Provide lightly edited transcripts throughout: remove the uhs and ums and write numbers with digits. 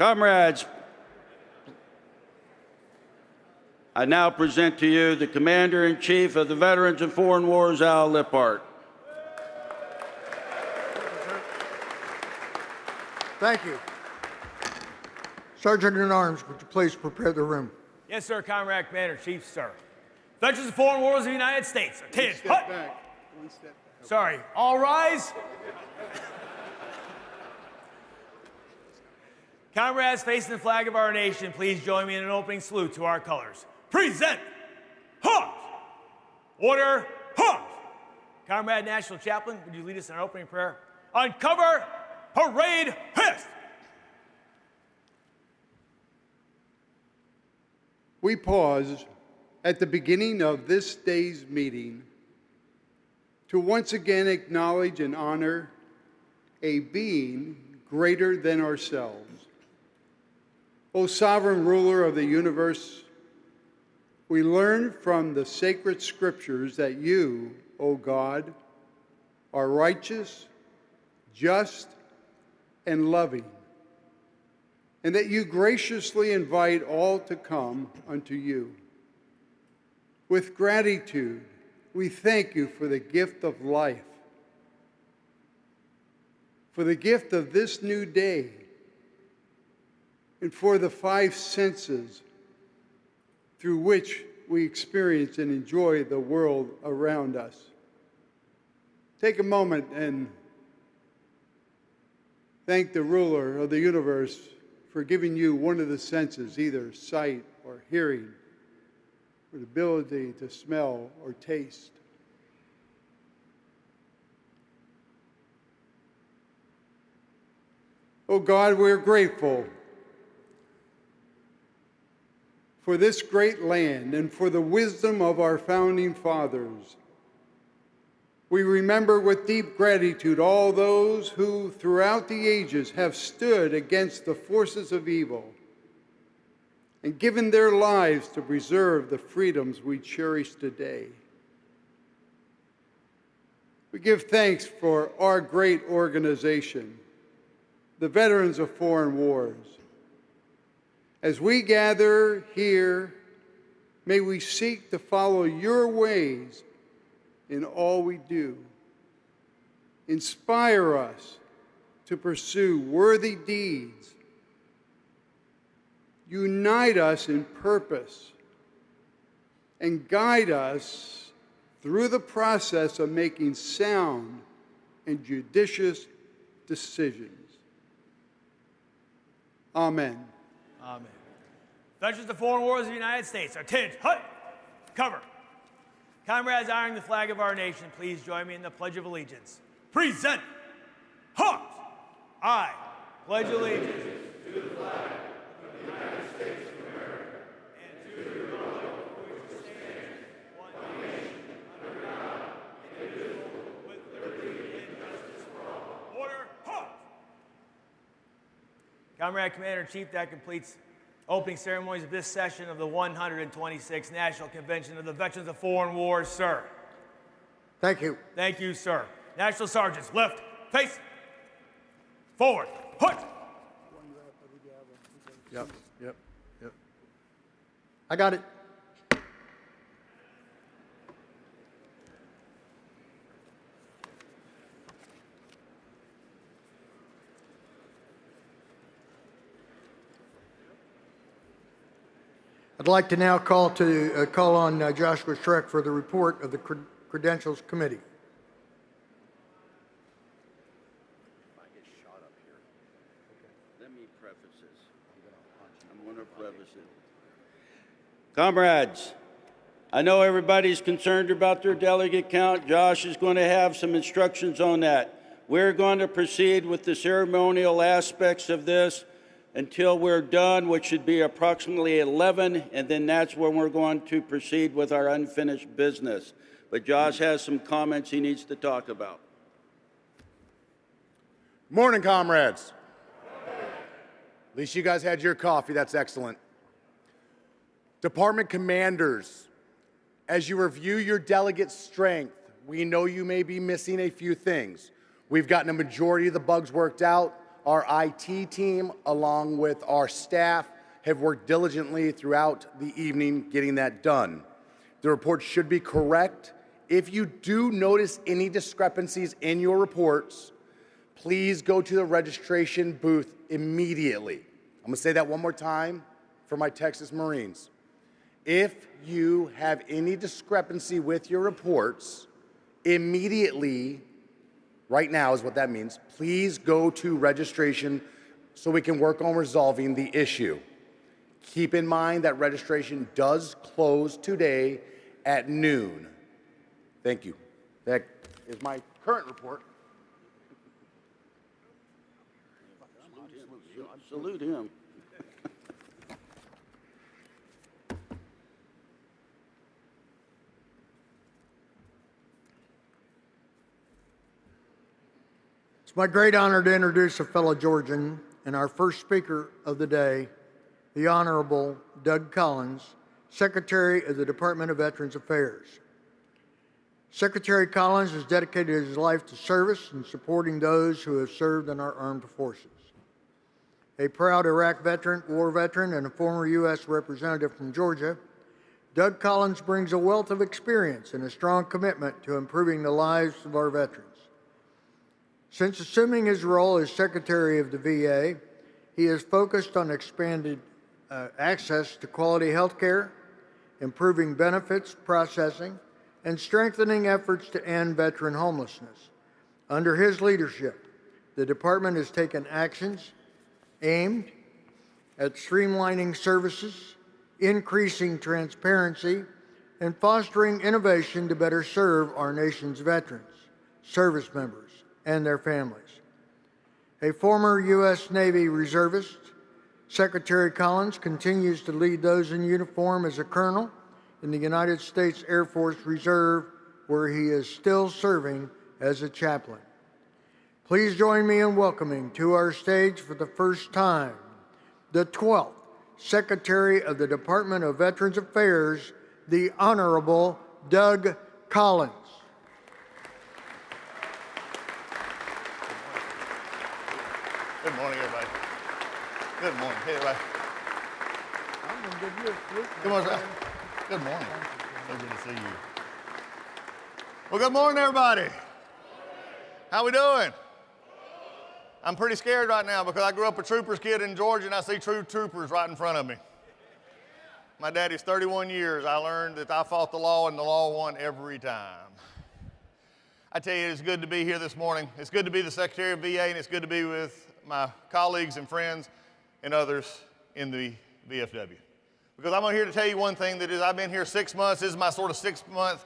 Comrades, I now present to you the Commander-in-Chief of the Veterans of Foreign Wars, Al Lipphardt. Thank you. Sergeant at Arms, would you please prepare the room? Yes, sir, Comrade Commander-in-Chief, sir. Veterans of Foreign Wars of the United States. One step back. One step back. Sorry. All rise. Comrades facing the flag of our nation, please join me in an opening salute to our colors. Present. Arms. Order. Arms. Comrade National Chaplain, would you lead us in our opening prayer? Uncover. Parade. Hist. We pause at the beginning of this day's meeting to once again acknowledge and honor a being greater than ourselves. O sovereign ruler of the universe, we learn from the sacred scriptures that you, O God, are righteous, just, and loving, and that you graciously invite all to come unto you. With gratitude, we thank you for the gift of life, for the gift of this new day, and for the five senses through which we experience and enjoy the world around us. Take a moment and thank the ruler of the universe for giving you one of the senses, either sight or hearing, or the ability to smell or taste. Oh God, we're grateful for this great land and for the wisdom of our founding fathers. We remember with deep gratitude all those who throughout the ages have stood against the forces of evil and given their lives to preserve the freedoms we cherish today. We give thanks for our great organization, the Veterans of Foreign Wars. As we gather here, may we seek to follow your ways in all we do. Inspire us to pursue worthy deeds. Unite us in purpose and guide us through the process of making sound and judicious decisions. Amen. Amen. Veterans of Foreign Wars of the United States, attention, hut, cover. Comrades honoring the flag of our nation, please join me in the Pledge of Allegiance. Present. Arms. I pledge allegiance to the flag of the United States of America and to the republic for which it stands, one nation, under God, indivisible, with liberty and justice for all. Order. Arms. Comrade Commander-in-Chief, that completes opening ceremonies of this session of the 126th National Convention of the Veterans of Foreign Wars, sir. Thank you. Thank you, sir. National Sergeants, left, face, forward, hut. Yep. I got it. I'd like to now call on Joshua Schreck for the report of the Credentials Committee. If I get shot up here, let me preface this. I'm going to preface it. Comrades, I know everybody's concerned about their delegate count. Josh is going to have some instructions on that. We're going to proceed with the ceremonial aspects of this until we're done, which should be approximately 11, and then that's when we're going to proceed with our unfinished business. But Josh has some comments he needs to talk about. Morning, comrades. At least you guys had your coffee. That's excellent. Department commanders, as you review your delegate strength, we know you may be missing a few things. We've gotten a majority of the bugs worked out. Our IT team, along with our staff, have worked diligently throughout the evening getting that done. The report should be correct. If you do notice any discrepancies in your reports, please go to the registration booth immediately. I'm going to say that one more time for my Texas Marines. If you have any discrepancy with your reports, immediately, right now is what that means, please go to registration so we can work on resolving the issue. Keep in mind that registration does close today at noon. Thank you. That is my current report. Salute him. It's my great honor to introduce a fellow Georgian and our first speaker of the day, the Honorable Doug Collins, Secretary of the Department of Veterans Affairs. Secretary Collins has dedicated his life to service and supporting those who have served in our armed forces. A proud Iraq veteran, war veteran, and a former U.S. representative from Georgia, Doug Collins brings a wealth of experience and a strong commitment to improving the lives of our veterans. Since assuming his role as Secretary of the VA, he has focused on expanded access to quality health care, improving benefits processing, and strengthening efforts to end veteran homelessness. Under his leadership, the department has taken actions aimed at streamlining services, increasing transparency, and fostering innovation to better serve our nation's veterans, service members, and their families. A former U.S. Navy reservist, Secretary Collins continues to lead those in uniform as a colonel in the United States Air Force Reserve, where he is still serving as a chaplain. Please join me in welcoming to our stage for the first time, the 12th Secretary of the Department of Veterans Affairs, the Honorable Doug Collins. Good morning, everybody. Good morning. Hey, everybody. Good morning, sir. Good morning. So good to see you. Well, good morning, everybody. How we doing? I'm pretty scared right now because I grew up a trooper's kid in Georgia and I see true troopers right in front of me. My daddy's 31 years. I learned that I fought the law and the law won every time. I tell you, it's good to be here this morning. It's good to be the Secretary of VA, and it's good to be with my colleagues and friends and others in the VFW. Because I'm here to tell you one thing, that is, I've been here 6 months. This is my sort of 6-month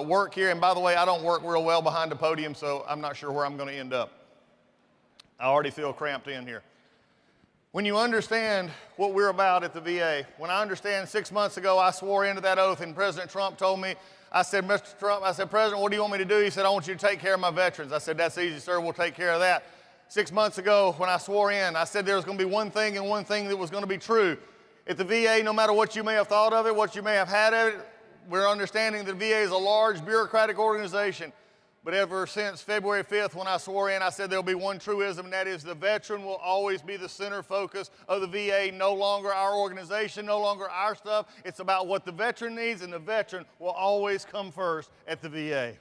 work here. And by the way, I don't work real well behind the podium, so I'm not sure where I'm going to end up. I already feel cramped in here. When you understand what we're about at the VA, when I understand 6 months ago I swore into that oath and President Trump told me, I said, Mr. Trump, I said, President, what do you want me to do? He said, I want you to take care of my veterans. I said, that's easy, sir. We'll take care of that. 6 months ago when I swore in, I said there was going to be one thing and one thing that was going to be true. At the VA, no matter what you may have thought of it, what you may have had of it, we're understanding that the VA is a large bureaucratic organization. But ever since February 5th, when I swore in, I said there'll be one truism, and that is the veteran will always be the center focus of the VA, no longer our organization, no longer our stuff. It's about what the veteran needs, and the veteran will always come first at the VA.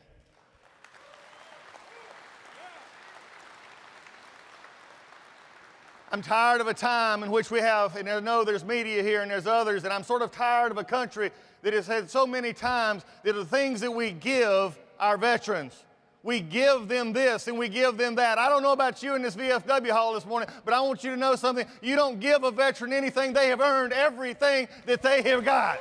I'm tired of a time in which we have, and I know there's media here and there's others, and I'm sort of tired of a country that has had so many times that the things that we give our veterans. We give them this and we give them that. I don't know about you in this VFW hall this morning, but I want you to know something. You don't give a veteran anything. They have earned everything that they have got.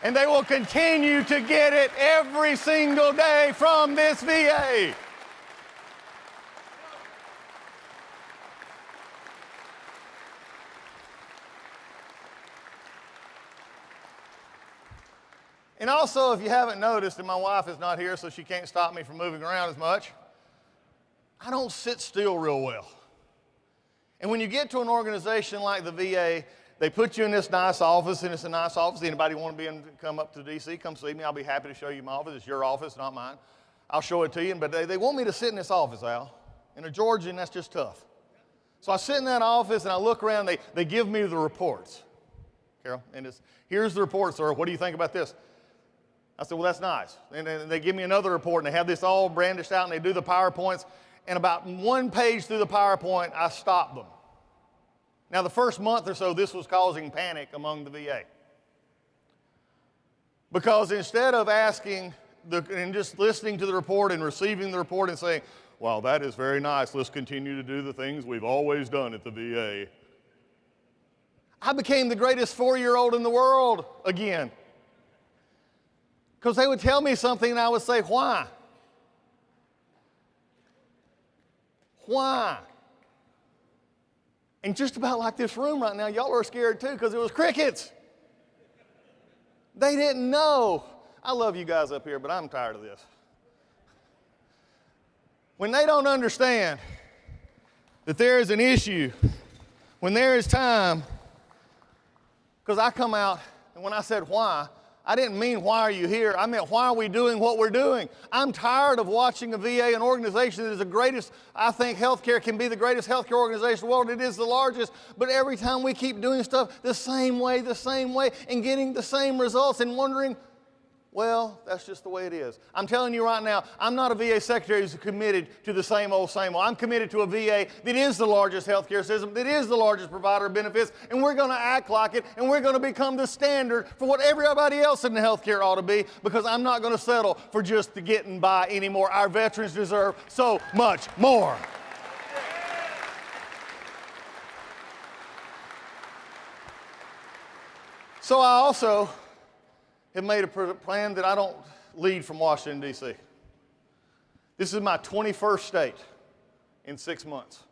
And they will continue to get it every single day from this VA. And also, if you haven't noticed, and my wife is not here, so she can't stop me from moving around as much, I don't sit still real well. And when you get to an organization like the VA, they put you in this nice office, and it's a nice office. Anybody want to come up to D.C., come see me. I'll be happy to show you my office. It's your office, not mine. I'll show it to you, but they want me to sit in this office, Al. In a Georgian, that's just tough. So I sit in that office and I look around, they give me the reports. Carroll, and here's the report, sir. What do you think about this? I said, well, that's nice. And then they give me another report, and they have this all brandished out, and they do the PowerPoints. And about one page through the PowerPoint, I stopped them. Now, the first month or so, this was causing panic among the VA. Because instead of asking and just listening to the report and receiving the report and saying, wow, that is very nice, let's continue to do the things we've always done at the VA, I became the greatest 4-year-old in the world again. Because they would tell me something and I would say, why? Why? And just about like this room right now, y'all are scared too because it was crickets. They didn't know. I love you guys up here, but I'm tired of this. When they don't understand that there is an issue, when there is time, because I come out, and when I said why, I didn't mean why are you here. I meant why are we doing what we're doing. I'm tired of watching a VA, an organization that is the greatest, I think healthcare can be the greatest healthcare organization in the world. It is the largest, but every time we keep doing stuff the same way, and getting the same results and wondering, well, that's just the way it is. I'm telling you right now, I'm not a VA secretary who's committed to the same old, same old. I'm committed to a VA that is the largest healthcare system, that is the largest provider of benefits, and we're going to act like it, and we're going to become the standard for what everybody else in the healthcare ought to be, because I'm not going to settle for just the getting by anymore. Our veterans deserve so much more. So I also have made a plan that I don't lead from Washington, D.C. This is my 21st state in 6 months.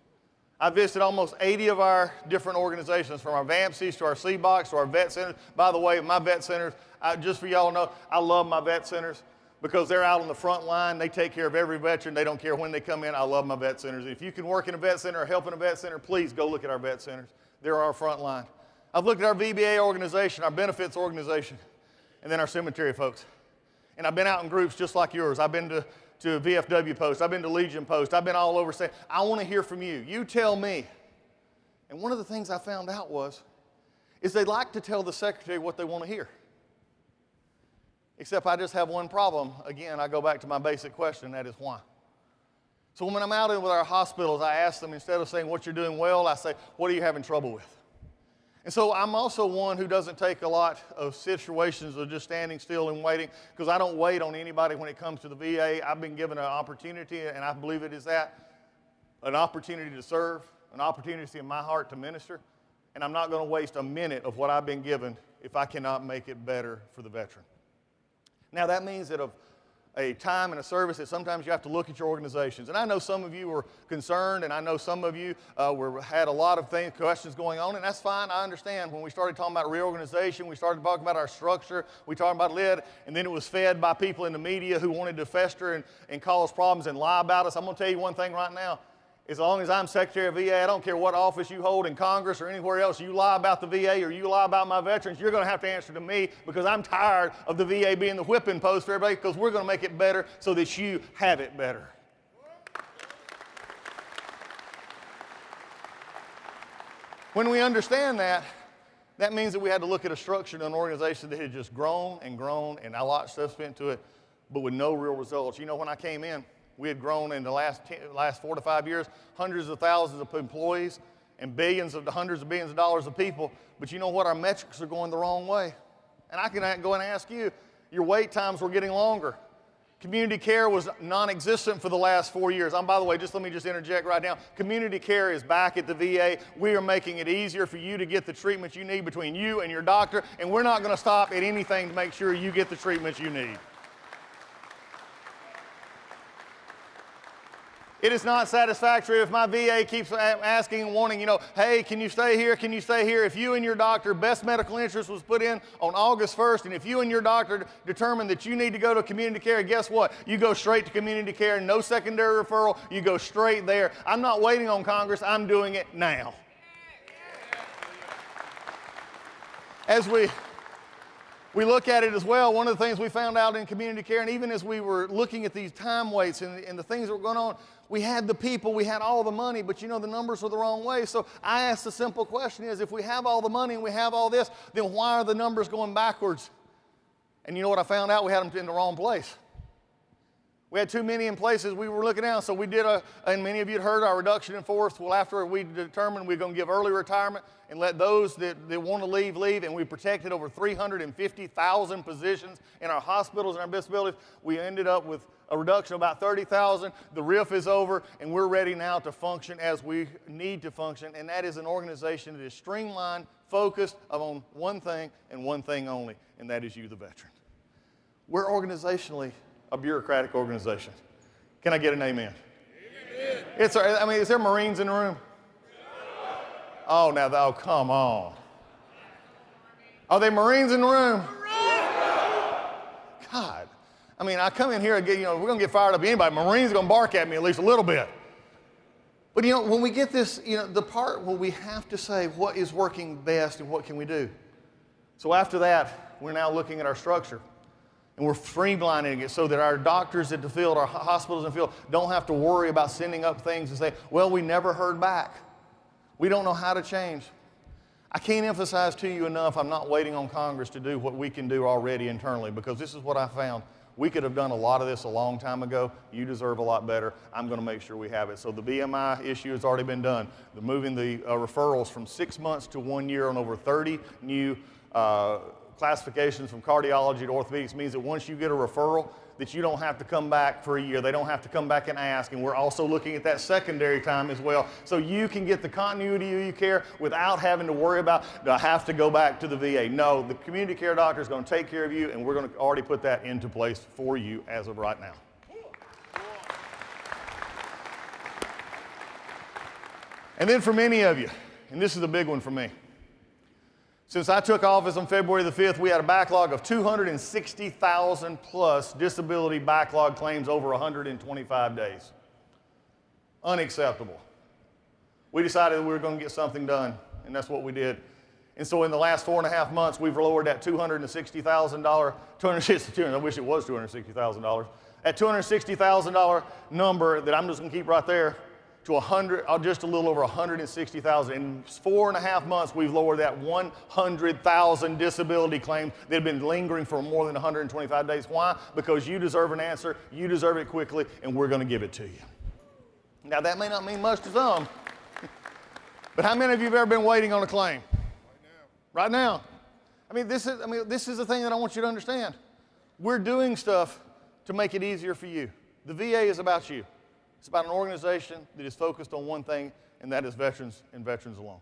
I visited almost 80 of our different organizations, from our VAMCs to our CBOCs to our vet centers. By the way, my vet centers, just for y'all to know, I love my vet centers because they're out on the front line. They take care of every veteran. They don't care when they come in. I love my vet centers. If you can work in a vet center or help in a vet center, please go look at our vet centers. They're our front line. I've looked at our VBA organization, our benefits organization, and then our cemetery folks. And I've been out in groups just like yours. I've been to VFW Post. I've been to Legion Post. I've been all over saying, I want to hear from you. You tell me. And one of the things I found out is they like to tell the secretary what they want to hear. Except I just have one problem. Again, I go back to my basic question, that is why. So when I'm out with our hospitals, I ask them, instead of saying what you're doing well, I say, what are you having trouble with? And so I'm also one who doesn't take a lot of situations of just standing still and waiting, because I don't wait on anybody when it comes to the VA. I've been given an opportunity, and I believe it is that, an opportunity to serve, an opportunity in my heart to minister, and I'm not going to waste a minute of what I've been given if I cannot make it better for the veteran. Now that means that of a time and a service that sometimes you have to look at your organizations. And I know some of you were concerned, and I know some of you had a lot of questions going on, and that's fine. I understand. When we started talking about reorganization, we started talking about our structure, we talked about lid, and then it was fed by people in the media who wanted to fester and cause problems and lie about us. I'm going to tell you one thing right now. As long as I'm Secretary of VA, I don't care what office you hold in Congress or anywhere else, you lie about the VA or you lie about my veterans, you're going to have to answer to me, because I'm tired of the VA being the whipping post for everybody, because we're going to make it better so that you have it better. When we understand that, that means that we had to look at a structure and an organization that had just grown and grown, and a lot of stuff spent to it, but with no real results. You know, when I came in, we had grown in the last 4 to 5 years, hundreds of thousands of employees and hundreds of billions of dollars of people. But you know what? Our metrics are going the wrong way. And I can go and ask you, your wait times were getting longer. Community care was non-existent for the last 4 years. By the way, let me interject right now. Community care is back at the VA. We are making it easier for you to get the treatment you need between you and your doctor, and we're not going to stop at anything to make sure you get the treatment you need. It is not satisfactory if my VA keeps asking and wanting, hey, can you stay here? Can you stay here? If you and your doctor, best medical interest was put in on August 1st, and if you and your doctor determine that you need to go to community care, guess what? You go straight to community care, no secondary referral, you go straight there. I'm not waiting on Congress, I'm doing it now. We look at it as well. One of the things we found out in community care, and even as we were looking at these time waits and the things that were going on, we had the people, we had all the money, but you know the numbers were the wrong way. So I asked the simple question is, if we have all the money and we have all this, then why are the numbers going backwards? And you know what I found out? We had them in the wrong place. We had too many in places we were looking at. So we did and many of you had heard our reduction in force. Well, after we determined we're going to give early retirement and let those that want to leave, leave, and we protected over 350,000 positions in our hospitals and our disabilities, we ended up with a reduction of about 30,000. The RIF is over, and we're ready now to function as we need to function, and that is an organization that is streamlined, focused on one thing and one thing only, and that is you, the veteran. We're organizationally a bureaucratic organization. Can I get an amen? Amen. Is there Marines in the room? Oh, come on. Are there Marines in the room? God. I come in here and we're going to get fired up. Anybody, Marines are going to bark at me at least a little bit. But when we get this, the part where we have to say what is working best and what can we do. So after that, we're now looking at our structure. And we're streamlining it so that our doctors at the field, our hospitals in the field, don't have to worry about sending up things and say, well, we never heard back. We don't know how to change. I can't emphasize to you enough, I'm not waiting on Congress to do what we can do already internally, because this is what I found. We could have done a lot of this a long time ago. You deserve a lot better. I'm going to make sure we have it. So the BMI issue has already been done. Moving the referrals from 6 months to 1 year on over 30 new classifications from cardiology to orthopedics means that once you get a referral, that you don't have to come back for a year. They don't have to come back and ask. And we're also looking at that secondary time as well, so you can get the continuity of your care without having to worry about, do I have to go back to the VA? No, the community care doctor is going to take care of you, and we're going to already put that into place for you as of right now. And then for many of you, and this is a big one for me, since I took office on February the 5th, we had a backlog of 260,000 plus disability backlog claims over 125 days. Unacceptable. We decided that we were going to get something done, and that's what we did. And so in the last 4.5 months, we've lowered that $260,000, I wish it was $260,000, that $260,000 number that I'm just going to keep right there, to just a little over 160,000. In 4.5 months, we've lowered that 100,000 disability claims that have been lingering for more than 125 days. Why? Because you deserve an answer, you deserve it quickly, and we're going to give it to you. Now, that may not mean much to some, but how many of you have ever been waiting on a claim? Right now. This is the thing that I want you to understand. We're doing stuff to make it easier for you. The VA is about you. It's about an organization that is focused on one thing, and that is veterans and veterans alone.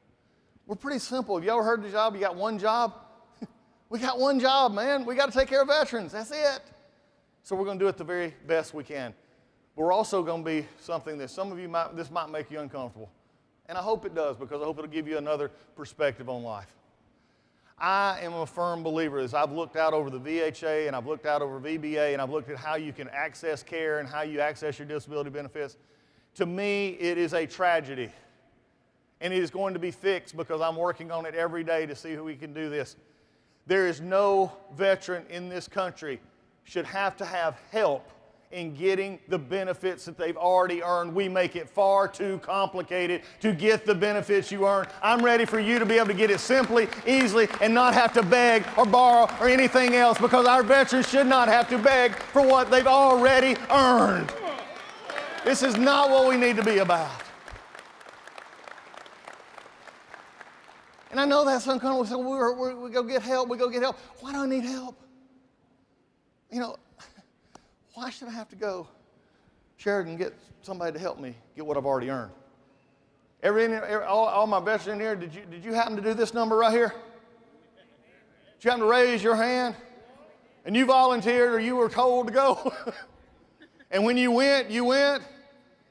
We're pretty simple. Have you ever heard the job? You got one job? We got one job, man. We got to take care of veterans. That's it. So we're going to do it the very best we can. But we're also going to be something that some of you this might make you uncomfortable. And I hope it does, because I hope it'll give you another perspective on life. I am a firm believer, as I've looked out over the VHA and I've looked out over VBA and I've looked at how you can access care and how you access your disability benefits. To me, it is a tragedy. And it is going to be fixed, because I'm working on it every day to see who we can do this. There is no veteran in this country should have to have help in getting the benefits that they've already earned. We make it far too complicated to get the benefits you earn. I'm ready for you to be able to get it simply, easily, and not have to beg or borrow or anything else, because our veterans should not have to beg for what they've already earned. This is not what we need to be about. And I know that's uncomfortable. So we go get help, we go get help. Why do I need help? Why should I have to go, Sheridan, get somebody to help me get what I've already earned? All my veterans in here, did you happen to do this number right here? Did you happen to raise your hand? And you volunteered, or you were told to go? And when you went, you went?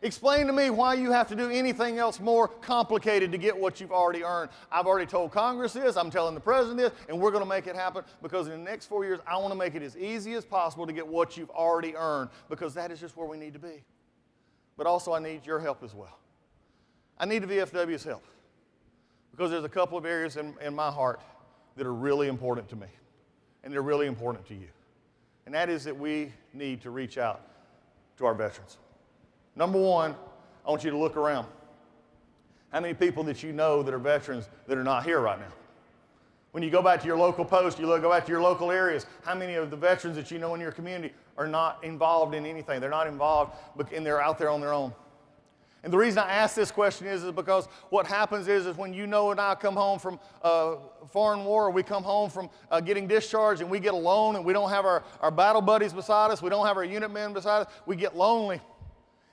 Explain to me why you have to do anything else more complicated to get what you've already earned. I've already told Congress this, I'm telling the President this, and we're going to make it happen, because in the next 4 years, I want to make it as easy as possible to get what you've already earned, because that is just where we need to be. But also, I need your help as well. I need the VFW's help, because there's a couple of areas in my heart that are really important to me. and they're really important to you. And that is that we need to reach out to our veterans. Number one, I want you to look around. How many people that you know that are veterans that are not here right now? When you go back to your local post, go back to your local areas, how many of the veterans that you know in your community are not involved in anything? They're not involved, and they're out there on their own. And the reason I ask this question is because what happens is when you know and I come home from a foreign war, or we come home from getting discharged and we get alone and we don't have our battle buddies beside us, we don't have our unit men beside us, we get lonely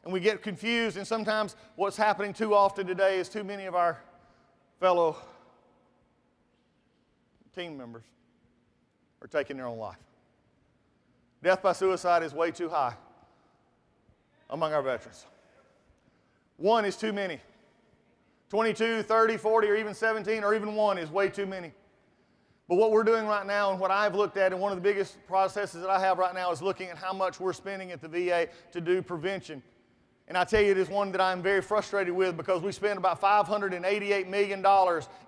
and we get confused. And sometimes what's happening too often today is too many of our fellow team members are taking their own life. Death by suicide is way too high among our veterans. One is too many. 22, 30, 40, or even 17, or even one is way too many. But what we're doing right now, and what I've looked at, and one of the biggest processes that I have right now is looking at how much we're spending at the VA to do prevention. And I tell you, it is one that I'm very frustrated with because we spend about $588 million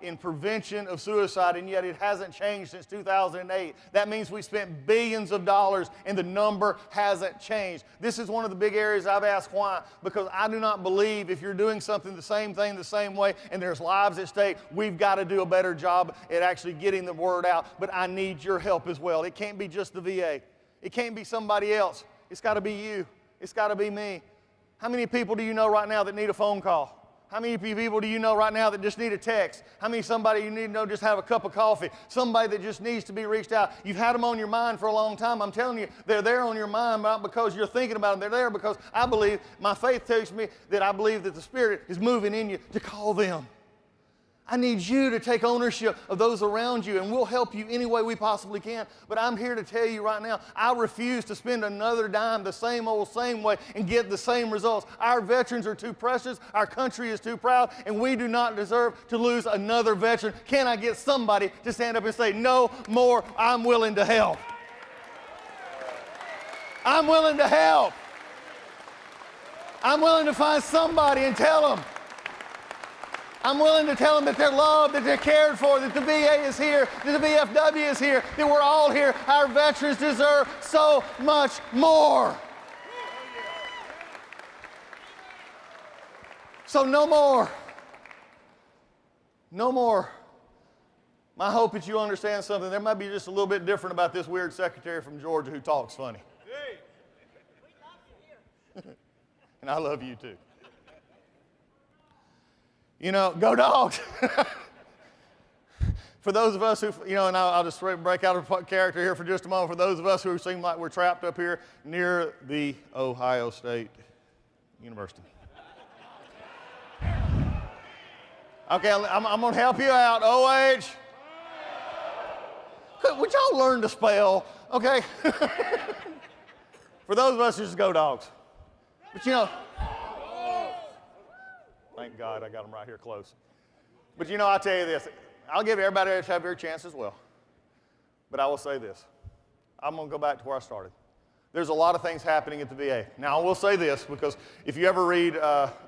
in prevention of suicide, and yet it hasn't changed since 2008. That means we spent billions of dollars, and the number hasn't changed. This is one of the big areas I've asked why, because I do not believe if you're doing something the same thing the same way and there's lives at stake, we've got to do a better job at actually getting the word out. But I need your help as well. It can't be just the VA. It can't be somebody else. It's got to be you. It's got to be me. How many people do you know right now that need a phone call? How many people do you know right now that just need a text? How many somebody you need to know just have a cup of coffee? Somebody that just needs to be reached out. You've had them on your mind for a long time. I'm telling you, they're there on your mind not because you're thinking about them. They're there because I believe, my faith tells me that I believe that the Spirit is moving in you to call them. I need you to take ownership of those around you, and we'll help you any way we possibly can. But I'm here to tell you right now, I refuse to spend another dime the same old, same way and get the same results. Our veterans are too precious, our country is too proud, and we do not deserve to lose another veteran. Can I get somebody to stand up and say, no more, I'm willing to help? I'm willing to help. I'm willing to find somebody and tell them. I'm willing to tell them that they're loved, that they're cared for, that the VA is here, that the VFW is here, that we're all here. Our veterans deserve so much more. So no more. No more. My hope is you understand something. There might be just a little bit different about this weird secretary from Georgia who talks funny. And I love you too. You know, go Dogs. For those of us who, and I'll just break out of character here for just a moment. For those of us who seem like we're trapped up here near the Ohio State University. Okay, I'm going to help you out. OH. Would y'all learn to spell? Okay. For those of us who just go Dogs. But thank God I got them right here close. But I'll tell you this. I'll give everybody else have their chance as well. But I will say this. I'm going to go back to where I started. There's a lot of things happening at the VA. Now, I will say this, because if you ever read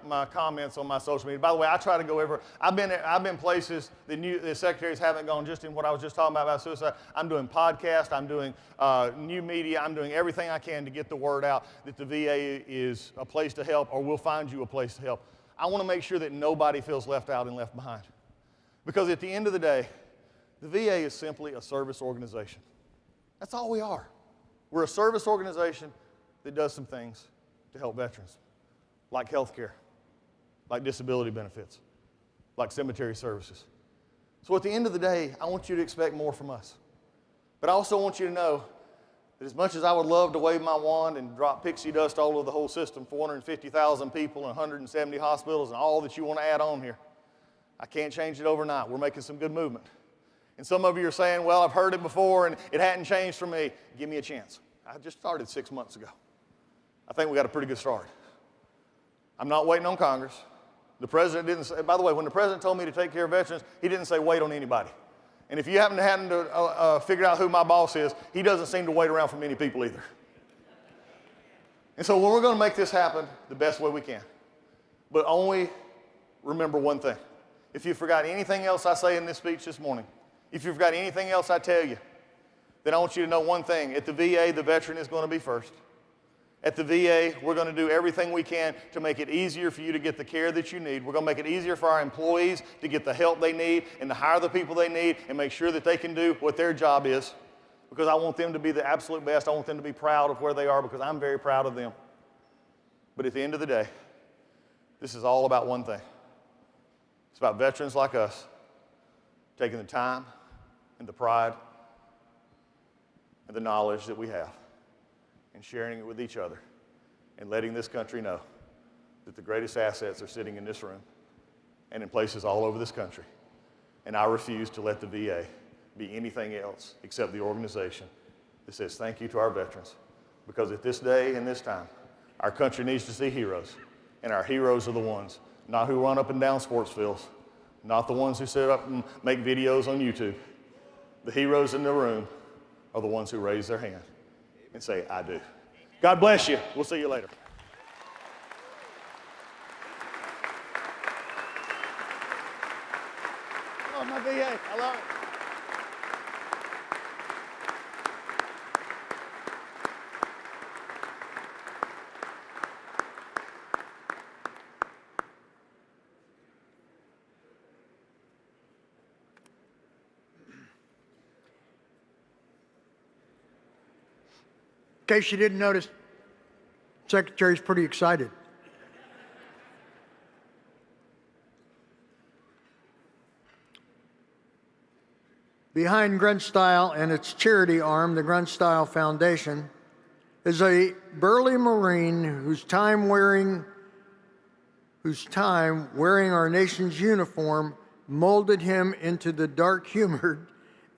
my comments on my social media, by the way, I try to go everywhere. I've been places that the secretaries haven't gone, just in what I was just talking about suicide. I'm doing podcasts. I'm doing new media. I'm doing everything I can to get the word out that the VA is a place to help, or we'll find you a place to help. I want to make sure that nobody feels left out and left behind. Because at the end of the day, the VA is simply a service organization. That's all we are. We're a service organization that does some things to help veterans, like health care, like disability benefits, like cemetery services. So at the end of the day, I want you to expect more from us. But I also want you to know that as much as I would love to wave my wand and drop pixie dust all over the whole system, 450,000 people and 170 hospitals and all that you want to add on here, I can't change it overnight. We're making some good movement. And some of you are saying, well, I've heard it before and it hadn't changed for me. Give me a chance. I just started 6 months ago. I think we got a pretty good start. I'm not waiting on Congress. The president didn't say, by the way, when the president told me to take care of veterans, he didn't say wait on anybody. And if you happen to figure out who my boss is, he doesn't seem to wait around for many people either. And so we're going to make this happen the best way we can. But only remember one thing. If you forgot anything else I say in this speech this morning, if you forgot anything else I tell you, then I want you to know one thing. At the VA, the veteran is going to be first. At the VA, we're going to do everything we can to make it easier for you to get the care that you need. We're going to make it easier for our employees to get the help they need and to hire the people they need and make sure that they can do what their job is, because I want them to be the absolute best. I want them to be proud of where they are, because I'm very proud of them. But at the end of the day, this is all about one thing. It's about veterans like us taking the time and the pride and the knowledge that we have and sharing it with each other and letting this country know that the greatest assets are sitting in this room and in places all over this country. And I refuse to let the VA be anything else except the organization that says thank you to our veterans. Because at this day and this time, our country needs to see heroes. And our heroes are the ones, not who run up and down sports fields, not the ones who sit up and make videos on YouTube. The heroes in the room are the ones who raise their hand and say, I do. God bless you. We'll see you later. I love my VA. I love it. In case you didn't notice, Secretary's pretty excited. Behind Grunt and its charity arm, the Grunt Foundation, is a burly Marine whose time wearing our nation's uniform molded him into the dark-humored,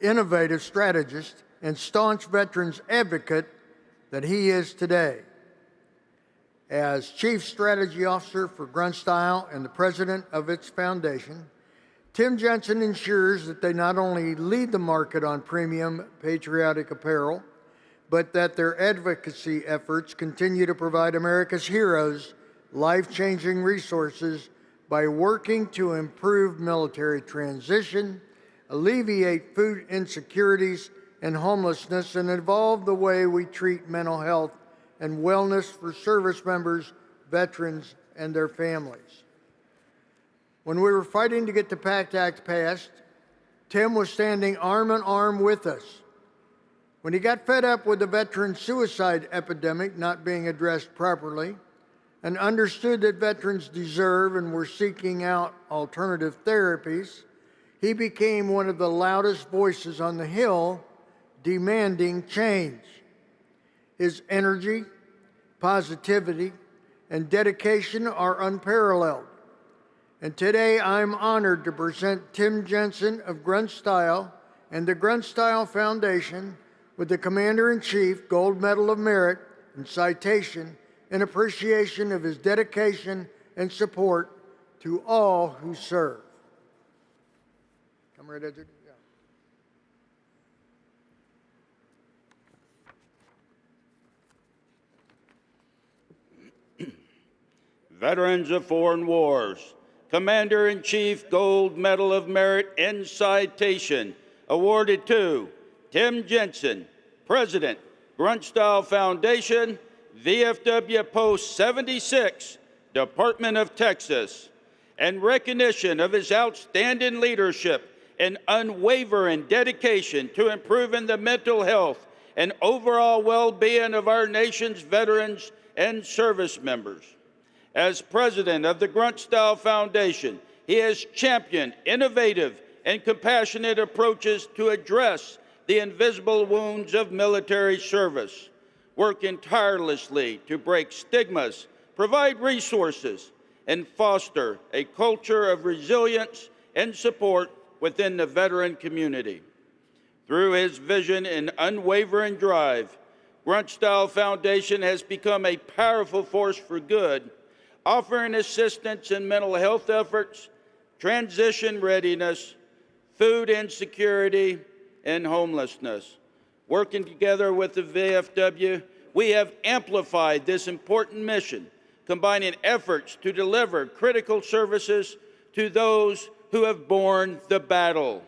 innovative strategist and staunch veterans advocate that he is today. As Chief Strategy Officer for Grunt and the President of its foundation, Tim Jensen ensures that they not only lead the market on premium patriotic apparel, but that their advocacy efforts continue to provide America's heroes life-changing resources by working to improve military transition, alleviate food insecurities and homelessness, and evolve the way we treat mental health and wellness for service members, veterans, and their families. When we were fighting to get the PACT Act passed, Tim was standing arm in arm with us. When he got fed up with the veteran suicide epidemic not being addressed properly and understood that veterans deserve and were seeking out alternative therapies, he became one of the loudest voices on the Hill demanding change. His energy, positivity, and dedication are unparalleled. And today I'm honored to present Tim Jensen of Grunt and the Grunt Foundation with the Commander-in-Chief Gold Medal of Merit and Citation in appreciation of his dedication and support to all who serve. Come right at you. Veterans of Foreign Wars, Commander-in-Chief Gold Medal of Merit in Citation, awarded to Tim Jensen, President, Grunt Foundation, VFW Post 76, Department of Texas, and recognition of his outstanding leadership and unwavering dedication to improving the mental health and overall well-being of our nation's veterans and service members. As president of the Grunt Foundation, he has championed innovative and compassionate approaches to address the invisible wounds of military service, working tirelessly to break stigmas, provide resources, and foster a culture of resilience and support within the veteran community. Through his vision and unwavering drive, Grunt Foundation has become a powerful force for good, offering assistance in mental health efforts, transition readiness, food insecurity, and homelessness. Working together with the VFW, we have amplified this important mission, combining efforts to deliver critical services to those who have borne the battle.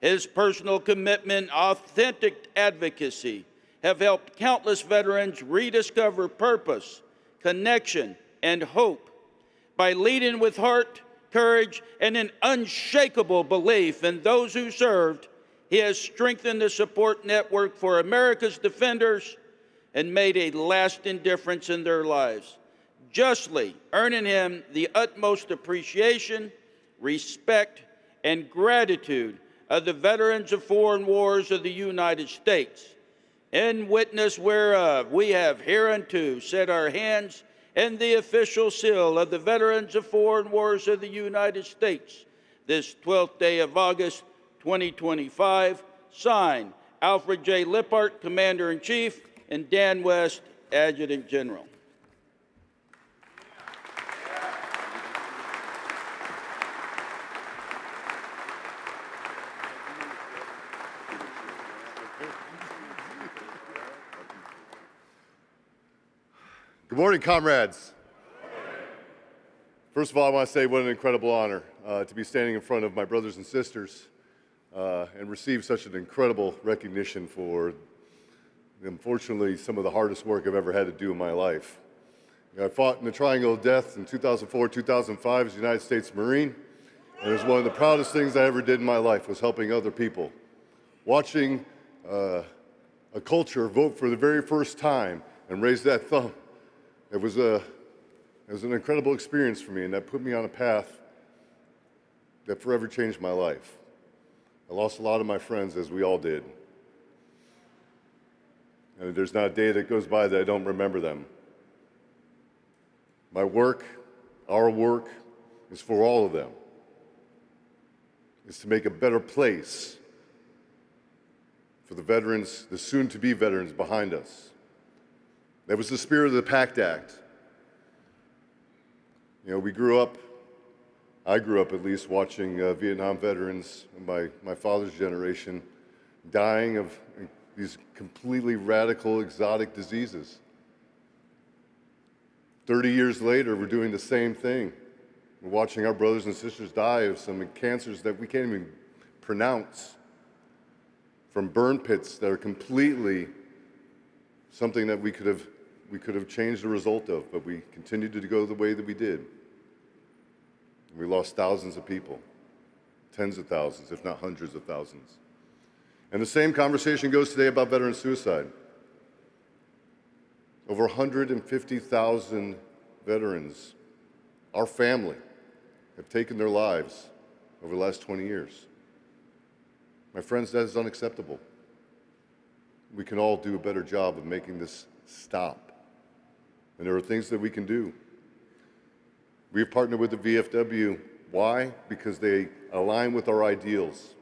His personal commitment, authentic advocacy have helped countless veterans rediscover purpose, connection, and hope. By leading with heart, courage, and an unshakable belief in those who served, he has strengthened the support network for America's defenders and made a lasting difference in their lives, justly earning him the utmost appreciation, respect, and gratitude of the veterans of foreign wars of the United States. In witness whereof we have hereunto set our hands and the official seal of the veterans of foreign wars of the United States, this 12th day of August, 2025, signed, Alfred J. Lipphardt, Commander-in-Chief, and Dan West, Adjutant General. Good morning, comrades. First of all, I want to say what an incredible honor to be standing in front of my brothers and sisters and receive such an incredible recognition for, unfortunately, some of the hardest work I've ever had to do in my life. I fought in the Triangle of Death in 2004, 2005 as a United States Marine, and it was one of the proudest things I ever did in my life was helping other people. Watching a culture vote for the very first time and raise that thumb. It was an incredible experience for me, and that put me on a path that forever changed my life. I lost a lot of my friends, as we all did. And there's not a day that goes by that I don't remember them. My work, our work, is for all of them. It's to make a better place for the veterans, the soon-to-be veterans behind us. That was the spirit of the PACT Act. You know, I grew up at least watching Vietnam veterans, my father's generation, dying of these completely radical, exotic diseases. 30 years later, we're doing the same thing. We're watching our brothers and sisters die of some cancers that we can't even pronounce, from burn pits that are completely something that we could have changed the result of, but we continued to go the way that we did. We lost thousands of people, tens of thousands, if not hundreds of thousands. And the same conversation goes today about veteran suicide. Over 150,000 veterans, our family, have taken their lives over the last 20 years. My friends, that is unacceptable. We can all do a better job of making this stop. And there are things that we can do. We've partnered with the VFW. Why? Because they align with our ideals.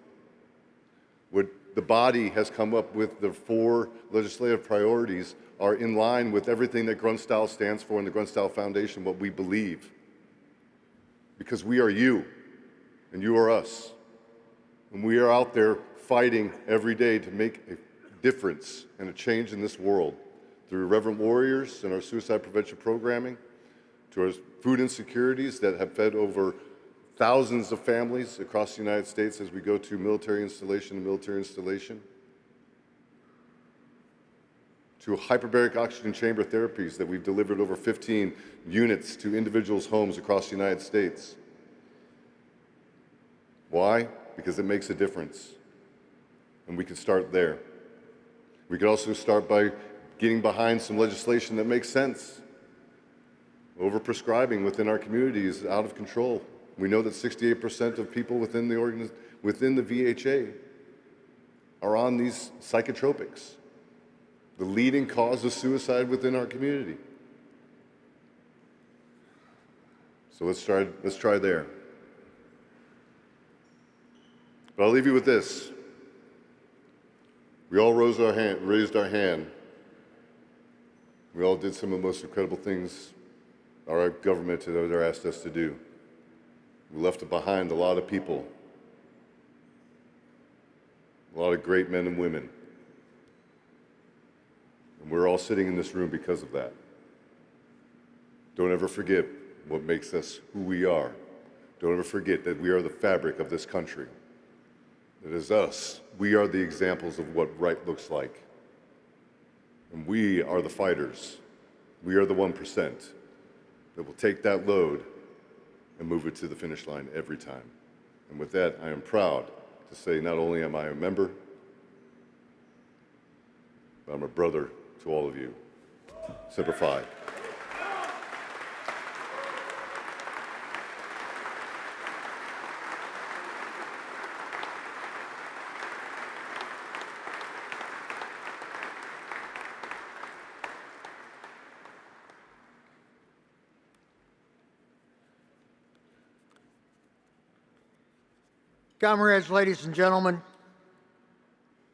What the body has come up with, the 4 legislative priorities, are in line with everything that Grunt Style stands for and the Grunt Style Foundation, what we believe. Because we are you, and you are us. And we are out there fighting every day to make a difference and a change in this world through Reverend Warriors and our suicide prevention programming, to our food insecurities that have fed over thousands of families across the United States as we go to military installation to military installation, to hyperbaric oxygen chamber therapies that we've delivered over 15 units to individuals' homes across the United States. Why? Because it makes a difference. And we can start there. We could also start by getting behind some legislation that makes sense. Overprescribing within our community is out of control. We know that 68% of people within the VHA are on these psychotropics, the leading cause of suicide within our community. So let's try there. But I'll leave you with this. We all raised our hand. We all did some of the most incredible things our government had ever asked us to do. We left behind a lot of people, a lot of great men and women. And we're all sitting in this room because of that. Don't ever forget what makes us who we are. Don't ever forget that we are the fabric of this country. It is us. We are the examples of what right looks like. And we are the fighters. We are the 1% that will take that load and move it to the finish line every time. And with that, I am proud to say not only am I a member, but I'm a brother to all of you. Semper Fi. Comrades, ladies and gentlemen,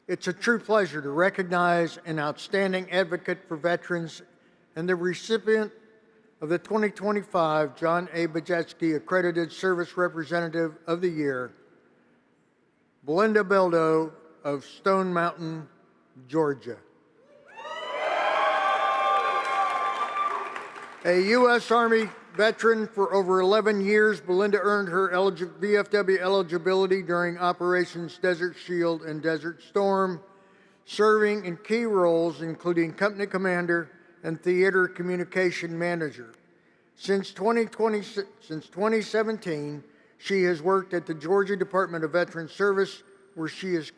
it's a true pleasure to recognize an outstanding advocate for veterans and the recipient of the 2025 John A. Bajetsky Accredited Service Representative of the Year, Belinda Boldoe of Stone Mountain, Georgia. A U.S. Army veteran for over 11 years, Belinda earned her VFW eligibility during Operations Desert Shield and Desert Storm, serving in key roles including Company Commander and Theater Communication Manager. Since 2017, she has worked at the Georgia Department of Veterans Service, where she is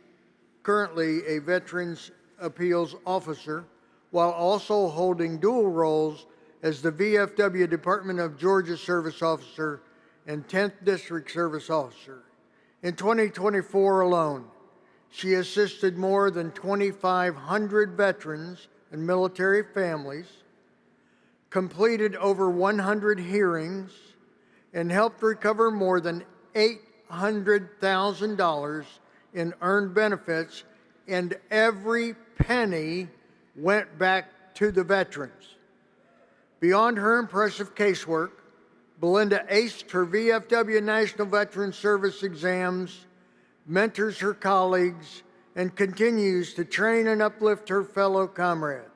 currently a Veterans Appeals Officer, while also holding dual roles as the VFW Department of Georgia Service Officer and 10th District Service Officer. In 2024 alone, she assisted more than 2,500 veterans and military families, completed over 100 hearings, and helped recover more than $800,000 in earned benefits, and every penny went back to the veterans. Beyond her impressive casework, Belinda aced her VFW National Veteran Service exams, mentors her colleagues, and continues to train and uplift her fellow comrades,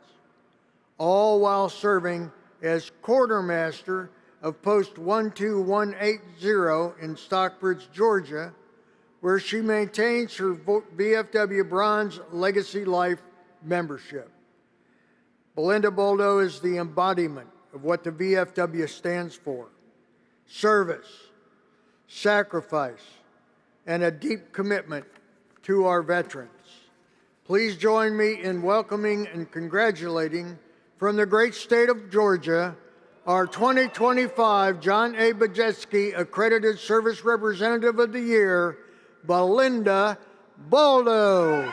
all while serving as quartermaster of Post 12180 in Stockbridge, Georgia, where she maintains her VFW Bronze Legacy Life membership. Belinda Boldoe is the embodiment of what the VFW stands for: service, sacrifice, and a deep commitment to our veterans. Please join me in welcoming and congratulating from the great state of Georgia, our 2025 John A. Bajetsky Accredited Service Representative of the Year, Belinda Boldoe.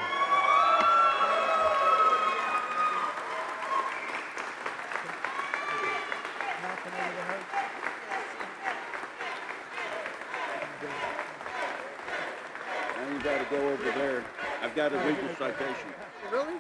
Go over there. I've got to read the citation. Really?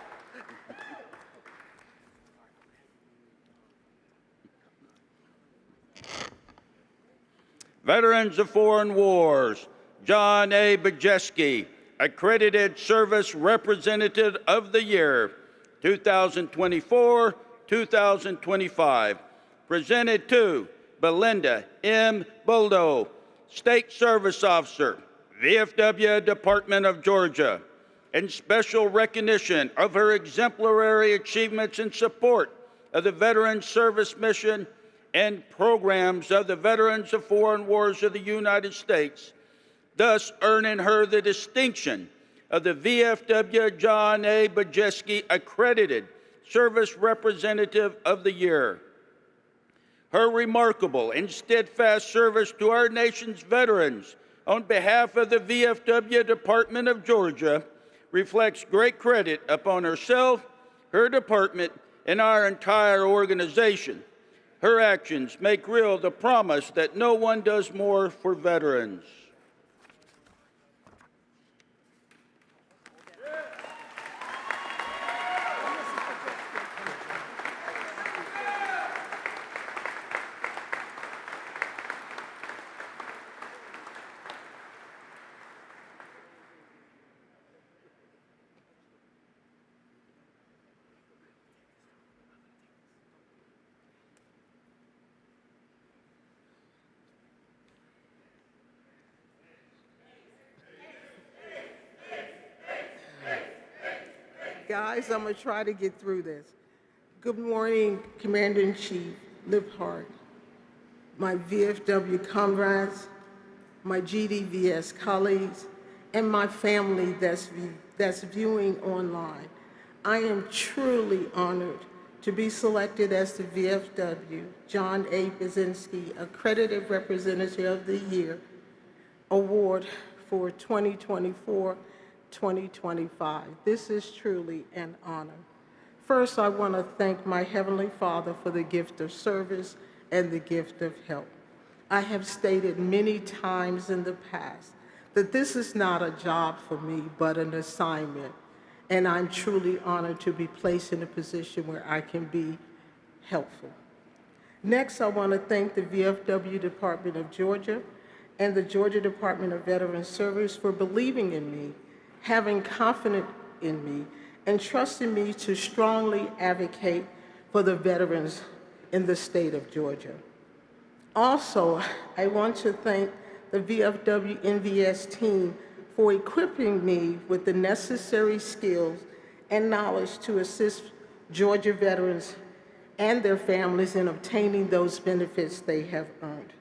Veterans of Foreign Wars, John A. Bajetsky, Accredited Service Representative of the Year, 2024-2025. Presented to Belinda M. Boldoe, State Service Officer, VFW Department of Georgia, in special recognition of her exemplary achievements in support of the Veterans Service Mission and programs of the Veterans of Foreign Wars of the United States, thus earning her the distinction of the VFW John A. Bajetsky Accredited Service Representative of the Year. Her remarkable and steadfast service to our nation's veterans on behalf of the VFW Department of Georgia reflects great credit upon herself, her department, and our entire organization. Her actions make real the promise that no one does more for veterans. guys. I'm going to try to get through this. Good morning, Commander-in-Chief Lipphardt, my VFW comrades, my GDVS colleagues, and my family that's viewing online. I am truly honored to be selected as the VFW John A. Brzezinski Accredited Representative of the Year Award for 2024-2025. This is truly an honor. First, I want to thank my Heavenly Father for the gift of service and the gift of help. I have stated many times in the past that this is not a job for me, but an assignment. And I'm truly honored to be placed in a position where I can be helpful. Next, I want to thank the VFW Department of Georgia and the Georgia Department of Veterans Service for believing in me, having confidence in me, and trusting me to strongly advocate for the veterans in the state of Georgia. Also, I want to thank the VFW NVS team for equipping me with the necessary skills and knowledge to assist Georgia veterans and their families in obtaining those benefits they have earned.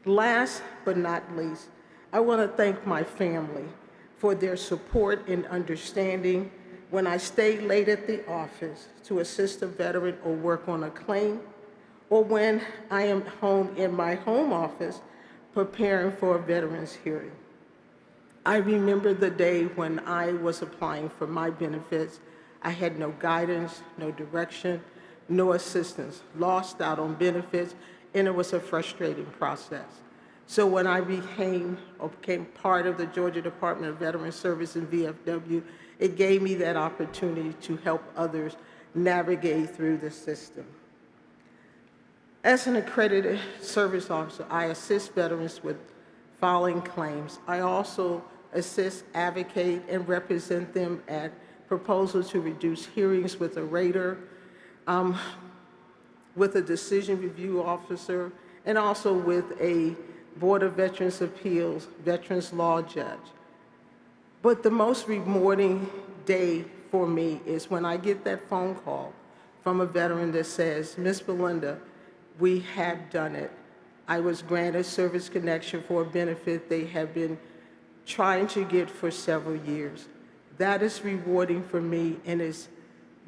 Last but not least, I want to thank my family for their support and understanding when I stay late at the office to assist a veteran or work on a claim, or when I am home in my home office preparing for a veteran's hearing. I remember the day when I was applying for my benefits. I had no guidance, no direction, no assistance, lost out on benefits, and it was a frustrating process. So when I became part of the Georgia Department of Veterans Service and VFW, it gave me that opportunity to help others navigate through the system. As an accredited service officer, I assist veterans with filing claims. I also assist, advocate, and represent them at proposals to reduce hearings with a rater, with a decision review officer, and also with a Board of Veterans Appeals, Veterans Law Judge. But the most rewarding day for me is when I get that phone call from a veteran that says, Miss Belinda, we have done it. I was granted service connection for a benefit they have been trying to get for several years. That is rewarding for me, and it's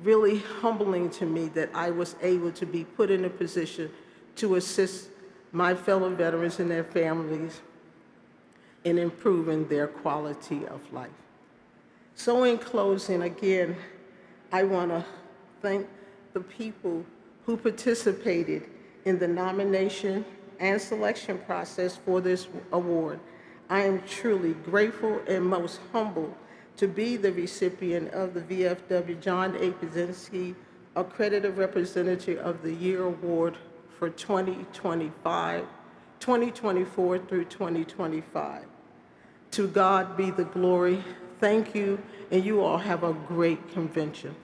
really humbling to me that I was able to be put in a position to assist my fellow veterans and their families in improving their quality of life. So in closing, again, I want to thank the people who participated in the nomination and selection process for this award. I am truly grateful and most humbled to be the recipient of the VFW John A. Brzezinski Accredited Representative of the Year Award for 2024 through 2025. To God be the glory. Thank you, and you all have a great convention.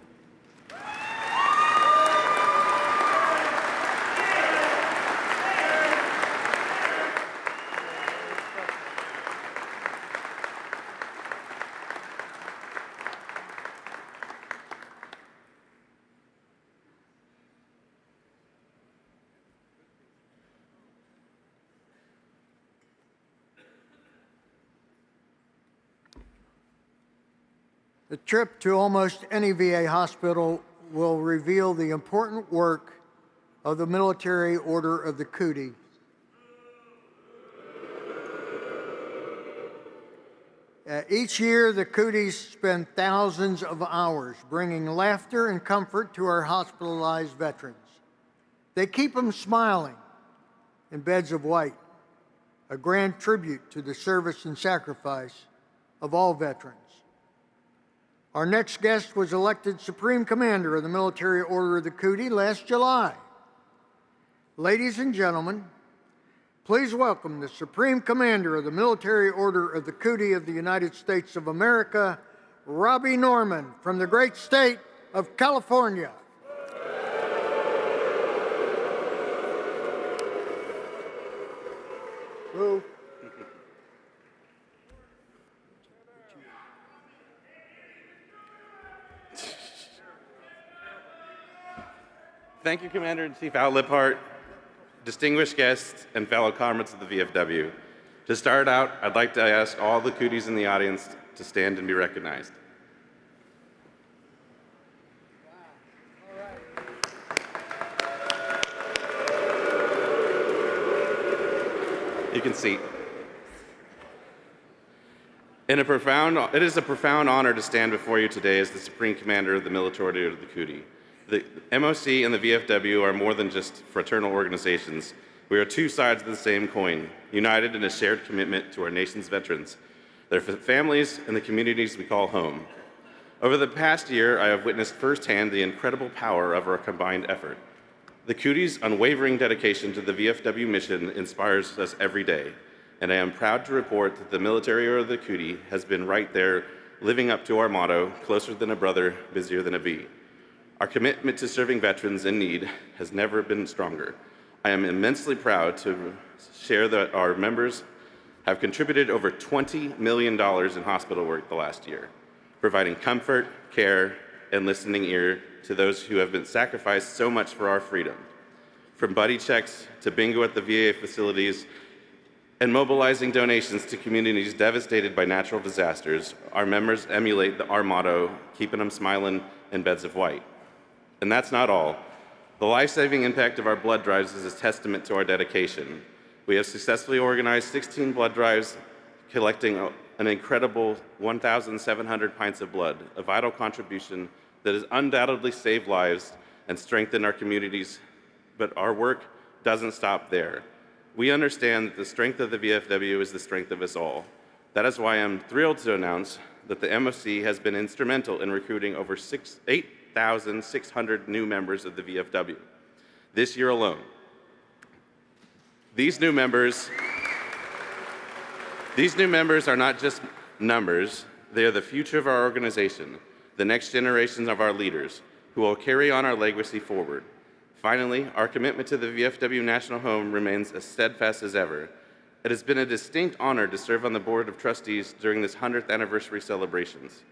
The trip to almost any VA hospital will reveal the important work of the Military Order of the Cootie. Each year, the Cooties spend thousands of hours bringing laughter and comfort to our hospitalized veterans. They keep them smiling in beds of white, a grand tribute to the service and sacrifice of all veterans. Our next guest was elected Supreme Commander of the Military Order of the Cootie last July. Ladies and gentlemen, please welcome the Supreme Commander of the Military Order of the Cootie of the United States of America, Robbie Norman, from the great state of California. Woo. Thank you, Commander-in-Chief Al Lipphardt, distinguished guests, and fellow comrades of the VFW. To start out, I'd like to ask all the Cooties in the audience to stand and be recognized. You can seat. It is a profound honor to stand before you today as the Supreme Commander of the Military of the Cootie. The MOC and the VFW are more than just fraternal organizations. We are two sides of the same coin, united in a shared commitment to our nation's veterans, their families, and the communities we call home. Over the past year, I have witnessed firsthand the incredible power of our combined effort. The Cooties' unwavering dedication to the VFW mission inspires us every day, and I am proud to report that the military of the Cootie has been right there, living up to our motto, closer than a brother, busier than a bee. Our commitment to serving veterans in need has never been stronger. I am immensely proud to share that our members have contributed over $20 million in hospital work the last year, providing comfort, care, and listening ear to those who have been sacrificed so much for our freedom. From buddy checks to bingo at the VA facilities and mobilizing donations to communities devastated by natural disasters, our members emulate our motto, keeping them smiling in beds of white. And that's not all. The life-saving impact of our blood drives is a testament to our dedication. We have successfully organized 16 blood drives, collecting an incredible 1,700 pints of blood, a vital contribution that has undoubtedly saved lives and strengthened our communities, but our work doesn't stop there. We understand that the strength of the VFW is the strength of us all. That is why I'm thrilled to announce that the MOC has been instrumental in recruiting over 8,600 new members of the VFW this year alone. These new members are not just numbers, they are the future of our organization, the next generations of our leaders, who will carry on our legacy forward. Finally, our commitment to the VFW National Home remains as steadfast as ever. It has been a distinct honor to serve on the Board of Trustees during this 100th anniversary celebrations.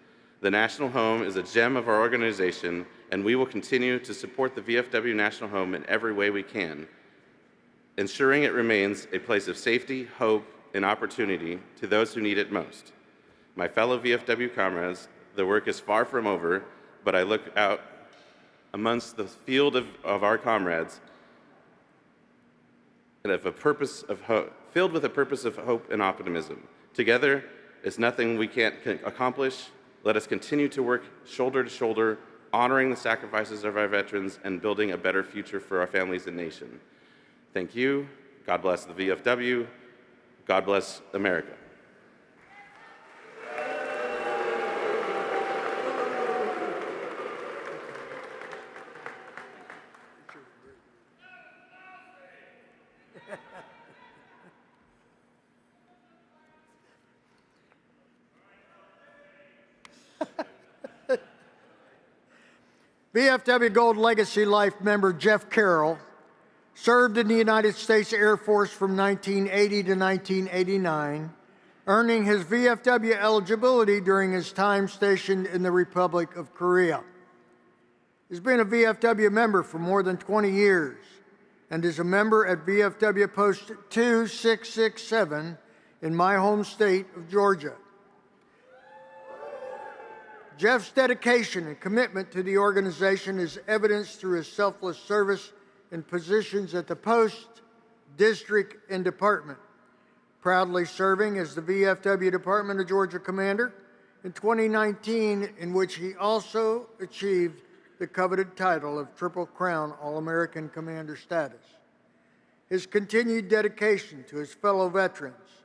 The National Home is a gem of our organization, and we will continue to support the VFW National Home in every way we can, ensuring it remains a place of safety, hope, and opportunity to those who need it most. My fellow VFW comrades, the work is far from over, but I look out amongst the field of our comrades and of a purpose of hope, filled with a purpose of hope and optimism. Together is nothing we can't accomplish. Let us continue to work shoulder to shoulder, honoring the sacrifices of our veterans and building a better future for our families and nation. Thank you. God bless the VFW. God bless America. VFW Gold Legacy Life member Jeff Carroll served in the United States Air Force from 1980 to 1989, earning his VFW eligibility during his time stationed in the Republic of Korea. He's been a VFW member for more than 20 years and is a member at VFW Post 2667 in my home state of Georgia. Jeff's dedication and commitment to the organization is evidenced through his selfless service in positions at the post, district, and department, proudly serving as the VFW Department of Georgia Commander in 2019, in which he also achieved the coveted title of Triple Crown All-American Commander status. His continued dedication to his fellow veterans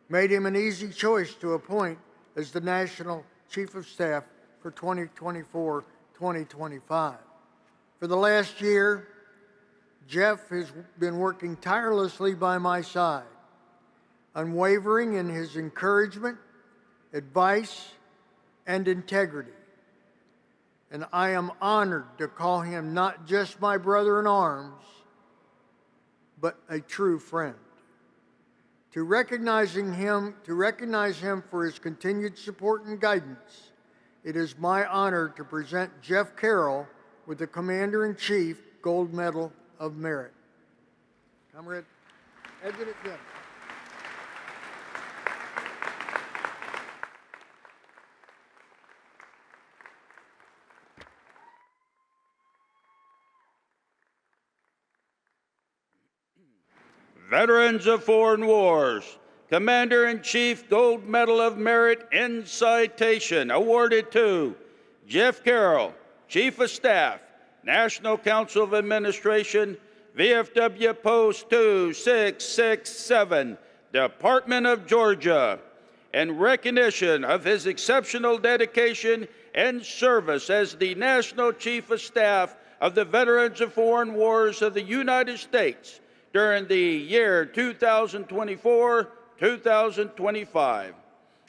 made him an easy choice to appoint as the National Chief of Staff for 2024-2025. For the last year, Jeff has been working tirelessly by my side, unwavering in his encouragement, advice, and integrity. And I am honored to call him not just my brother in arms, but a true friend. To recognize him for his continued support and guidance, it is my honor to present Jeff Carroll with the Commander-in-Chief Gold Medal of Merit. Comrade Adjutant Jensen. Veterans of Foreign Wars, Commander-in-Chief Gold Medal of Merit in Citation, awarded to Jeff Carroll, Chief of Staff, National Council of Administration, VFW Post 2667, Department of Georgia, in recognition of his exceptional dedication and service as the National Chief of Staff of the Veterans of Foreign Wars of the United States during the year 2024-2025.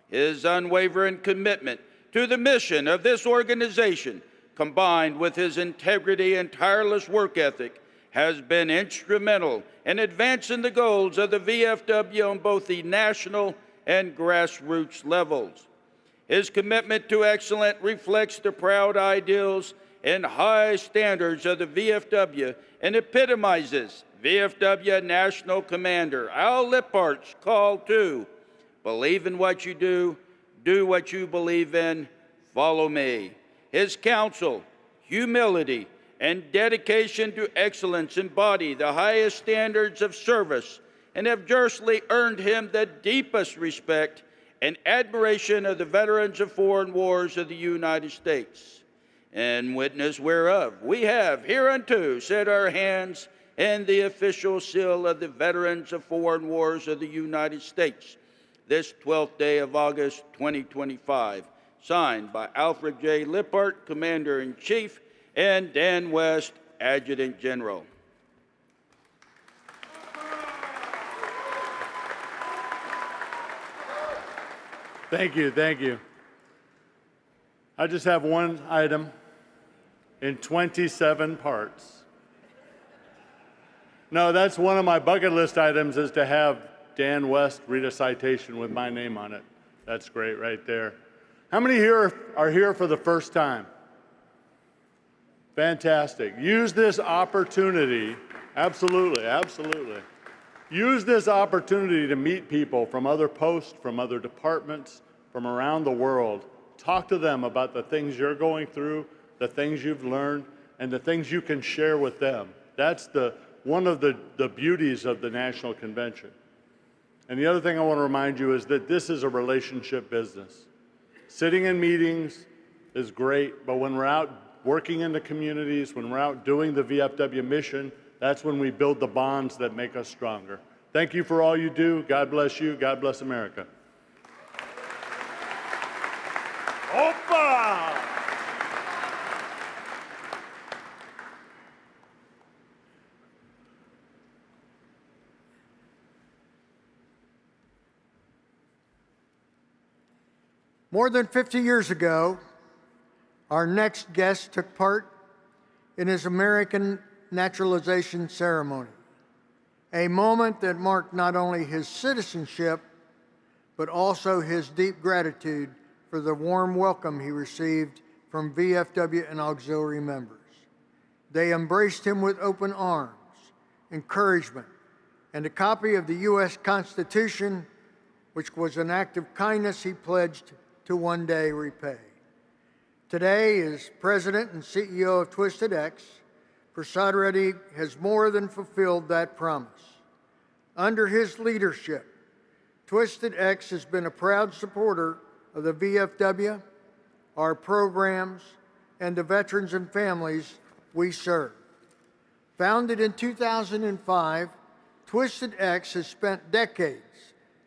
His unwavering commitment to the mission of this organization, combined with his integrity and tireless work ethic, has been instrumental in advancing the goals of the VFW on both the national and grassroots levels. His commitment to excellence reflects the proud ideals and high standards of the VFW and epitomizes VFW National Commander Al Lipphardt's call to believe in what you do what you believe in, follow me. His counsel, humility, and dedication to excellence embody the highest standards of service and have justly earned him the deepest respect and admiration of the veterans of foreign wars of the United States. In witness whereof, we have hereunto set our hands and the official seal of the Veterans of Foreign Wars of the United States, this 12th day of August 2025, signed by Alfred J. Lipphardt, Commander-in-Chief, and Dan West, Adjutant General. Thank you, thank you. I just have one item in 27 parts. No, that's one of my bucket list items, is to have Dan West read a citation with my name on it. That's great right there. How many here are here for the first time? Fantastic. Use this opportunity, absolutely, absolutely. Use this opportunity to meet people from other posts, from other departments, from around the world. Talk to them about the things you're going through, the things you've learned, and the things you can share with them. That's one of the beauties of the National Convention. And the other thing I want to remind you is that this is a relationship business. Sitting in meetings is great, but when we're out working in the communities, when we're out doing the VFW mission, that's when we build the bonds that make us stronger. Thank you for all you do. God bless you. God bless America. Opa! More than 50 years ago, our next guest took part in his American naturalization ceremony, a moment that marked not only his citizenship, but also his deep gratitude for the warm welcome he received from VFW and auxiliary members. They embraced him with open arms, encouragement, and a copy of the U.S. Constitution, which was an act of kindness he pledged to one day repay. Today, as President and CEO of Twisted X, Prasad Reddy has more than fulfilled that promise. Under his leadership, Twisted X has been a proud supporter of the VFW, our programs, and the veterans and families we serve. Founded in 2005, Twisted X has spent decades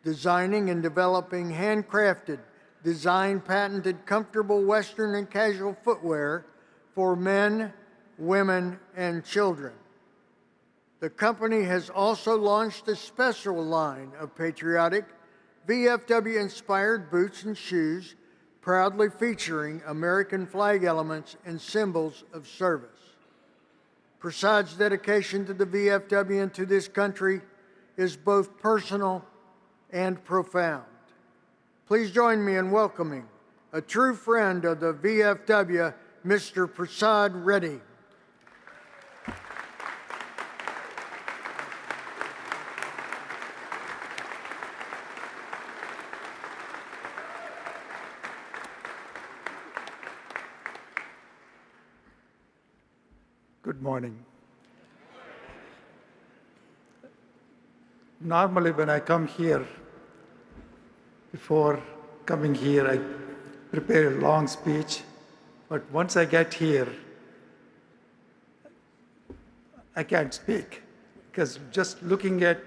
designing and developing handcrafted, design-patented, comfortable Western and casual footwear for men, women, and children. The company has also launched a special line of patriotic, VFW-inspired boots and shoes, proudly featuring American flag elements and symbols of service. Prasad's dedication to the VFW and to this country is both personal and profound. Please join me in welcoming a true friend of the VFW, Mr. Prasad Reddy. Good morning. Normally, when I come here, before coming here, I prepare a long speech. But once I get here, I can't speak. Because just looking at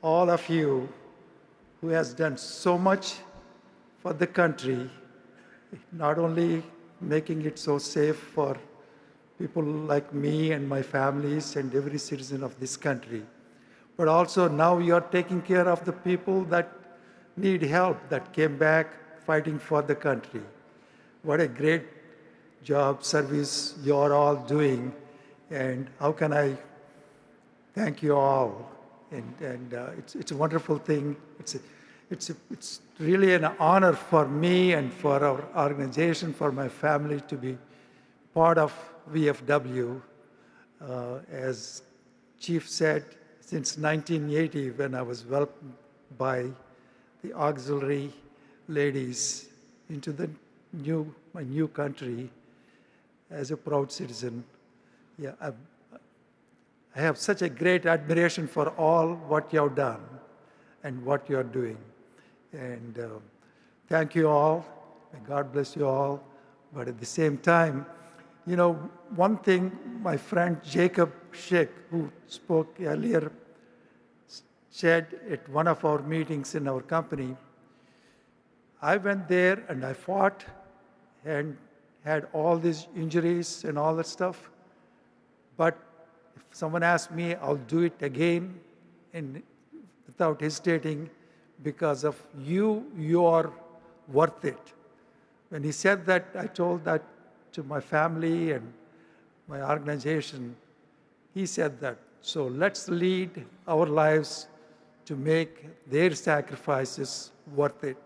all of you who has done so much for the country, not only making it so safe for people like me and my families and every citizen of this country, but also now you're taking care of the people that need help, that came back fighting for the country. What a great job, service you're all doing, and how can I thank you all? And it's a wonderful thing. It's really an honor for me and for our organization, for my family to be part of VFW. As Chief said, since 1980, when I was welcomed by the auxiliary ladies into my new country as a proud citizen. Yeah, I have such a great admiration for all what you have done and what you are doing. And thank you all. May God bless you all. But at the same time, you know, one thing my friend Jacob Schick, who spoke earlier, said at one of our meetings in our company, I went there and I fought and had all these injuries and all that stuff. But if someone asked me, I'll do it again and without hesitating, because of you, you are worth it. When he said that, I told that to my family and my organization. He said that. So let's lead our lives to make their sacrifices worth it.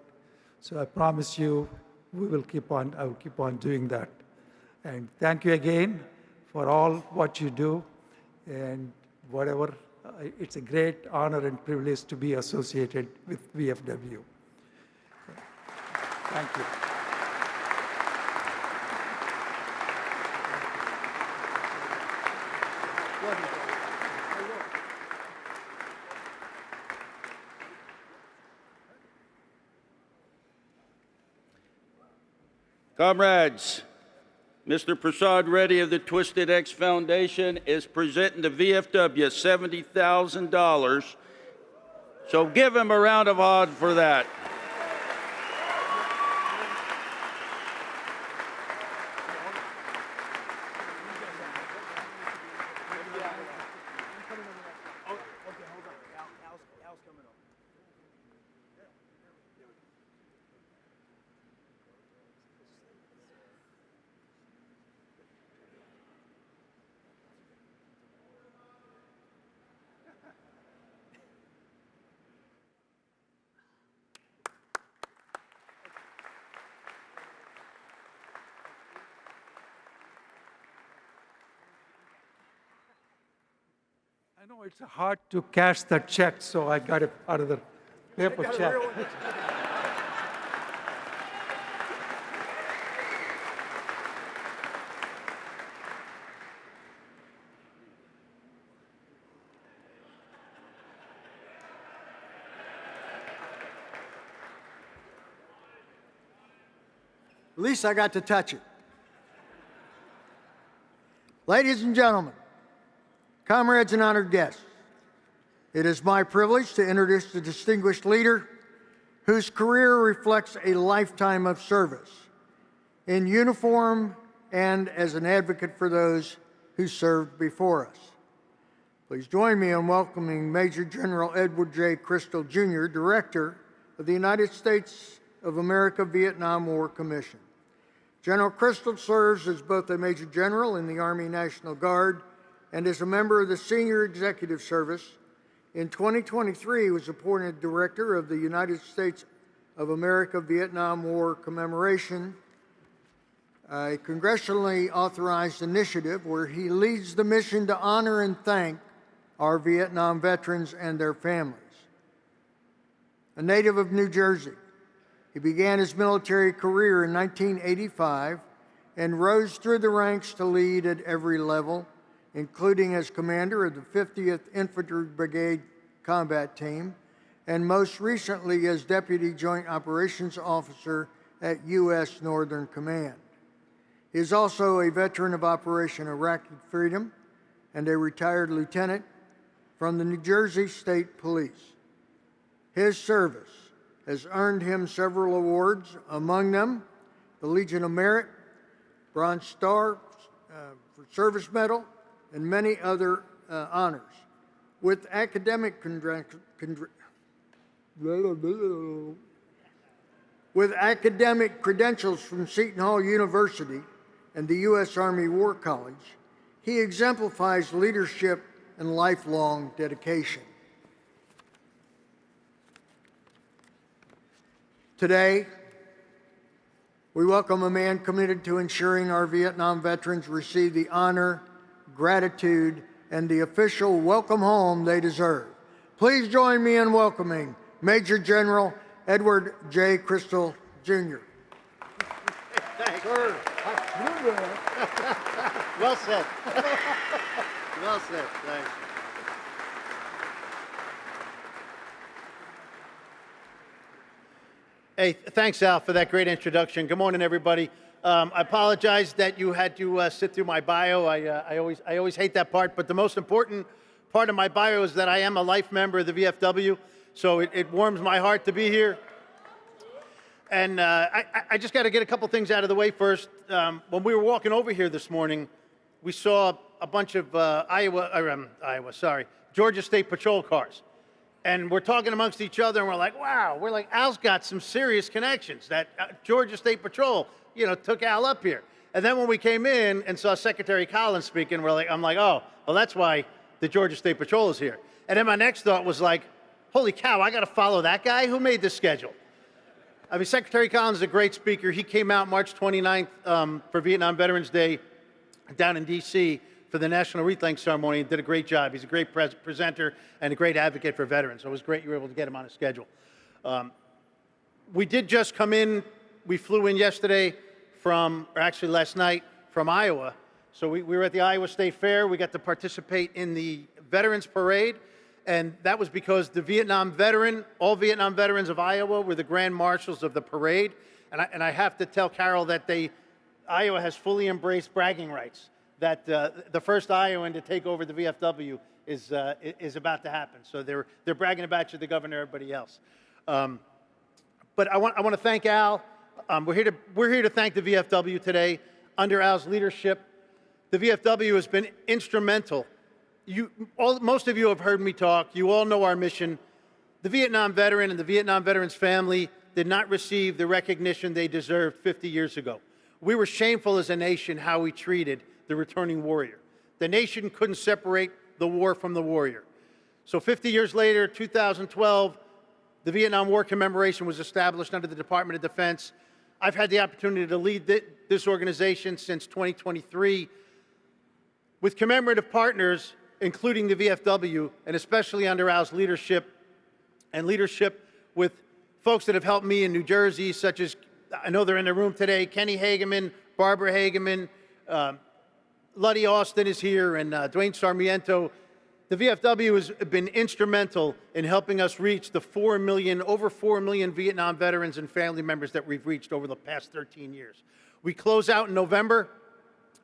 So I promise you, I will keep on doing that. And thank you again for all what you do and whatever. It's a great honor and privilege to be associated with VFW. Thank you. Comrades, Mr. Prasad Reddy of the Twisted X Foundation is presenting the VFW $70,000. So give him a round of applause for that. I know it's hard to cash that check, so I got it out of the paper check. At least I got to touch it. Ladies and gentlemen, comrades and honored guests, it is my privilege to introduce the distinguished leader whose career reflects a lifetime of service in uniform and as an advocate for those who served before us. Please join me in welcoming Major General Edward J. Chrystal, Jr., Director of the United States of America Vietnam War Commission. General Chrystal serves as both a Major General in the Army National Guard and as a member of the Senior Executive Service. In 2023, he was appointed Director of the United States of America Vietnam War Commemoration, a congressionally authorized initiative where he leads the mission to honor and thank our Vietnam veterans and their families. A native of New Jersey, he began his military career in 1985 and rose through the ranks to lead at every level, including as commander of the 50th Infantry Brigade Combat Team, and most recently as Deputy Joint Operations Officer at U.S. Northern Command. He is also a veteran of Operation Iraqi Freedom and a retired lieutenant from the New Jersey State Police. His service has earned him several awards, among them the Legion of Merit, Bronze Star for Service Medal, and many other honors. With academic credentials from Seton Hall University and the U.S. Army War College, he exemplifies leadership and lifelong dedication. Today, we welcome a man committed to ensuring our Vietnam veterans receive the honor, gratitude, and the official welcome home they deserve. Please join me in welcoming Major General Edward J. Chrystal, Jr. Thanks. Sir. Well said. Well said. Thanks. Hey, thanks, Al, for that great introduction. Good morning, everybody. I apologize that you had to sit through my bio. I always hate that part, but the most important part of my bio is that I am a life member of the VFW, so it warms my heart to be here. And I just got to get a couple things out of the way first. When we were walking over here this morning, we saw a bunch of Georgia State Patrol cars. And we're talking amongst each other, and we're like, wow, Al's got some serious connections. That Georgia State Patrol, took Al up here. And then when we came in and saw Secretary Collins speaking, I'm like, oh, well, that's why the Georgia State Patrol is here. And then my next thought was like, holy cow, I got to follow that guy? Who made this schedule? I mean, Secretary Collins is a great speaker. He came out March 29th for Vietnam Veterans Day down in D.C. for the National Wreath Laying Ceremony and did a great job. He's a great presenter and a great advocate for veterans. So it was great you were able to get him on a schedule. We did just come in. We flew in yesterday actually last night, from Iowa. So we were at the Iowa State Fair. We got to participate in the Veterans Parade. And that was because all Vietnam veterans of Iowa were the grand marshals of the parade. And I have to tell Carroll that Iowa has fully embraced bragging rights, that the first Iowan to take over the VFW is about to happen. So they're bragging about you, the governor, everybody else. But I want to thank Al. We're here to thank the VFW today. Under Al's leadership, the VFW has been instrumental. Most of you have heard me talk. You all know our mission. The Vietnam veteran and the Vietnam veteran's family did not receive the recognition they deserved 50 years ago. We were shameful as a nation how we treated the returning warrior. The nation couldn't separate the war from the warrior. So 50 years later, 2012, the Vietnam War Commemoration was established under the Department of Defense. I've had the opportunity to lead this organization since 2023 with commemorative partners, including the VFW, and especially under Al's leadership, and leadership with folks that have helped me in New Jersey, such as, I know they're in the room today, Kenny Hageman, Barbara Hageman, Luddy Austin is here, and Dwayne Sarmiento. The VFW has been instrumental in helping us reach the over 4 million Vietnam veterans and family members that we've reached over the past 13 years. We close out in November,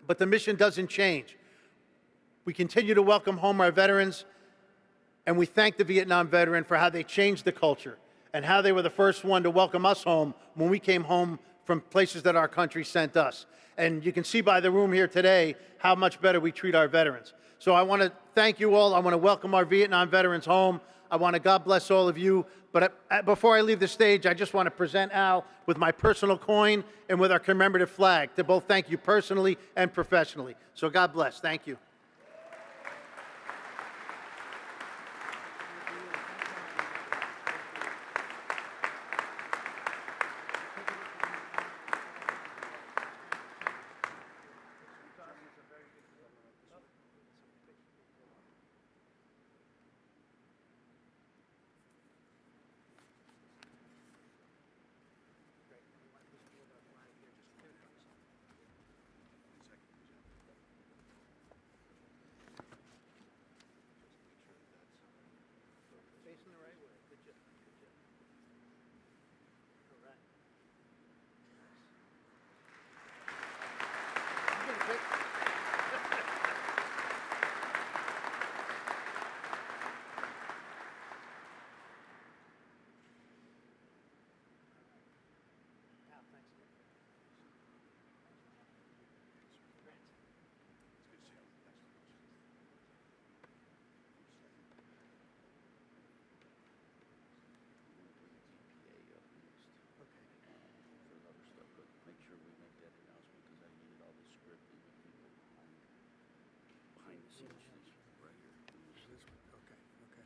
but the mission doesn't change. We continue to welcome home our veterans, and we thank the Vietnam veteran for how they changed the culture and how they were the first one to welcome us home when we came home from places that our country sent us. And you can see by the room here today how much better we treat our veterans. So I want to thank you all. I want to welcome our Vietnam veterans home. I want to God bless all of you. But before I leave the stage, I just want to present Al with my personal coin and with our commemorative flag to both thank you personally and professionally. So God bless. Thank you.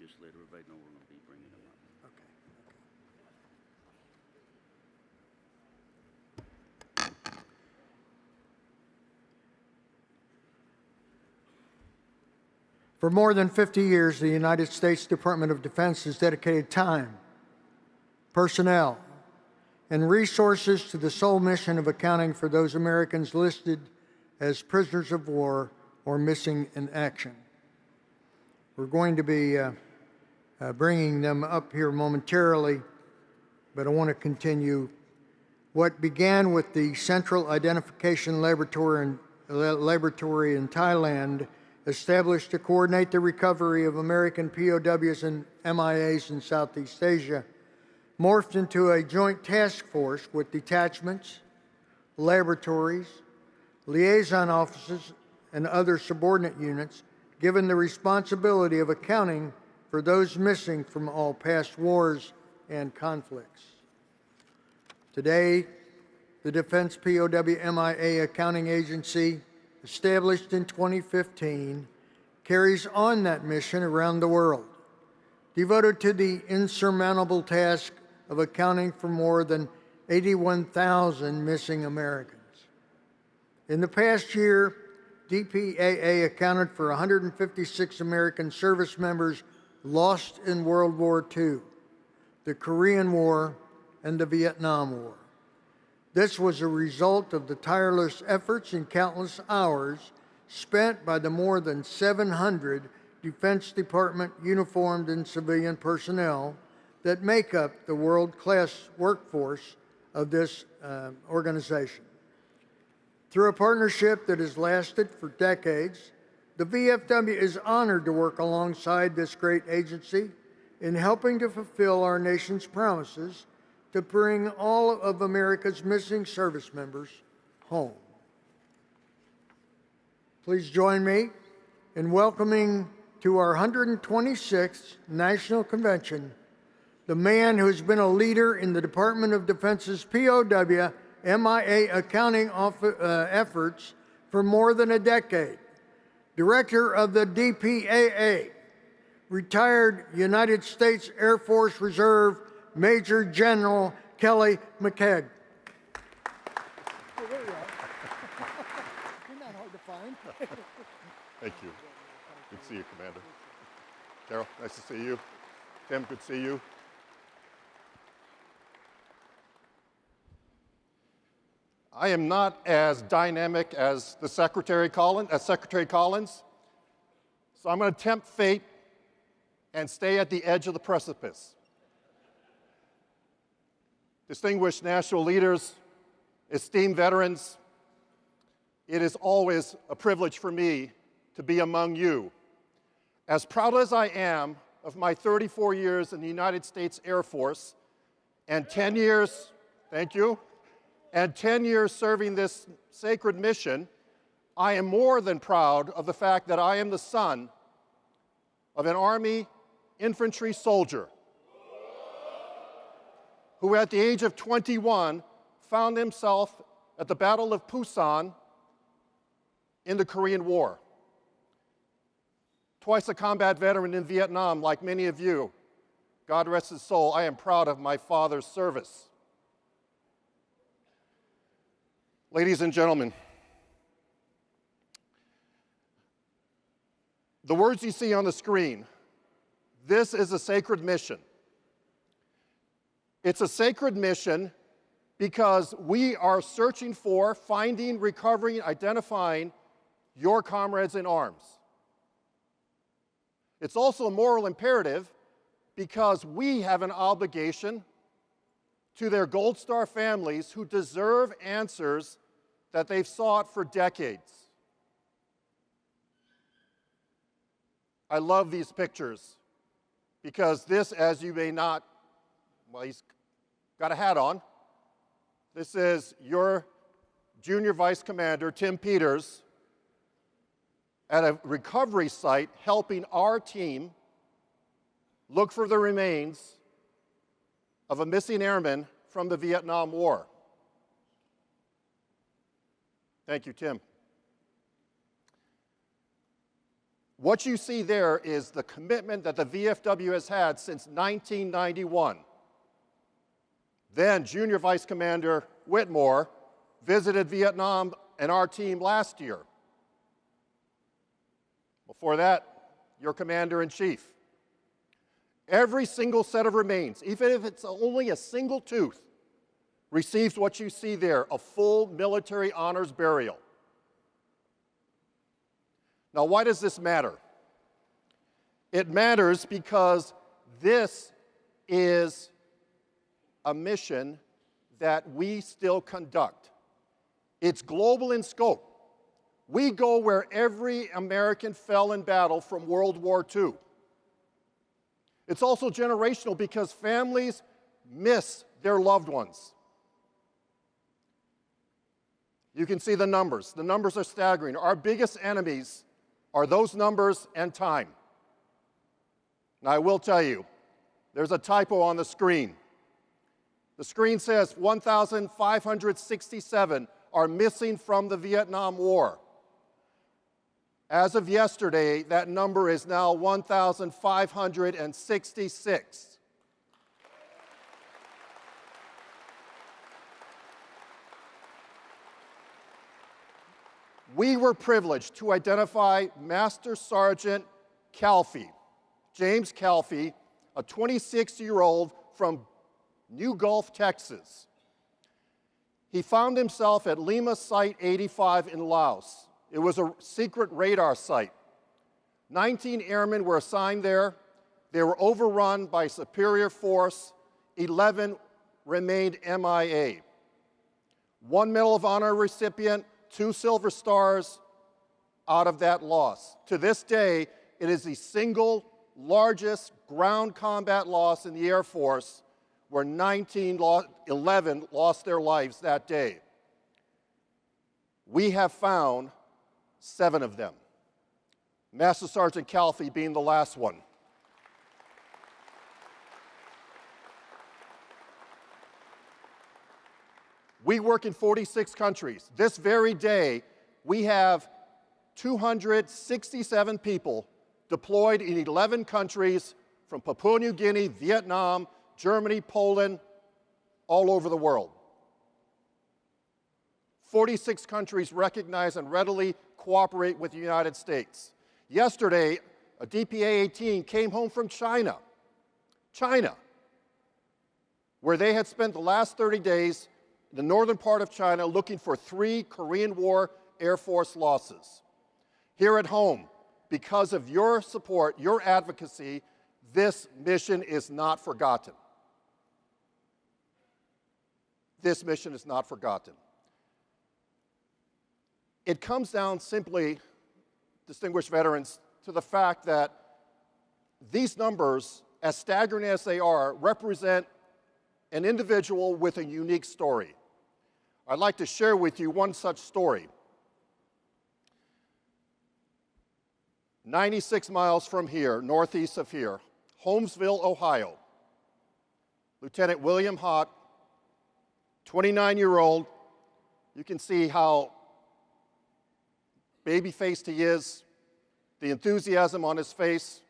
Just let everybody know we're going to be bringing them up. Okay. For more than 50 years, the United States Department of Defense has dedicated time, personnel, and resources to the sole mission of accounting for those Americans listed as prisoners of war or missing in action. We're going to be bringing them up here momentarily, but I want to continue. What began with the Central Identification Laboratory in Thailand, established to coordinate the recovery of American POWs and MIAs in Southeast Asia, morphed into a joint task force with detachments, laboratories, liaison offices, and other subordinate units, given the responsibility of accounting for those missing from all past wars and conflicts. Today, the Defense POW MIA Accounting Agency, established in 2015, carries on that mission around the world, devoted to the insurmountable task of accounting for more than 81,000 missing Americans. In the past year, DPAA accounted for 156 American service members lost in World War II, the Korean War, and the Vietnam War. This was a result of the tireless efforts and countless hours spent by the more than 700 Defense Department uniformed and civilian personnel that make up the world-class workforce of this organization. Through a partnership that has lasted for decades, the VFW is honored to work alongside this great agency in helping to fulfill our nation's promises to bring all of America's missing service members home. Please join me in welcoming to our 126th National Convention the man who has been a leader in the Department of Defense's POW MIA accounting efforts for more than a decade, Director of the DPAA, retired United States Air Force Reserve Major General Kelly McKeague. You're not hard to find. Thank you. Good to see you, Commander. Carroll, nice to see you. Tim, good to see you. I am not as dynamic as Secretary Collins, so I'm going to tempt fate and stay at the edge of the precipice. Distinguished national leaders, esteemed veterans, it is always a privilege for me to be among you. As proud as I am of my 34 years in the United States Air Force and 10 years, thank you, and 10 years serving this sacred mission, I am more than proud of the fact that I am the son of an Army infantry soldier who at the age of 21 found himself at the Battle of Pusan in the Korean War. Twice a combat veteran in Vietnam, like many of you, God rest his soul, I am proud of my father's service. Ladies and gentlemen, the words you see on the screen, this is a sacred mission. It's a sacred mission because we are searching for, finding, recovering, identifying your comrades in arms. It's also a moral imperative because we have an obligation to their Gold Star families who deserve answers that they've sought for decades. I love these pictures because this, as you may not, well, he's got a hat on. This is your junior vice commander, Tim Peters, at a recovery site helping our team look for the remains of a missing airman from the Vietnam War. Thank you, Tim. What you see there is the commitment that the VFW has had since 1991. Then Junior Vice Commander Whitmore visited Vietnam and our team last year. Before that, your Commander-in-Chief. Every single set of remains, even if it's only a single tooth, receives what you see there, a full military honors burial. Now, why does this matter? It matters because this is a mission that we still conduct. It's global in scope. We go where every American fell in battle from World War II. It's also generational because families miss their loved ones. You can see the numbers. The numbers are staggering. Our biggest enemies are those numbers and time. Now, I will tell you, there's a typo on the screen. The screen says 1,567 are missing from the Vietnam War. As of yesterday, that number is now 1,566. We were privileged to identify Master Sergeant Calfee, James Calfee, a 26-year-old from New Gulf, Texas. He found himself at Lima Site 85 in Laos. It was a secret radar site. 19 airmen were assigned there. They were overrun by superior force. 11 remained MIA. 1 Medal of Honor recipient, 2 Silver Stars out of that loss. To this day, it is the single largest ground combat loss in the Air Force, where 11 lost their lives that day. We have found 7 of them, Master Sergeant Calfee being the last one. We work in 46 countries. This very day, we have 267 people deployed in 11 countries, from Papua New Guinea, Vietnam, Germany, Poland, all over the world. 46 countries recognize and readily cooperate with the United States. Yesterday, a DPAA team came home from China, where they had spent the last 30 days in the northern part of China looking for 3 Korean War Air Force losses. Here at home, because of your support, your advocacy, this mission is not forgotten. This mission is not forgotten. It comes down simply, distinguished veterans, to the fact that these numbers, as staggering as they are, represent an individual with a unique story. I'd like to share with you one such story. 96 miles from here, northeast of here, Holmesville, Ohio. Lieutenant William Hott, 29-year-old. You can see how baby-faced he is, the enthusiasm on his face.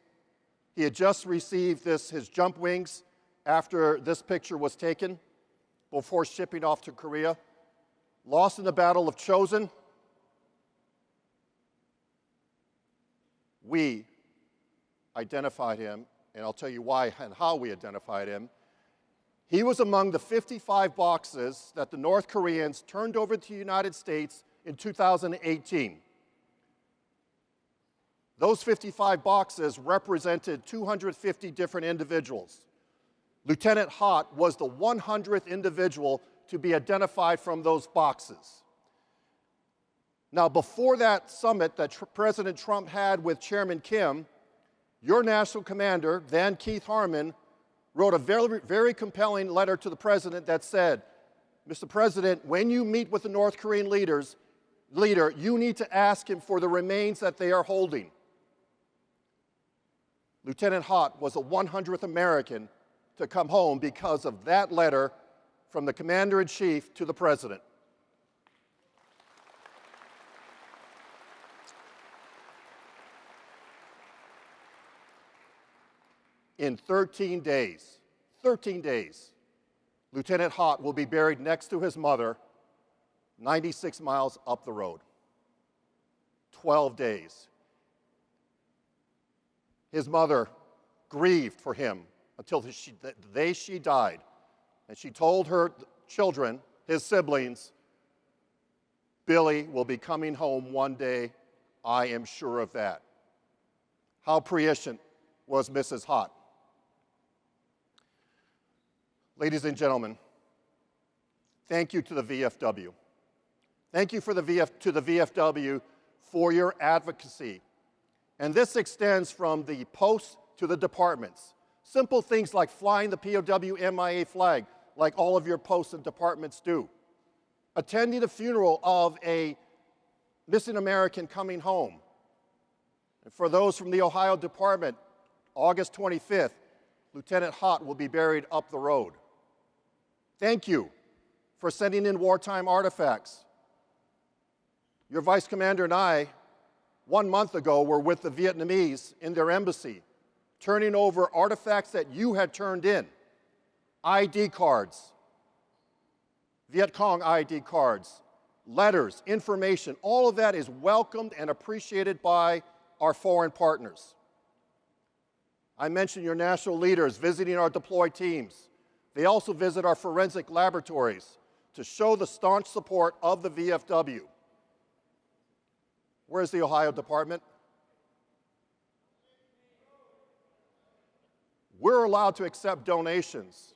He had just received his jump wings after this picture was taken, before shipping off to Korea. Lost in the Battle of Chosin. We identified him, and I'll tell you why and how we identified him. He was among the 55 boxes that the North Koreans turned over to the United States in 2018. Those 55 boxes represented 250 different individuals. Lieutenant Hott was the 100th individual to be identified from those boxes. Now, before that summit that President Trump had with Chairman Kim, your national commander, Van Keith Harmon, wrote a very, very compelling letter to the president that said, Mr. President, when you meet with the North Korean leader, you need to ask him for the remains that they are holding. Lieutenant Hott was the 100th American to come home because of that letter from the Commander-in-Chief to the President. in 13 days. 13 days. Lieutenant Hott will be buried next to his mother, 96 miles up the road. 12 days. His mother grieved for him until the day she died. And she told her children, his siblings, Billy will be coming home one day, I am sure of that. How prescient was Mrs. Hott? Ladies and gentlemen, thank you to the VFW. Thank you to the VFW for your advocacy. And this extends from the posts to the departments. Simple things like flying the POW MIA flag, like all of your posts and departments do. Attending the funeral of a missing American coming home. And for those from the Ohio Department, August 25th, Lieutenant Hott will be buried up the road. Thank you for sending in wartime artifacts. Your Vice Commander and I, 1 month ago, were with the Vietnamese in their embassy, turning over artifacts that you had turned in, ID cards, Viet Cong ID cards, letters, information. All of that is welcomed and appreciated by our foreign partners. I mentioned your national leaders visiting our deployed teams. They also visit our forensic laboratories to show the staunch support of the VFW. Where's the Ohio Department? We're allowed to accept donations.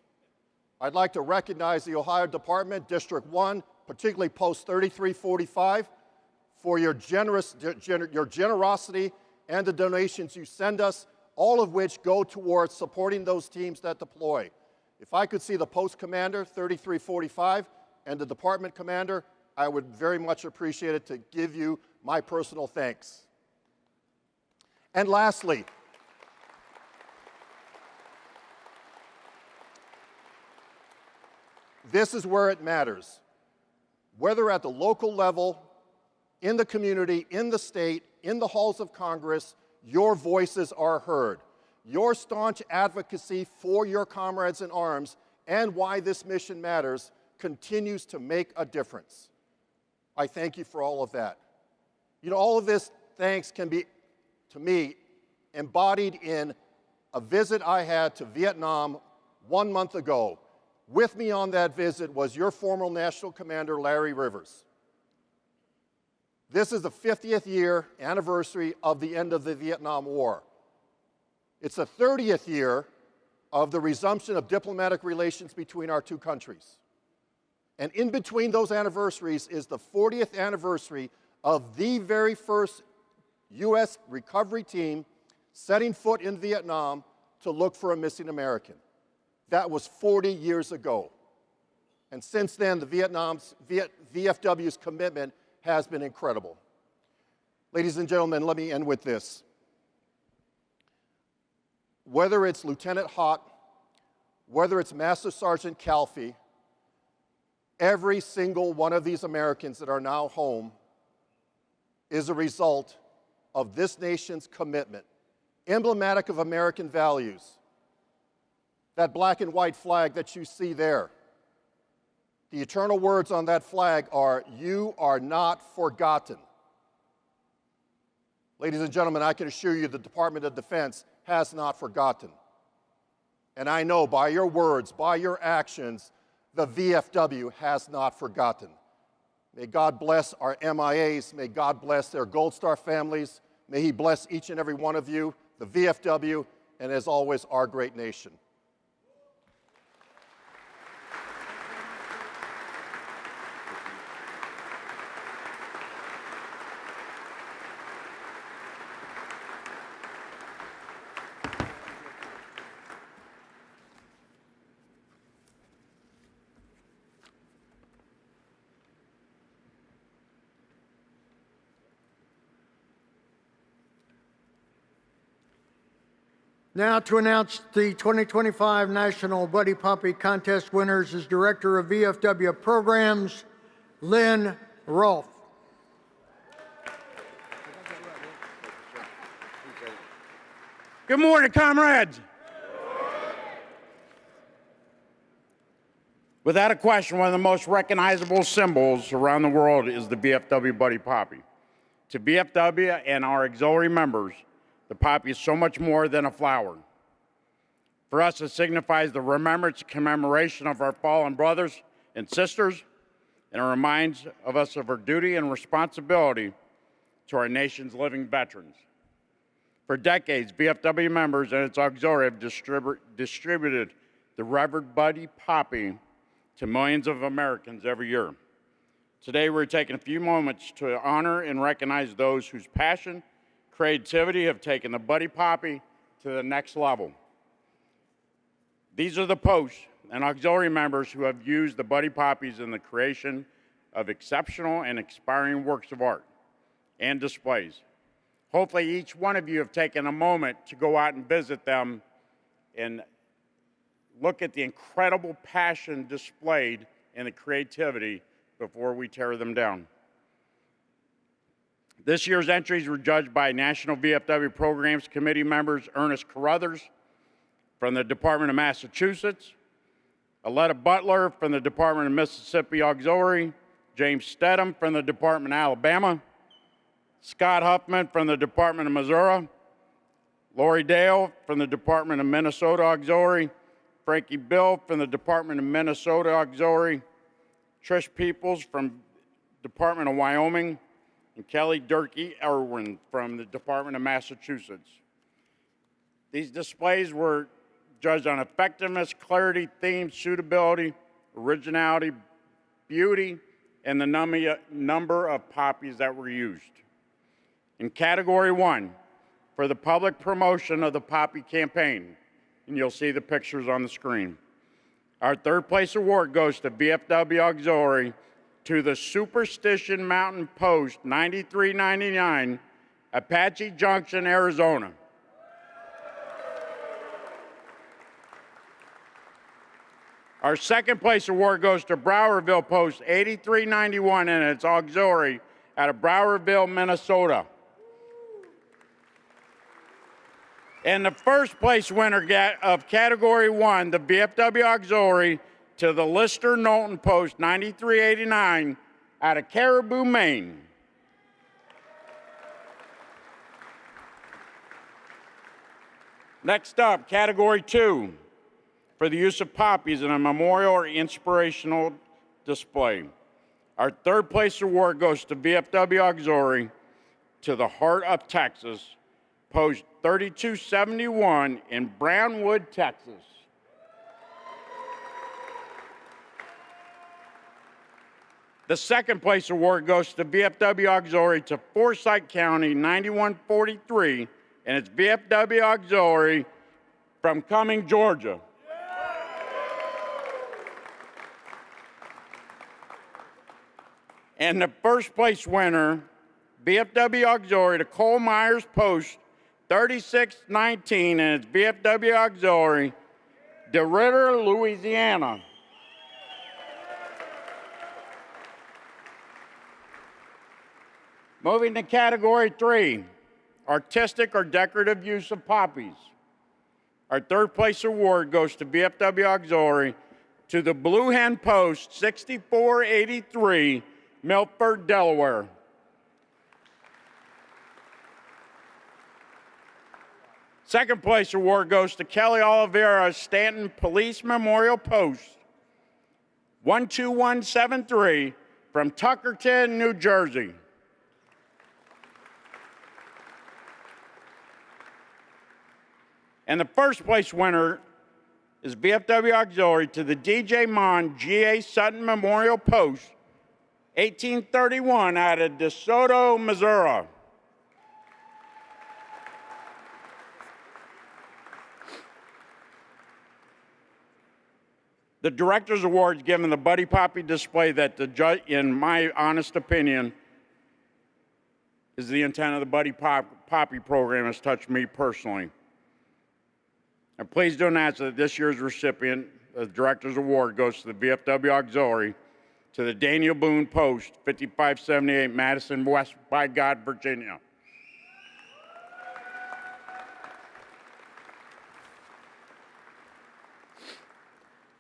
I'd like to recognize the Ohio Department, District 1, particularly Post 3345, for your generosity and the donations you send us, all of which go towards supporting those teams that deploy. If I could see the post commander, 3345, and the department commander, I would very much appreciate it to give you my personal thanks. And lastly, this is where it matters. Whether at the local level, in the community, in the state, in the halls of Congress, your voices are heard. Your staunch advocacy for your comrades in arms and why this mission matters continues to make a difference. I thank you for all of that. You know, all of this thanks can be, to me, embodied in a visit I had to Vietnam 1 month ago. With me on that visit was your former National Commander, Larry Rivers. This is the 50th year anniversary of the end of the Vietnam War. It's the 30th year of the resumption of diplomatic relations between our two countries. And in between those anniversaries is the 40th anniversary of the very first U.S. recovery team setting foot in Vietnam to look for a missing American. That was 40 years ago. And since then, the VFW's commitment has been incredible. Ladies and gentlemen, let me end with this. Whether it's Lieutenant Hott, whether it's Master Sergeant Calfee, every single one of these Americans that are now home is a result of this nation's commitment, emblematic of American values. That black and white flag that you see there, the eternal words on that flag are, "You are not forgotten." Ladies and gentlemen, I can assure you the Department of Defense has not forgotten. And I know by your words, by your actions, the VFW has not forgotten. May God bless our MIAs. May God bless their Gold Star families. May He bless each and every one of you, the VFW, and as always, our great nation. Now to announce the 2025 National Buddy Puppy Contest winners is Director of VFW Programs, Lynn Rolfe. Good morning, comrades. Without a question, one of the most recognizable symbols around the world is the VFW Buddy Poppy. To VFW and our auxiliary members, the poppy is so much more than a flower. For us, it signifies the remembrance and commemoration of our fallen brothers and sisters, and it reminds us of our duty and responsibility to our nation's living veterans. For decades, VFW members and its auxiliary have distributed the Revered Buddy Poppy to millions of Americans every year. Today, we're taking a few moments to honor and recognize those whose passion, creativity have taken the Buddy Poppy to the next level. These are the posts and auxiliary members who have used the Buddy Poppies in the creation of exceptional and inspiring works of art and displays. Hopefully, each one of you have taken a moment to go out and visit them and look at the incredible passion displayed and the creativity before we tear them down. This year's entries were judged by National VFW Programs Committee members Ernest Carruthers from the Department of Massachusetts, Aletta Butler from the Department of Mississippi Auxiliary, James Stedham from the Department of Alabama, Scott Huffman from the Department of Missouri, Lori Dale from the Department of Minnesota Auxiliary, Frankie Bill from the Department of Minnesota Auxiliary, Trish Peoples from Department of Wyoming, and Kelly Durkee Erwin from the Department of Massachusetts. These displays were judged on effectiveness, clarity, theme, suitability, originality, beauty, and the number of poppies that were used. In Category 1, for the public promotion of the Poppy campaign, and you'll see the pictures on the screen. Our third place award goes to VFW Auxiliary to the Superstition Mountain Post 9399, Apache Junction, Arizona. Our second place award goes to Browerville Post 8391 and its auxiliary out of Browerville, Minnesota. And the first place winner of Category 1, the VFW Auxiliary, to the Lister Knowlton Post 9389 out of Caribou, Maine. Next up, Category 2, for the use of poppies in a memorial or inspirational display. Our third place award goes to VFW Auxiliary to the Heart of Texas, Post 3271 in Brownwood, Texas. The second place award goes to VFW Auxiliary to Forsyth County 9143 and its VFW Auxiliary from Cumming, Georgia. And the first place winner, VFW Auxiliary to Cole Myers Post 3619 and its VFW Auxiliary, DeRidder, Louisiana. Moving to Category 3, artistic or decorative use of poppies. Our third place award goes to VFW Auxiliary to the Blue Hen Post 6483, Milford, Delaware. Second place award goes to Kelly Oliveira, Stanton Police Memorial Post 12173 from Tuckerton, New Jersey. And the first place winner is VFW Auxiliary to the DJ Mon G.A. Sutton Memorial Post 1831 out of DeSoto, Missouri. The Director's Award is given the Buddy Poppy display that, in my honest opinion, is the intent of the Buddy Poppy program has touched me personally. And please do announce that this year's recipient of the Director's Award goes to the VFW Auxiliary to the Daniel Boone Post, 5578 Madison, West by God, Virginia.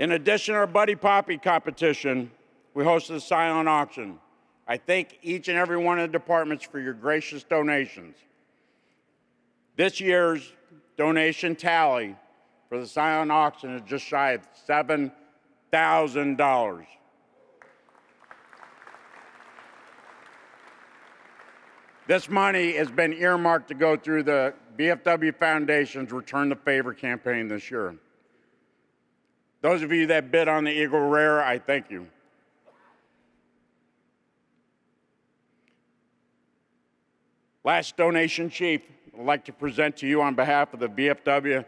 In addition to our Buddy Poppy competition, we hosted a silent auction. I thank each and every one of the departments for your gracious donations. This year's donation tally for the silent auction is just shy of $7,000. This money has been earmarked to go through the VFW Foundation's Return the Favor campaign this year. Those of you that bid on the Eagle Rare, I thank you. Last donation sheet I'd like to present to you on behalf of the VFW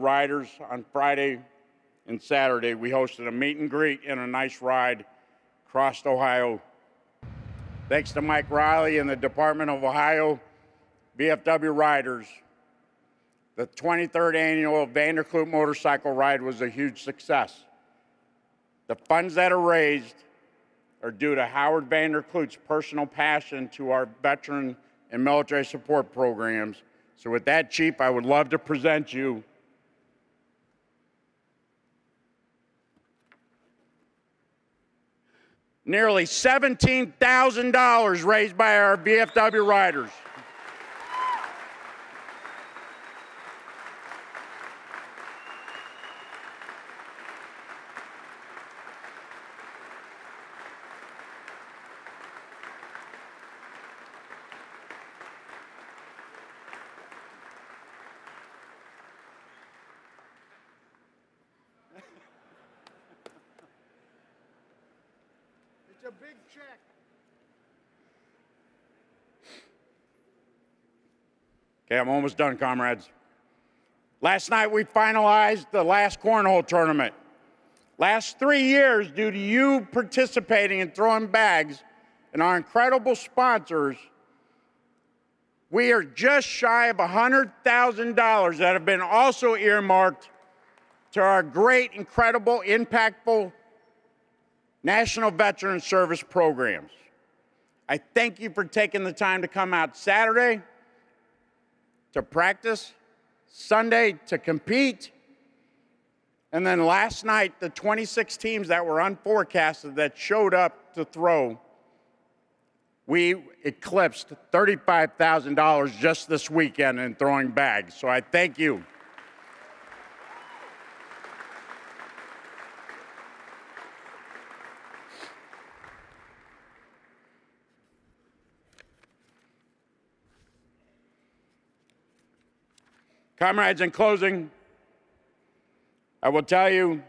riders. On Friday and Saturday, we hosted a meet and greet and a nice ride across Ohio. Thanks to Mike Riley and the Department of Ohio VFW riders, the 23rd annual Vander Clute motorcycle ride was a huge success. The funds that are raised are due to Howard Vander Clute's personal passion to our veteran and military support programs. So with that, Chief, I would love to present you nearly $17,000 raised by our VFW riders. It's a big check. Okay, I'm almost done, comrades. Last night we finalized the last cornhole tournament. Last 3 years, due to you participating and throwing bags and our incredible sponsors, we are just shy of $100,000 that have been also earmarked to our great, incredible, impactful National Veteran Service programs. I thank you for taking the time to come out Saturday to practice, Sunday to compete, and then last night, the 26 teams that were unforecasted that showed up to throw, we eclipsed $35,000 just this weekend in throwing bags. So I thank you. Comrades, in closing, I will tell you,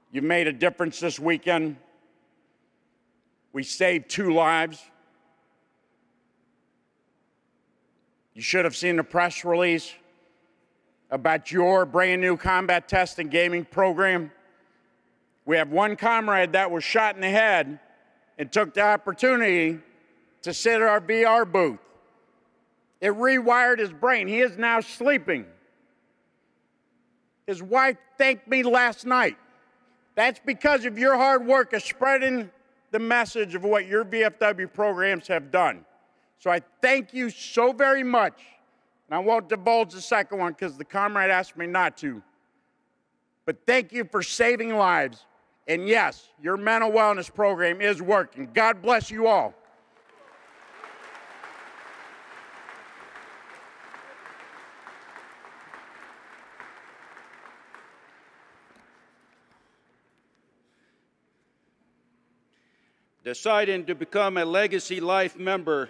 you've made a difference this weekend. We saved 2 lives. You should have seen the press release about your brand new combat test and gaming program. We have one comrade that was shot in the head and took the opportunity to sit at our VR booth. It rewired his brain. He is now sleeping. His wife thanked me last night. That's because of your hard work of spreading the message of what your VFW programs have done. So I thank you so very much. And I won't divulge the second one because the comrade asked me not to. But thank you for saving lives. And yes, your mental wellness program is working. God bless you all. Deciding to become a Legacy Life member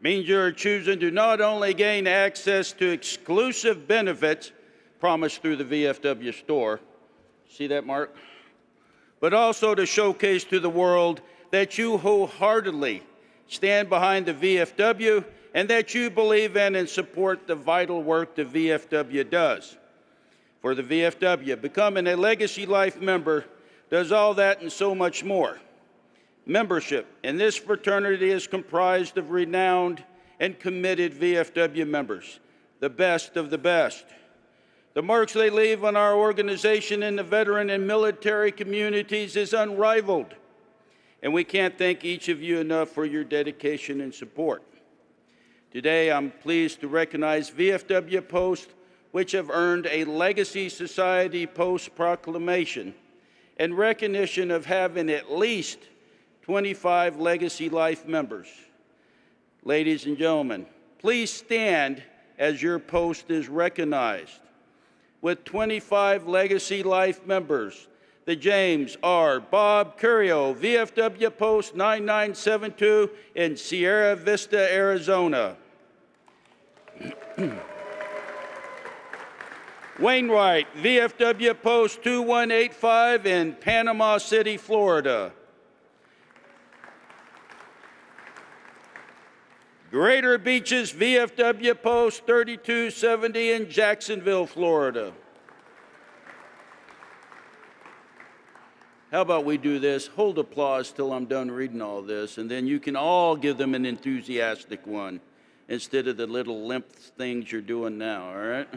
means you're choosing to not only gain access to exclusive benefits promised through the VFW store, see that, Mark? But also to showcase to the world that you wholeheartedly stand behind the VFW and that you believe in and support the vital work the VFW does. For the VFW, becoming a Legacy Life member does all that and so much more. Membership in this fraternity is comprised of renowned and committed VFW members, the best of the best. The marks they leave on our organization in the veteran and military communities is unrivaled, and we can't thank each of you enough for your dedication and support. Today, I'm pleased to recognize VFW Post which have earned a Legacy Society Post Proclamation and recognition of having at least 25 Legacy Life members. Ladies and gentlemen, please stand as your post is recognized. With 25 Legacy Life members, the James R. Bob Carroll, VFW Post 9972 in Sierra Vista, Arizona. Wainwright, VFW Post 2185 in Panama City, Florida. Greater Beaches, VFW Post 3270 in Jacksonville, Florida. How about we do this? Hold applause till I'm done reading all this, and then you can all give them an enthusiastic one instead of the little limp things you're doing now, all right?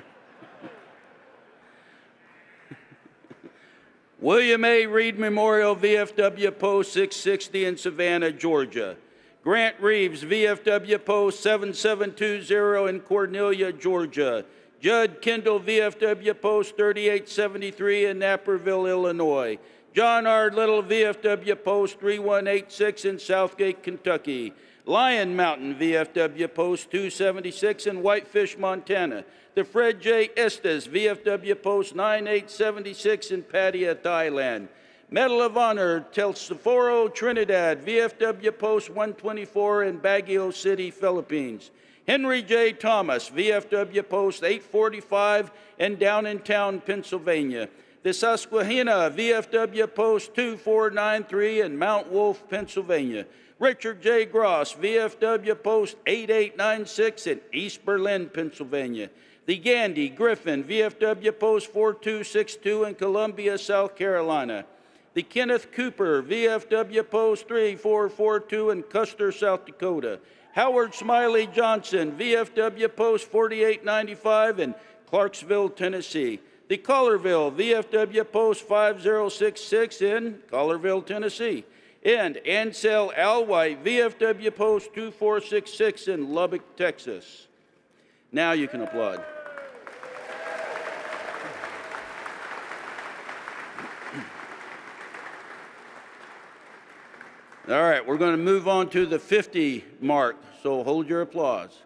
William A. Reed Memorial, VFW Post 660 in Savannah, Georgia. Grant Reeves, VFW Post 7720 in Cornelia, Georgia. Judd Kendall, VFW Post 3873 in Naperville, Illinois. John R. Little, VFW Post 3186 in Southgate, Kentucky. Lyon Mountain, VFW Post 276 in Whitefish, Montana. The Fred J. Estes, VFW Post 9876 in Pattaya, Thailand. Medal of Honor, Telsaforo, Trinidad, VFW Post 124 in Baguio City, Philippines. Henry J. Thomas, VFW Post 845 in Downtown, Pennsylvania. The Susquehanna, VFW Post 2493 in Mount Wolf, Pennsylvania. Richard J. Gross, VFW Post 8896 in East Berlin, Pennsylvania. The Gandy Griffin, VFW Post 4262 in Columbia, South Carolina. The Kenneth Cooper, VFW Post 3442 in Custer, South Dakota. Howard Smiley Johnson, VFW Post 4895 in Clarksville, Tennessee. The Collarville, VFW Post 5066 in Collarville, Tennessee. And Ansel Alwhite, VFW Post 2466 in Lubbock, Texas. Now you can applaud. All right, we're going to move on to the 50 mark, so hold your applause.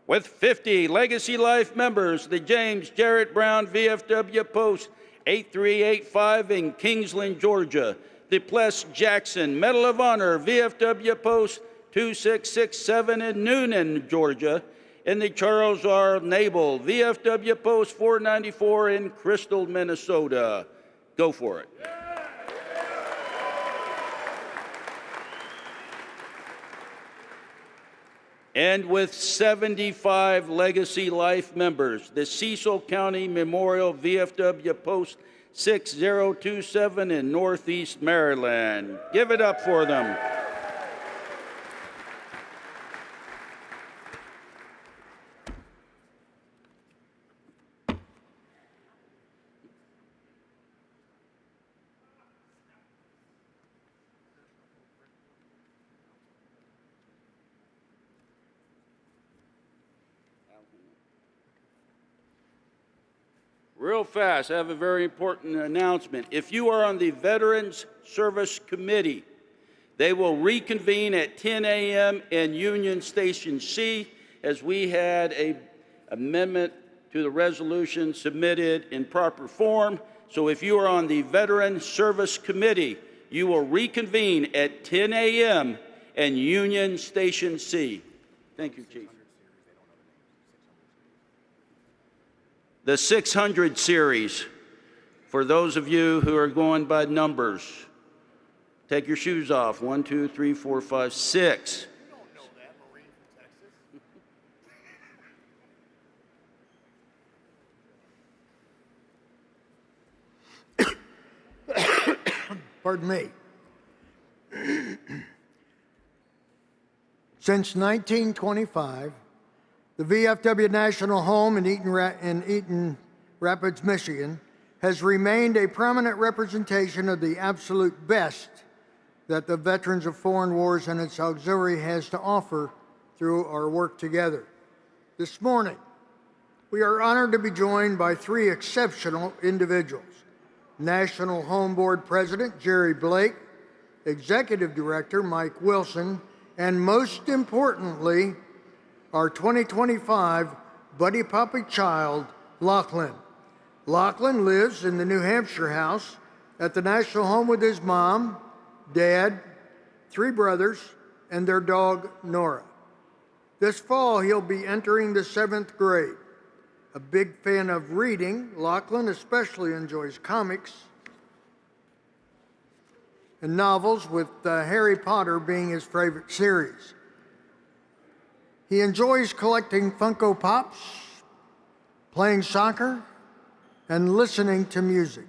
With 50 Legacy Life members, the James Jarrett Brown VFW Post 8385 in Kingsland, Georgia. The Pless Jackson Medal of Honor VFW Post 2667 in Noonan, Georgia. And the Charles R. Nabel VFW Post 494 in Chrystal, Minnesota. Go for it. And with 75 Legacy Life members, the Cecil County Memorial VFW Post 6027 in Northeast Maryland. Give it up for them. Real fast, I have a very important announcement. If you are on the Veterans Service Committee, they will reconvene at 10 a.m. in Union Station C, as we had an amendment to the resolution submitted in proper form. So if you are on the Veterans Service Committee, you will reconvene at 10 a.m. in Union Station C. Thank you, Chief. The 600 series, for those of you who are going by numbers, take your shoes off. 1, 2, 3, 4, 5, 6. Pardon me. Since 1925, the VFW National Home in Eaton Rapids, Michigan, has remained a prominent representation of the absolute best that the Veterans of Foreign Wars and its auxiliary has to offer through our work together. This morning, We are honored to be joined by three exceptional individuals: National Home Board President Jerry Blake, Executive Director Mike Wilson, and most importantly, our 2025 Buddy Poppy child, Lachlan. Lachlan lives in the New Hampshire house at the National Home with his mom, dad, three brothers, and their dog, Nora. This fall, he'll be entering the 7th grade. A big fan of reading, Lachlan especially enjoys comics and novels, with Harry Potter being his favorite series. He enjoys collecting Funko Pops, playing soccer, and listening to music.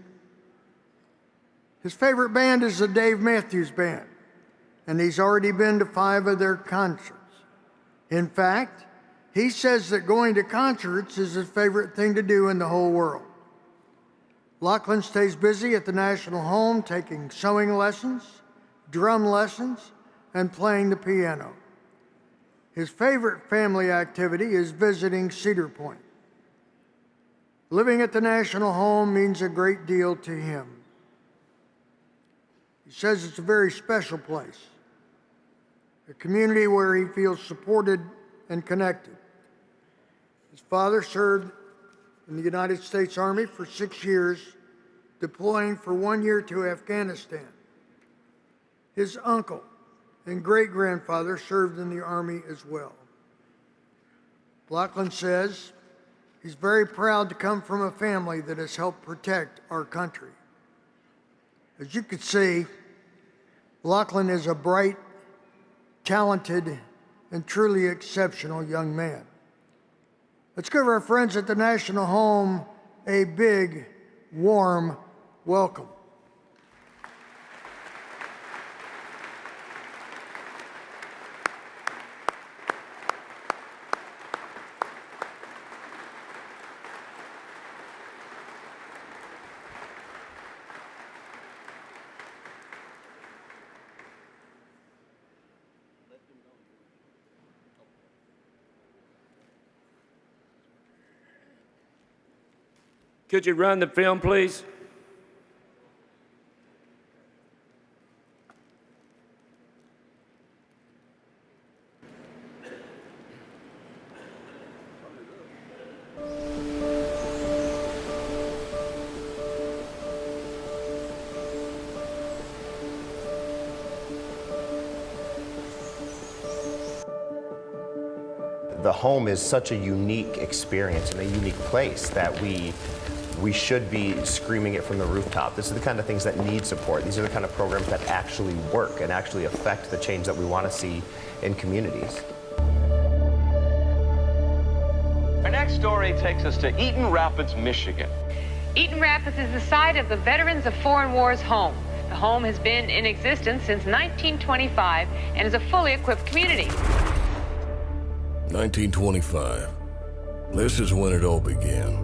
His favorite band is the Dave Matthews Band, and he's already been to 5 of their concerts. In fact, he says that going to concerts is his favorite thing to do in the whole world. Lachlan stays busy at the National Home, taking sewing lessons, drum lessons, and playing the piano. His favorite family activity is visiting Cedar Point. Living at the National Home means a great deal to him. He says it's a very special place, a community where he feels supported and connected. His father served in the United States Army for 6 years, deploying for 1 year to Afghanistan. His uncle and great-grandfather served in the Army as well. Lachlan says he's very proud to come from a family that has helped protect our country. As you can see, Lachlan is a bright, talented, and truly exceptional young man. Let's give our friends at the National Home a big, warm welcome. Could you run the film, please? The home is such a unique experience and a unique place that we should be screaming it from the rooftop. This is the kind of things that need support. These are the kind of programs that actually work and actually affect the change that we want to see in communities. Our next story takes us to Eaton Rapids, Michigan. Eaton Rapids is the site of the Veterans of Foreign Wars home. The home has been in existence since 1925 and is a fully equipped community. 1925. This is when it all began.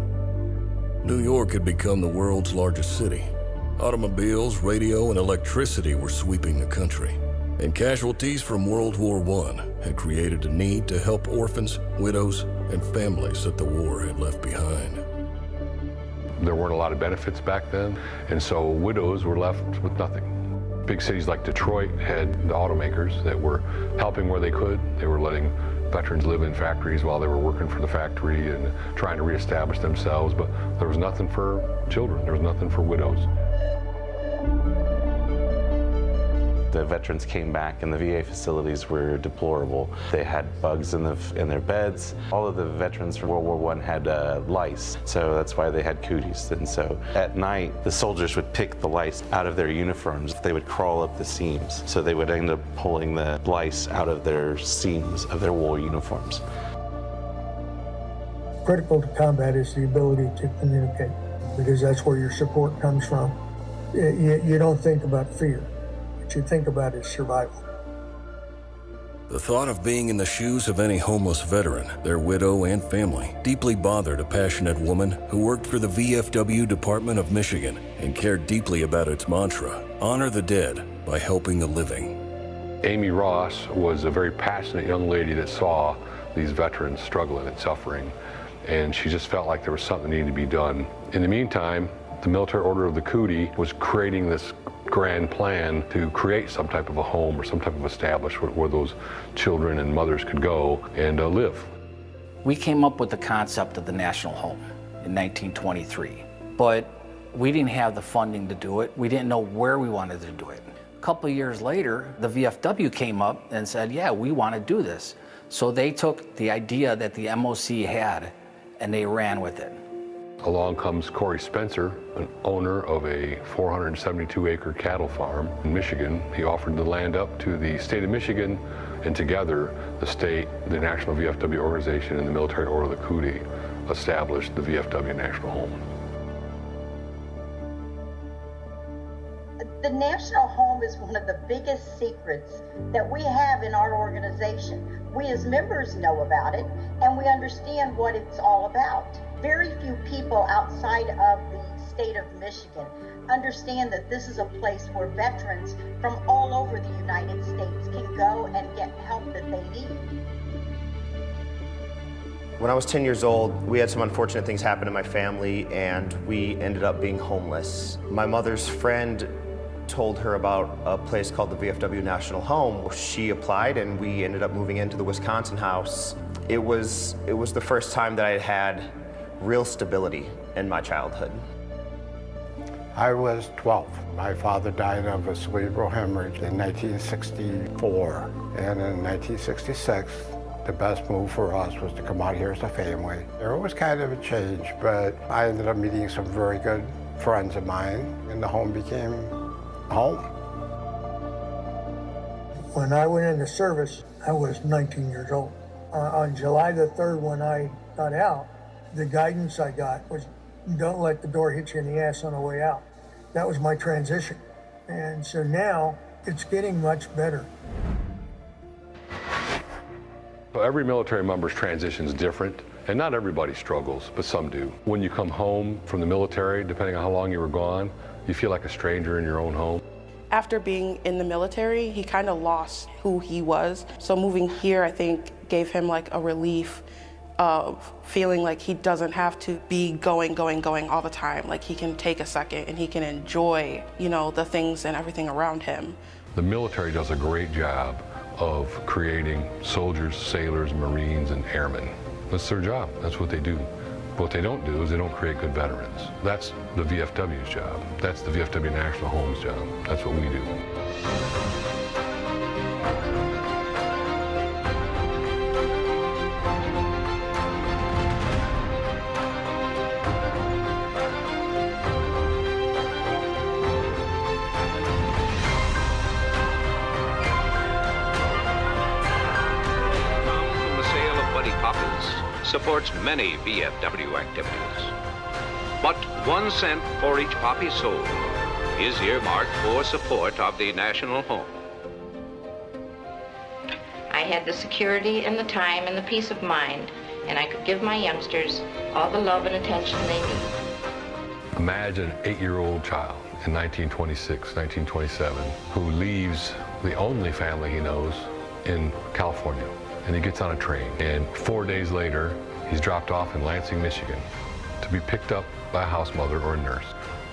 New York had become the world's largest city. Automobiles, radio, and electricity were sweeping the country. And casualties from World War I had created a need to help orphans, widows, and families that the war had left behind. There weren't a lot of benefits back then, and so widows were left with nothing. Big cities like Detroit had the automakers that were helping where they could. They were letting veterans live in factories while they were working for the factory and trying to reestablish themselves, but there was nothing for children. There was nothing for widows. The veterans came back and the VA facilities were deplorable. They had bugs in their beds. All of the veterans from World War I had lice, so that's why they had cooties. And so at night, the soldiers would pick the lice out of their uniforms. They would crawl up the seams, so they would end up pulling the lice out of their seams of their wool uniforms. Critical to combat is the ability to communicate, because that's where your support comes from. You don't think about fear. What you think about is survival. The thought of being in the shoes of any homeless veteran, their widow, and family deeply bothered a passionate woman who worked for the VFW Department of Michigan and cared deeply about its mantra, honor the dead by helping the living. Amy Ross was a very passionate young lady that saw these veterans struggling and suffering. and she just felt like there was something that needed to be done. In the meantime, the Military Order of the Cootie was creating this grand plan to create some type of a home or some type of establishment where those children and mothers could go and live. We came up with the concept of the National Home in 1923, but we didn't have the funding to do it. We didn't know where we wanted to do it. A couple of years later, the VFW came up and said, yeah, we want to do this. So they took the idea that the MOC had and they ran with it. Along comes Corey Spencer, an owner of a 472-acre cattle farm in Michigan. He offered the land up to the state of Michigan, and together the state, the National VFW organization, and the Military Order of the Cootie established the VFW National Home. The National Home is one of the biggest secrets that we have in our organization. We as members know about it, and we understand what it's all about. Very few people outside of the state of Michigan understand that this is a place where veterans from all over the United States can go and get help that they need. When I was 10 years old, we had some unfortunate things happen in my family, and we ended up being homeless. My mother's friend told her about a place called the VFW National Home. She applied, and we ended up moving into the Wisconsin house. It was the first time that I had real stability in my childhood. I was 12. My father died of a cerebral hemorrhage in 1964. And in 1966, the best move for us was to come out here as a family. There was kind of a change, but I ended up meeting some very good friends of mine, and the home became home. When I went into service, I was 19 years old. On July the 3rd, when I got out, the guidance I got was, don't let the door hit you in the ass on the way out. That was my transition. And so now it's getting much better. So every military member's transition is different, and not everybody struggles, but some do. When you come home from the military, depending on how long you were gone, you feel like a stranger in your own home. After being in the military, he kind of lost who he was. So moving here, I think, gave him like a relief of feeling like he doesn't have to be going all the time. Like he can take a second and he can enjoy, the things and everything around him. The military does a great job of creating soldiers, sailors, Marines, and airmen. That's their job. That's what they do. What they don't do is they don't create good veterans. That's the VFW's job. That's the VFW National Home's job. That's what we do. Supports many VFW activities. But 1 cent for each poppy sold is earmarked for support of the National Home. I had the security and the time and the peace of mind, and I could give my youngsters all the love and attention they need. Imagine an 8-year-old child in 1926, 1927, who leaves the only family he knows in California. And he gets on a train, and 4 days later, he's dropped off in Lansing, Michigan, to be picked up by a house mother or a nurse.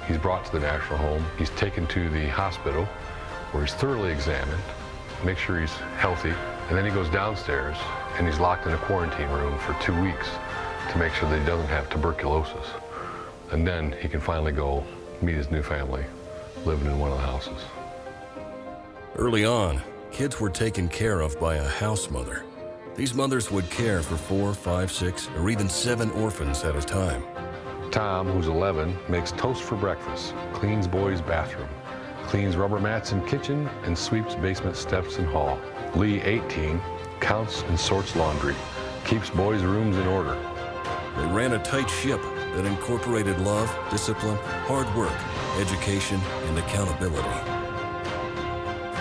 He's brought to the National Home. He's taken to the hospital, where he's thoroughly examined, make sure he's healthy, and then he goes downstairs, and he's locked in a quarantine room for 2 weeks to make sure that he doesn't have tuberculosis. And then he can finally go meet his new family, living in one of the houses. Early on, kids were taken care of by a house mother. These mothers would care for 4, 5, 6, or even 7 orphans at a time. Tom, who's 11, makes toast for breakfast, cleans boys' bathroom, cleans rubber mats in kitchen, and sweeps basement steps and hall. Lee, 18, counts and sorts laundry, keeps boys' rooms in order. They ran a tight ship that incorporated love, discipline, hard work, education, and accountability.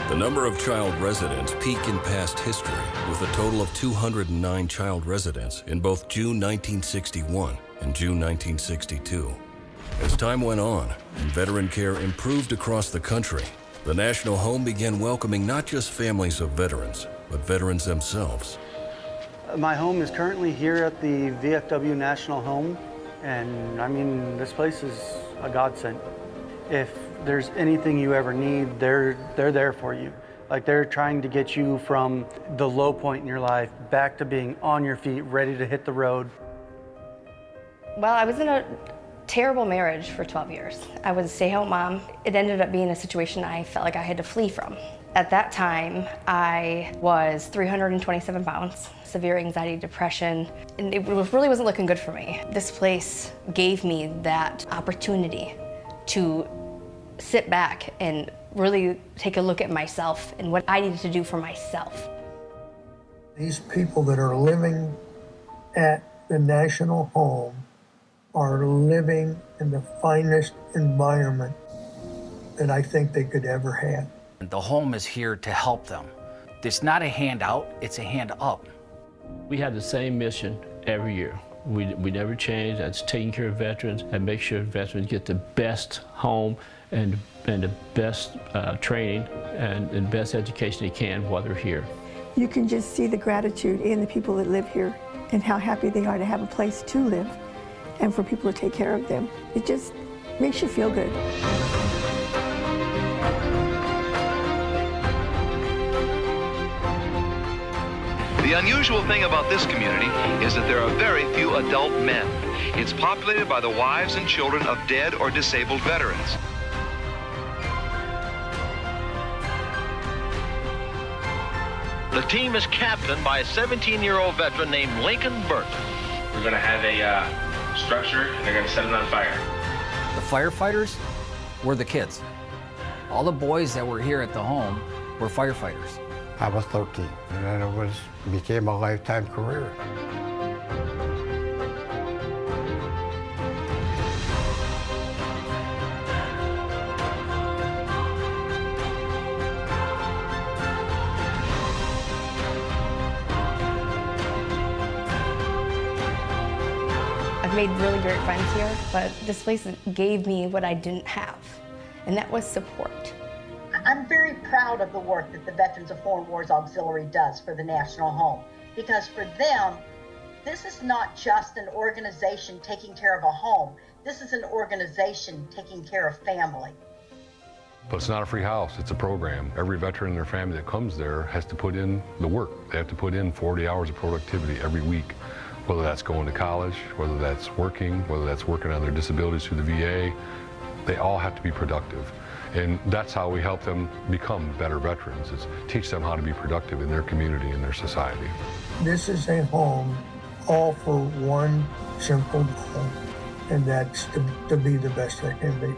The number of child residents peaked in past history, with a total of 209 child residents in both June 1961 and June 1962. As time went on and veteran care improved across the country, the National Home began welcoming not just families of veterans, but veterans themselves. My home is currently here at the VFW National Home, and I mean, this place is a godsend. If there's anything you ever need, they're there for you. Like, they're trying to get you from the low point in your life back to being on your feet, ready to hit the road. Well, I was in a terrible marriage for 12 years. I was a stay-at-home mom. It ended up being a situation I felt like I had to flee from. At that time, I was 327 pounds, severe anxiety, depression, and it really wasn't looking good for me. This place gave me that opportunity to sit back and really take a look at myself and what I needed to do for myself. These people that are living at the National Home are living in the finest environment that I think they could ever have. The home is here to help them. It's not a handout, it's a hand up. We have the same mission every year. We never change. That's taking care of veterans and make sure veterans get the best home and the best training and best education they can while they're here. You can just see the gratitude in the people that live here and how happy they are to have a place to live and for people to take care of them. It just makes you feel good. The unusual thing about this community is that there are very few adult men. It's populated by the wives and children of dead or disabled veterans. The team is captained by a 17-year-old veteran named Lincoln Burton. We're going to have a structure, and they're going to set it on fire. The firefighters were the kids. All the boys that were here at the home were firefighters. I was 13, and then it became a lifetime career. I've made really great friends here, but this place gave me what I didn't have, and that was support. I'm very proud of the work that the Veterans of Foreign Wars Auxiliary does for the National Home, because for them, this is not just an organization taking care of a home. This is an organization taking care of family. But it's not a free house, it's a program. Every veteran and their family that comes there has to put in the work. They have to put in 40 hours of productivity every week, whether that's going to college, whether that's working on their disabilities through the VA. They all have to be productive. And that's how we help them become better veterans, is teach them how to be productive in their community and their society. This is a home all for one simple goal, and that's to be the best they can be.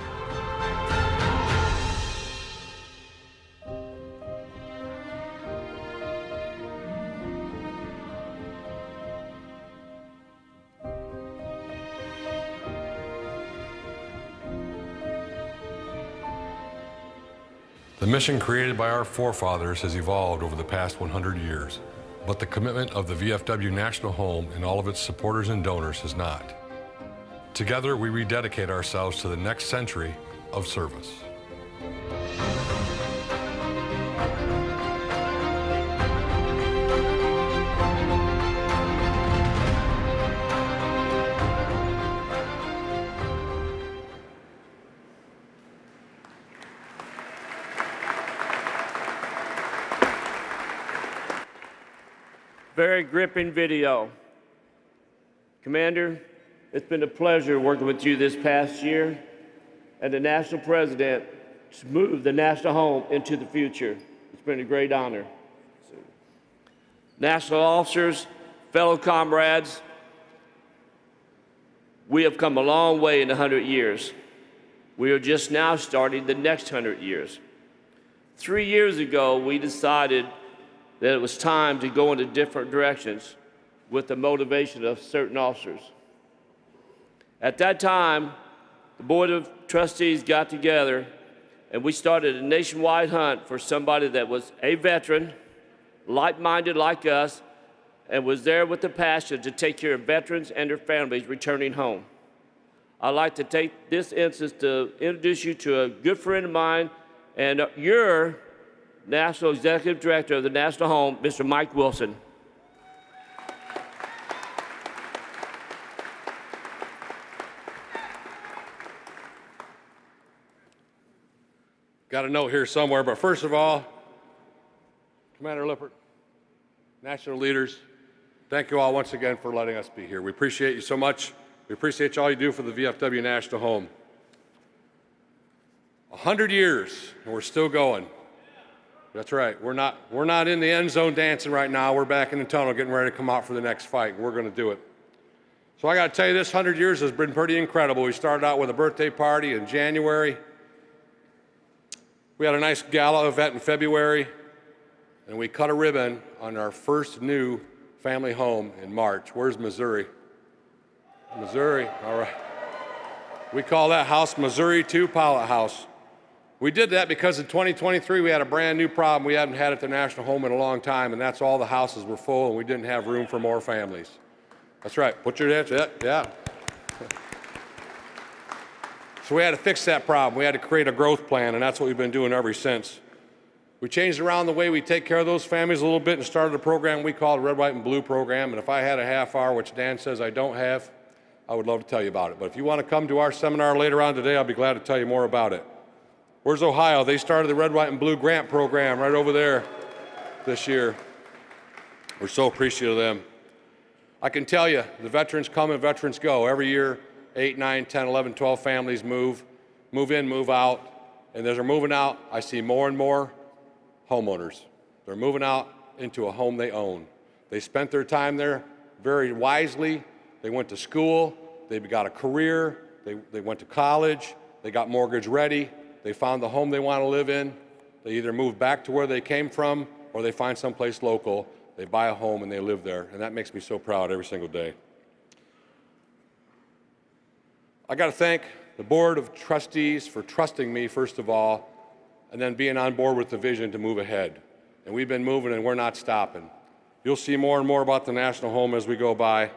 The mission created by our forefathers has evolved over the past 100 years, but the commitment of the VFW National Home and all of its supporters and donors has not. Together, we rededicate ourselves to the next century of service. Very gripping video. Commander, it's been a pleasure working with you this past year and the National President to move the National Home into the future. It's been a great honor. National officers, fellow comrades, we have come a long way in 100 years. We are just now starting the next 100 years. 3 years ago, we decided that it was time to go into different directions with the motivation of certain officers. At that time, the Board of Trustees got together and we started a nationwide hunt for somebody that was a veteran, like-minded like us, and was there with the passion to take care of veterans and their families returning home. I'd like to take this instance to introduce you to a good friend of mine and your National Executive Director of the National Home, Mr. Mike Wilson. got a note here somewhere, but first of all, Commander Lipphardt, national leaders, thank you all once again for letting us be here. We appreciate you so much. We appreciate all you do for the VFW National Home. 100 years, and we're still going. That's right. We're not in the end zone dancing right now. We're back in the tunnel getting ready to come out for the next fight. We're going to do it. So I got to tell you, this 100 years has been pretty incredible. We started out with a birthday party in January. We had a nice gala event in February, and we cut a ribbon on our first new family home in March. Where's Missouri? Missouri, all right. We call that house Missouri 2 Pilot House. We did that because in 2023 we had a brand new problem we hadn't had at the National Home in a long time, and that's all the houses were full and we didn't have room for more families. That's right, put your hands, yeah. So we had to fix that problem. We had to create a growth plan, and that's what we've been doing ever since. We changed around the way we take care of those families a little bit and started a program we called Red, White, and Blue program, and if I had a half hour, which Dan says I don't have, I would love to tell you about it. But if you want to come to our seminar later on today, I'll be glad to tell you more about it. Where's Ohio? They started the Red, White, and Blue grant program right over there this year. We're so appreciative of them. I can tell you, the veterans come and veterans go. Every year, 8, 9, 10, 11, 12 families move in, move out. And as they're moving out, I see more and more homeowners. They're moving out into a home they own. They spent their time there very wisely. They went to school. They got a career. They went to college. They got mortgage ready. They found the home they want to live in. They either move back to where they came from or they find someplace local. They buy a home and they live there. And that makes me so proud every single day. I got to thank the Board of Trustees for trusting me, first of all, and then being on board with the vision to move ahead. And we've been moving and we're not stopping. You'll see more and more about the National Home as we go by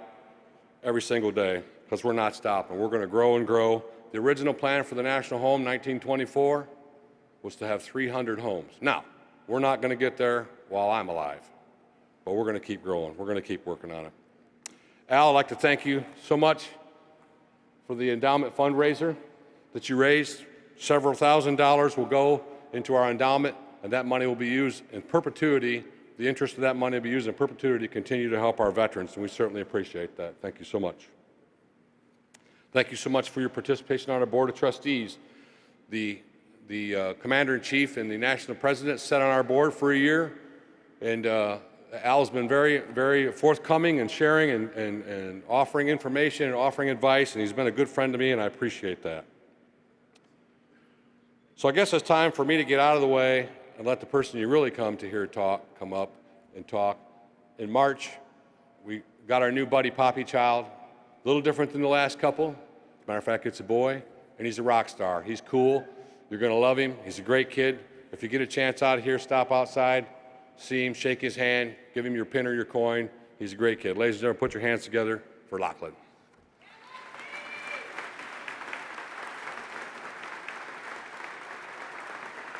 every single day because we're not stopping. We're going to grow and grow. The original plan for the National Home, 1924, was to have 300 homes. Now, we're not going to get there while I'm alive, but we're going to keep growing. We're going to keep working on it. Al, I'd like to thank you so much for the endowment fundraiser that you raised. Several $1,000s will go into our endowment, and that money will be used in perpetuity. The interest of that money will be used in perpetuity to continue to help our veterans, and we certainly appreciate that. Thank you so much. Thank you so much for your participation on our Board of Trustees. The Commander-in-Chief and the National President sat on our board for a year, and Al's been very, very forthcoming and sharing and offering information and offering advice, and he's been a good friend to me, and I appreciate that. So I guess it's time for me to get out of the way and let the person you really come to hear talk come up and talk. In March, we got our new buddy Poppy child, a little different than the last couple. As a matter of fact, it's a boy, and he's a rock star. He's cool. You're going to love him. He's a great kid. If you get a chance out of here, stop outside, see him, shake his hand, give him your pin or your coin. He's a great kid. Ladies and gentlemen, put your hands together for Lachlan.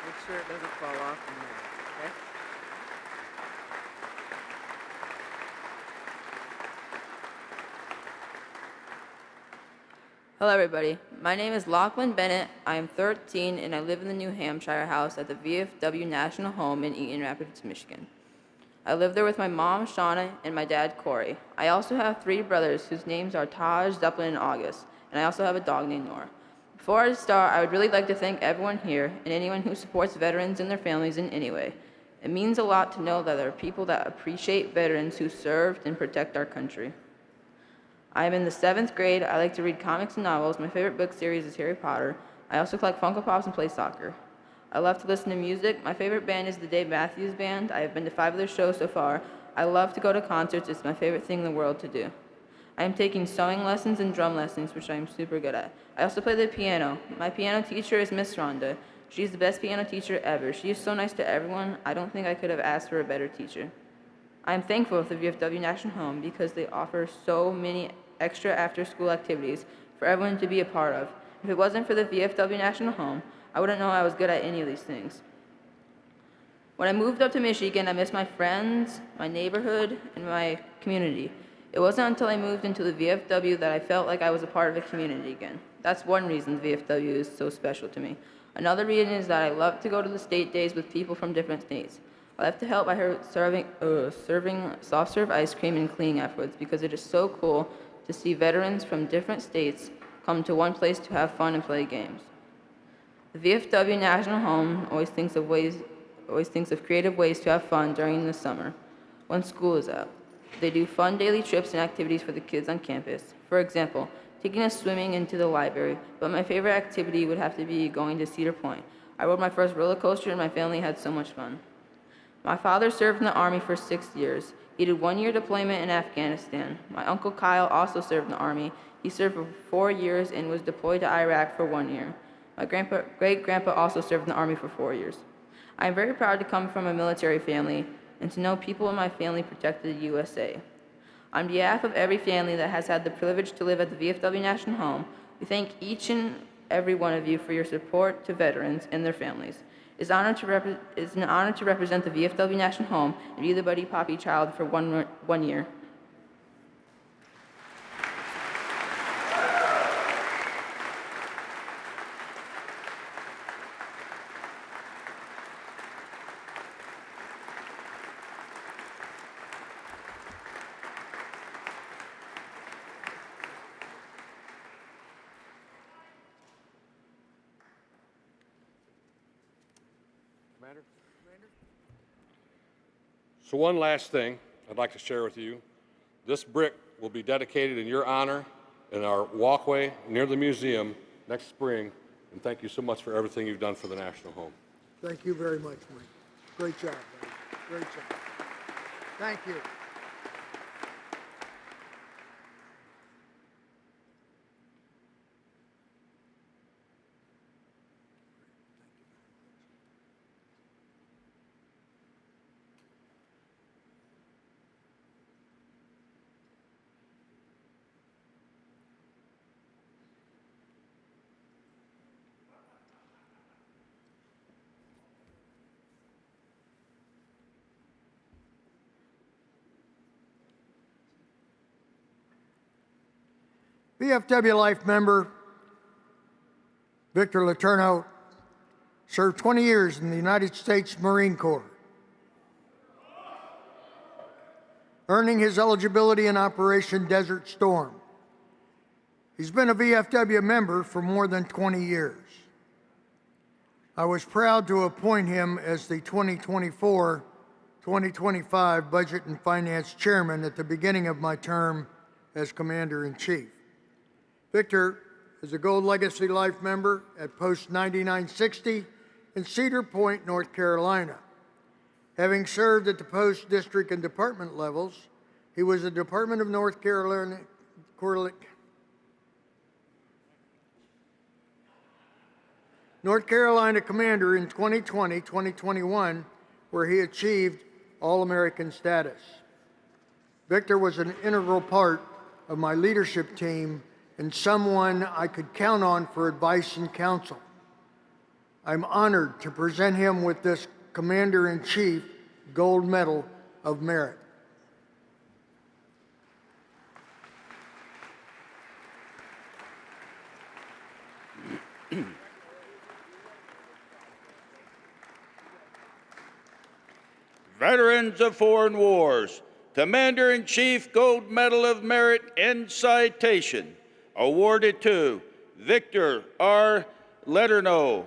Make sure it doesn't fall off in there, okay? Hello everybody, my name is Lachlan Bennett. I am 13 and I live in the New Hampshire house at the VFW National Home in Eaton Rapids, Michigan. I live there with my mom, Shauna, and my dad, Corey. I also have 3 brothers whose names are Taj, Zeppelin, and August, and I also have a dog named Nora. Before I start, I would really like to thank everyone here and anyone who supports veterans and their families in any way. It means a lot to know that there are people that appreciate veterans who served and protect our country. I am in the 7th grade. I like to read comics and novels. My favorite book series is Harry Potter. I also collect Funko Pops and play soccer. I love to listen to music. My favorite band is the Dave Matthews Band. I have been to 5 of their shows so far. I love to go to concerts. It's my favorite thing in the world to do. I am taking sewing lessons and drum lessons, which I am super good at. I also play the piano. My piano teacher is Miss Rhonda. She's the best piano teacher ever. She is so nice to everyone. I don't think I could have asked for a better teacher. I am thankful for the VFW National Home because they offer so many extra after-school activities for everyone to be a part of. If it wasn't for the VFW National Home, I wouldn't know I was good at any of these things. When I moved up to Michigan, I missed my friends, my neighborhood, and my community. It wasn't until I moved into the VFW that I felt like I was a part of a community again. That's one reason the VFW is so special to me. Another reason is that I love to go to the state days with people from different states. I love to help by serving soft serve ice cream and cleaning afterwards because it is so cool to see veterans from different states come to one place to have fun and play games. The VFW National Home always thinks of creative ways to have fun during the summer when school is out. They do fun daily trips and activities for the kids on campus. For example, taking us swimming into the library, but my favorite activity would have to be going to Cedar Point. I rode my first roller coaster and my family had so much fun. My father served in the Army for 6 years. He did 1 year deployment in Afghanistan. My uncle Kyle also served in the Army. He served for 4 years and was deployed to Iraq for 1 year. My great-grandpa also served in the Army for 4 years. I am very proud to come from a military family and to know people in my family protected the USA. On behalf of every family that has had the privilege to live at the VFW National Home, we thank each and every one of you for your support to veterans and their families. It's an honor to represent the VFW National Home and be the Buddy Poppy child for one year. So one last thing I'd like to share with you. This brick will be dedicated in your honor in our walkway near the museum next spring. And thank you so much for everything you've done for the National Home. Thank you very much, Mike. Great job, buddy. Great job. Thank you. VFW Life member Victor Letourneaut served 20 years in the United States Marine Corps, earning his eligibility in Operation Desert Storm. He's been a VFW member for more than 20 years. I was proud to appoint him as the 2024-2025 Budget and Finance Chairman at the beginning of my term as Commander-in-Chief. Victor is a Gold Legacy Life member at Post 9960 in Cedar Point, North Carolina. Having served at the post, district, and department levels, he was a Department of North Carolina Commander in 2020-2021, where he achieved All-American status. Victor was an integral part of my leadership team and someone I could count on for advice and counsel. I'm honored to present him with this Commander-in-Chief Gold Medal of Merit. Veterans of Foreign Wars, Commander-in-Chief Gold Medal of Merit in Citation, awarded to Victor R. Letourneaut,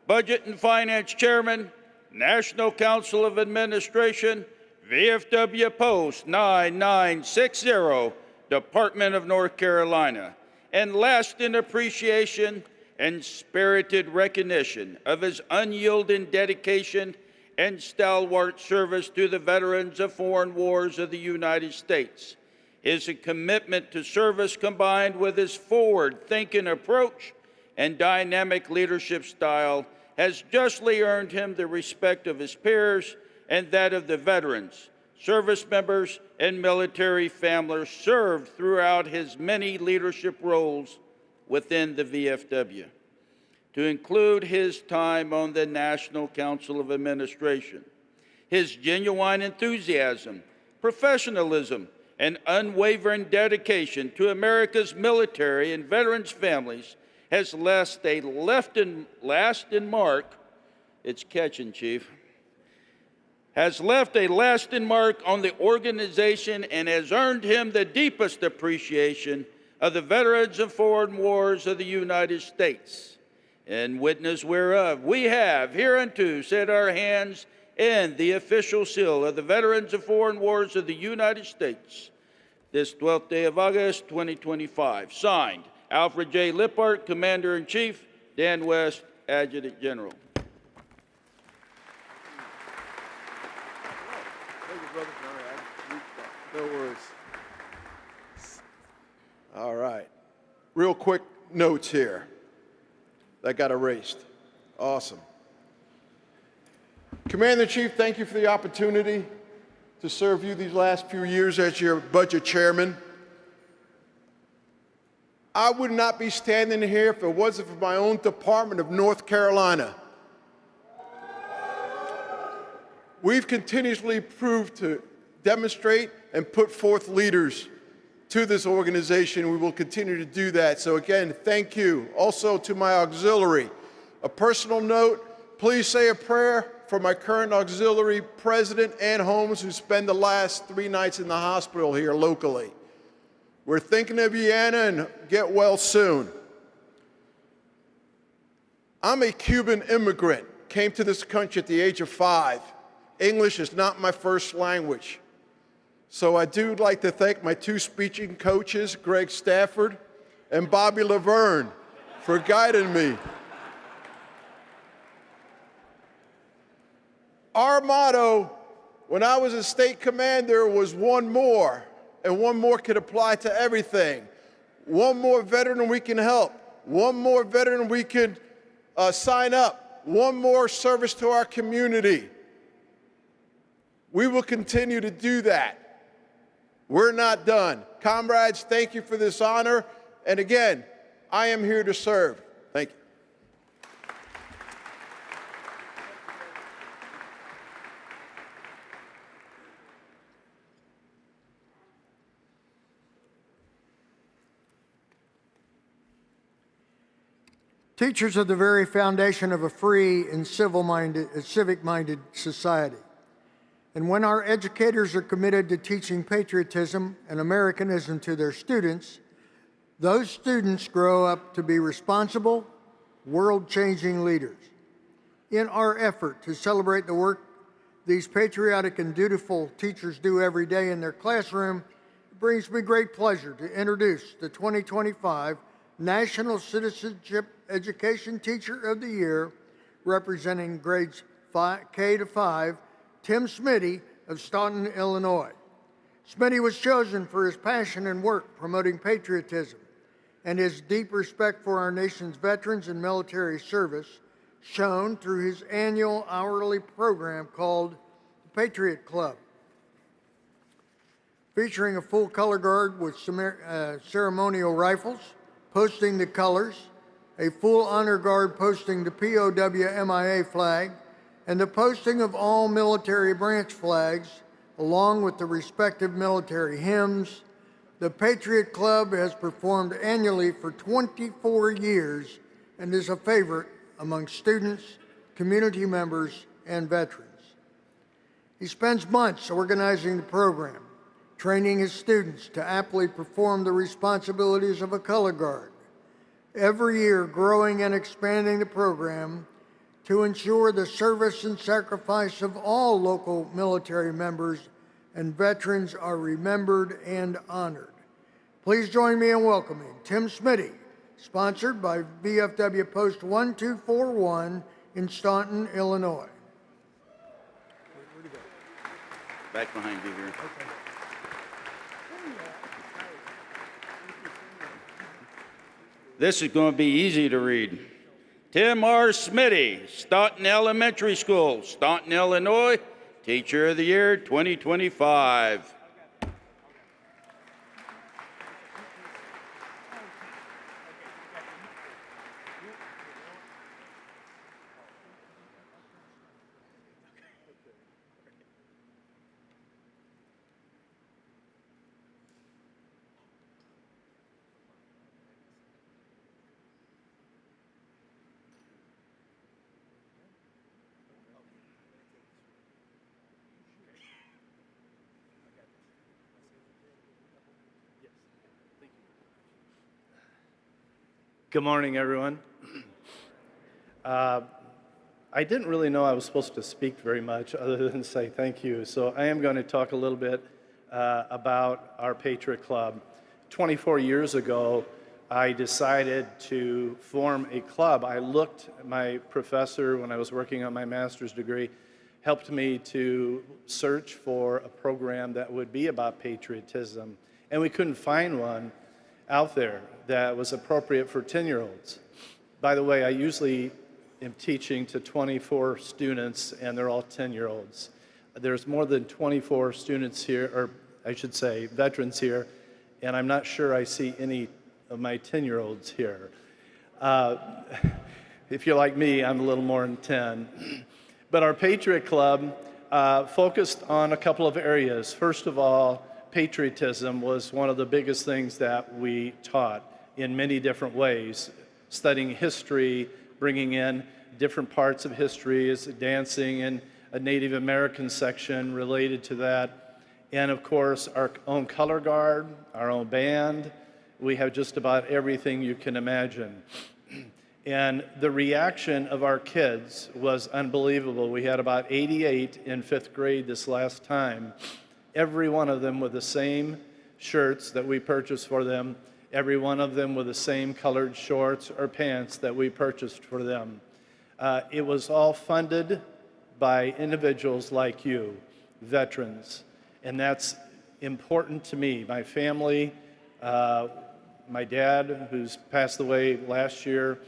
Budget and Finance Chairman, National Council of Administration, VFW Post 9960, Department of North Carolina, and last in appreciation and spirited recognition of his unyielding dedication and stalwart service to the veterans of foreign wars of the United States. His commitment to service combined with his forward-thinking approach and dynamic leadership style has justly earned him the respect of his peers and that of the veterans, service members, and military families served throughout his many leadership roles within the VFW. To include his time on the National Council of Administration, his genuine enthusiasm, professionalism, and unwavering dedication to America's military and veterans' families has left a lasting mark. It's catching, Chief. Has left a lasting mark on the organization and has earned him the deepest appreciation of the veterans of foreign wars of the United States. In witness whereof, we have hereunto set our hands in the official seal of the veterans of foreign wars of the United States, this 12th day of August, 2025. Signed, Alfred J. Lipphardt, Commander-in-Chief, Dan West, Adjutant General. No worries. All right. Real quick notes here. That got erased. Awesome. Commander-in-Chief, thank you for the opportunity to serve you these last few years as your budget chairman. I would not be standing here if it wasn't for my own department of North Carolina. We've continuously proved to demonstrate and put forth leaders to this organization. We will continue to do that. So again, thank you. Also to my auxiliary, a personal note, please say a prayer for my current auxiliary, President Ann Holmes, who spent the last 3 nights in the hospital here locally. We're thinking of you, Anna, and get well soon. I'm a Cuban immigrant, came to this country at the age of 5. English is not my first language. So I do like to thank my 2 speaking coaches, Greg Stafford and Bobby Laverne, for guiding me. Our motto when I was a state commander was one more, and one more could apply to everything. One more veteran we can help. One more veteran we could sign up. One more service to our community. We will continue to do that. We're not done. Comrades, thank you for this honor. And again, I am here to serve. Thank you. Teachers are the very foundation of a free and civic-minded society. And when our educators are committed to teaching patriotism and Americanism to their students, those students grow up to be responsible, world-changing leaders. In our effort to celebrate the work these patriotic and dutiful teachers do every day in their classroom, it brings me great pleasure to introduce the 2025 National Citizenship Education Teacher of the Year, representing grades K to 5, Tim Smitty of Staunton, Illinois. Smitty was chosen for his passion and work promoting patriotism and his deep respect for our nation's veterans and military service, shown through his annual hourly program called the Patriot Club, featuring a full color guard with ceremonial rifles, posting the colors, a full honor guard posting the POW MIA flag, and the posting of all military branch flags, along with the respective military hymns. The Patriot Club has performed annually for 24 years and is a favorite among students, community members, and veterans. He spends months organizing the program, training his students to aptly perform the responsibilities of a color guard, every year growing and expanding the program to ensure the service and sacrifice of all local military members and veterans are remembered and honored. Please join me in welcoming Tim Smitty, sponsored by VFW Post 1241 in Staunton, Illinois. Back behind you here. Okay. This is going to be easy to read. Tim R. Smitty, Staunton Elementary School, Staunton, Illinois, Teacher of the Year 2025. Good morning, everyone. I didn't really know I was supposed to speak very much other than say thank you. So I am going to talk a little bit about our Patriot Club. 24 years ago, I decided to form a club. My professor, when I was working on my master's degree, helped me to search for a program that would be about patriotism. And we couldn't find one out there that was appropriate for 10-year-olds. By the way, I usually am teaching to 24 students, and they're all 10-year-olds. There's more than 24 students here, or I should say veterans here, and I'm not sure I see any of my 10-year-olds here. If you're like me, I'm a little more than 10. But our Patriot Club focused on a couple of areas. First of all, patriotism was one of the biggest things that we taught in many different ways. Studying history, bringing in different parts of history, as dancing and a Native American section related to that. And of course, our own color guard, our own band. We have just about everything you can imagine. And the reaction of our kids was unbelievable. We had about 88 in 5th grade this last time. Every one of them with the same shirts that we purchased for them. Every one of them with the same colored shorts or pants that we purchased for them. It was all funded by individuals like you, veterans. And that's important to me. My family, my dad, who's passed away last year,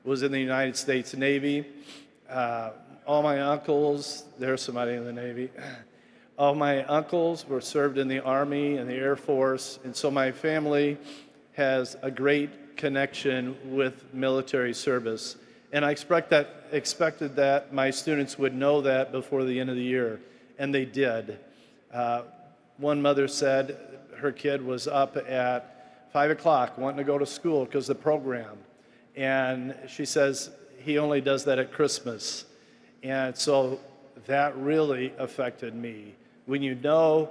was in the United States Navy. All my uncles, there's somebody in the Navy. All my uncles were served in the Army and the Air Force, and so my family has a great connection with military service. And I expected that my students would know that before the end of the year, and they did. One mother said her kid was up at 5 o'clock wanting to go to school because of the program. And she says he only does that at Christmas. And so that really affected me. When you know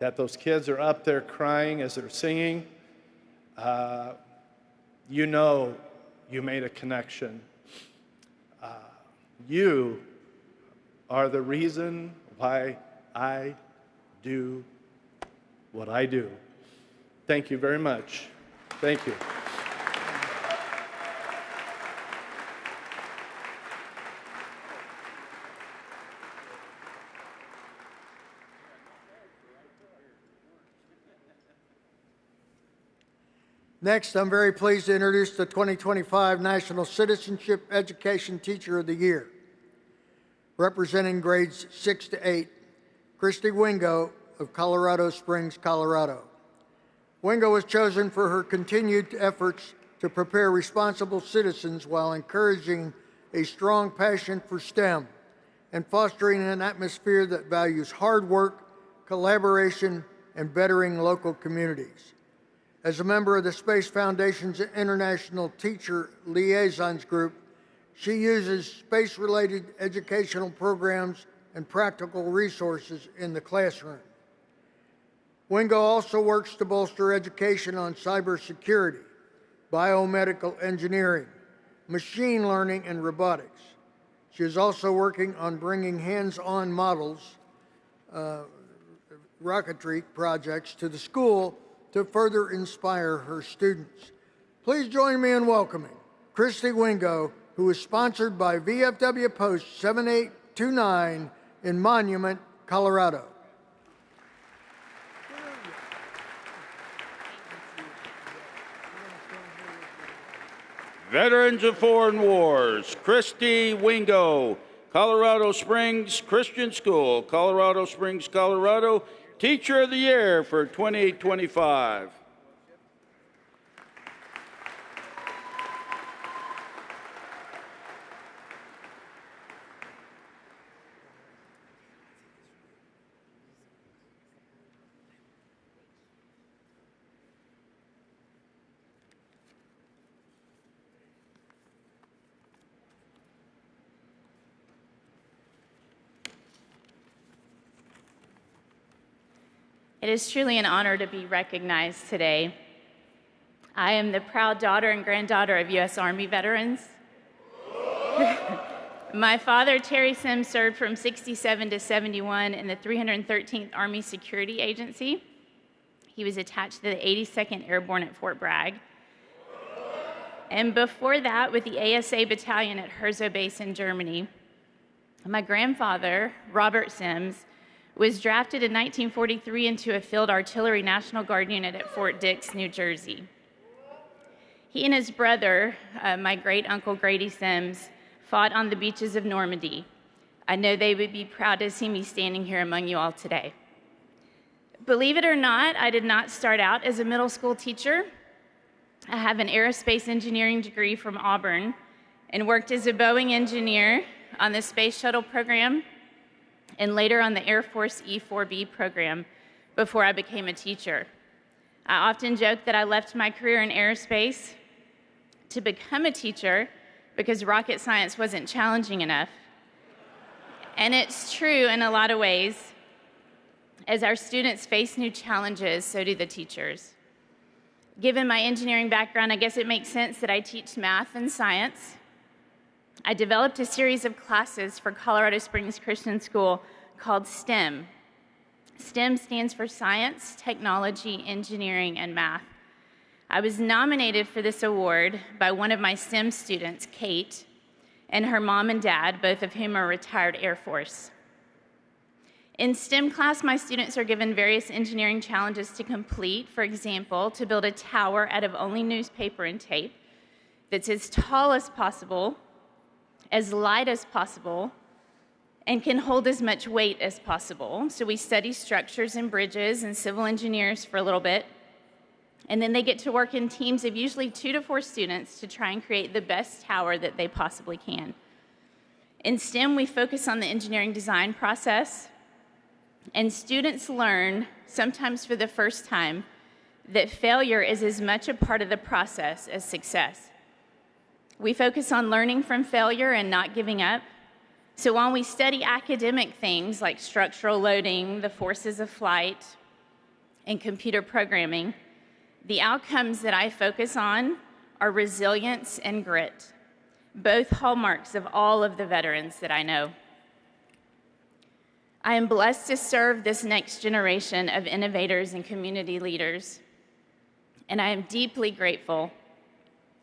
that those kids are up there crying as they're singing, you know you made a connection. You are the reason why I do what I do. Thank you very much. Thank you. Next, I'm very pleased to introduce the 2025 National Citizenship Education Teacher of the Year. Representing grades 6 to 8, Christy Wingo of Colorado Springs, Colorado. Wingo was chosen for her continued efforts to prepare responsible citizens while encouraging a strong passion for STEM and fostering an atmosphere that values hard work, collaboration, and bettering local communities. As a member of the Space Foundation's International Teacher Liaisons Group, she uses space-related educational programs and practical resources in the classroom. Wingo also works to bolster education on cybersecurity, biomedical engineering, machine learning, and robotics. She is also working on bringing hands-on models, rocketry projects to the school to further inspire her students. Please join me in welcoming Christy Wingo, who is sponsored by VFW Post 7829 in Monument, Colorado. Veterans of Foreign Wars, Christy Wingo, Colorado Springs Christian School, Colorado Springs, Colorado, Teacher of the Year for 2025. It is truly an honor to be recognized today. I am the proud daughter and granddaughter of U.S. Army veterans. My father, Terry Sims, served from 67 to 71 in the 313th Army Security Agency. He was attached to the 82nd Airborne at Fort Bragg. And before that, with the ASA Battalion at Herzog Base in Germany. My grandfather, Robert Sims, was drafted in 1943 into a Field Artillery National Guard unit at Fort Dix, New Jersey. He and his brother, my great-uncle Grady Sims, fought on the beaches of Normandy. I know they would be proud to see me standing here among you all today. Believe it or not, I did not start out as a middle school teacher. I have an aerospace engineering degree from Auburn and worked as a Boeing engineer on the Space Shuttle program and later on the Air Force E-4B program before I became a teacher. I often joke that I left my career in aerospace to become a teacher because rocket science wasn't challenging enough. And it's true in a lot of ways. As our students face new challenges, so do the teachers. Given my engineering background, I guess it makes sense that I teach math and science. I developed a series of classes for Colorado Springs Christian School called STEM. STEM stands for Science, Technology, Engineering, and Math. I was nominated for this award by one of my STEM students, Kate, and her mom and dad, both of whom are retired Air Force. In STEM class, my students are given various engineering challenges to complete. For example, to build a tower out of only newspaper and tape that's as tall as possible, as light as possible, and can hold as much weight as possible. So we study structures and bridges and civil engineers for a little bit, and then they get to work in teams of usually 2 to 4 students to try and create the best tower that they possibly can. In STEM, we focus on the engineering design process, and students learn, sometimes for the first time, that failure is as much a part of the process as success. We focus on learning from failure and not giving up. So while we study academic things like structural loading, the forces of flight, and computer programming, the outcomes that I focus on are resilience and grit, both hallmarks of all of the veterans that I know. I am blessed to serve this next generation of innovators and community leaders, and I am deeply grateful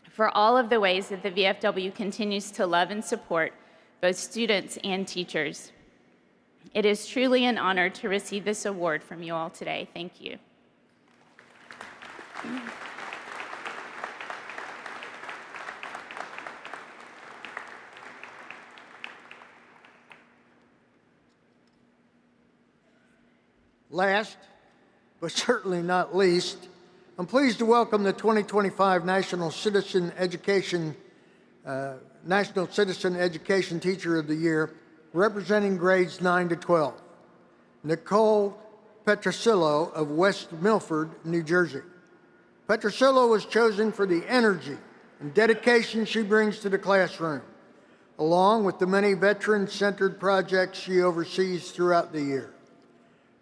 for all of the ways that the VFW continues to love and support both students and teachers. It is truly an honor to receive this award from you all today. Thank you. Last, but certainly not least, I'm pleased to welcome the 2025 National Citizen Education Teacher of the Year, representing grades 9 to 12, Nicole Petrosillo of West Milford, New Jersey. Petrosillo was chosen for the energy and dedication she brings to the classroom, along with the many veteran-centered projects she oversees throughout the year.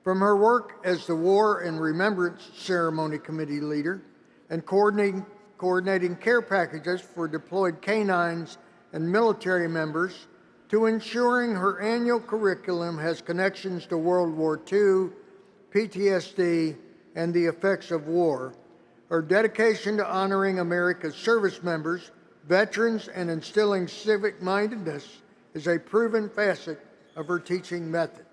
From her work as the War and Remembrance Ceremony Committee leader and coordinating care packages for deployed canines and military members, to ensuring her annual curriculum has connections to World War II, PTSD, and the effects of war, her dedication to honoring America's service members, veterans, and instilling civic-mindedness is a proven facet of her teaching method.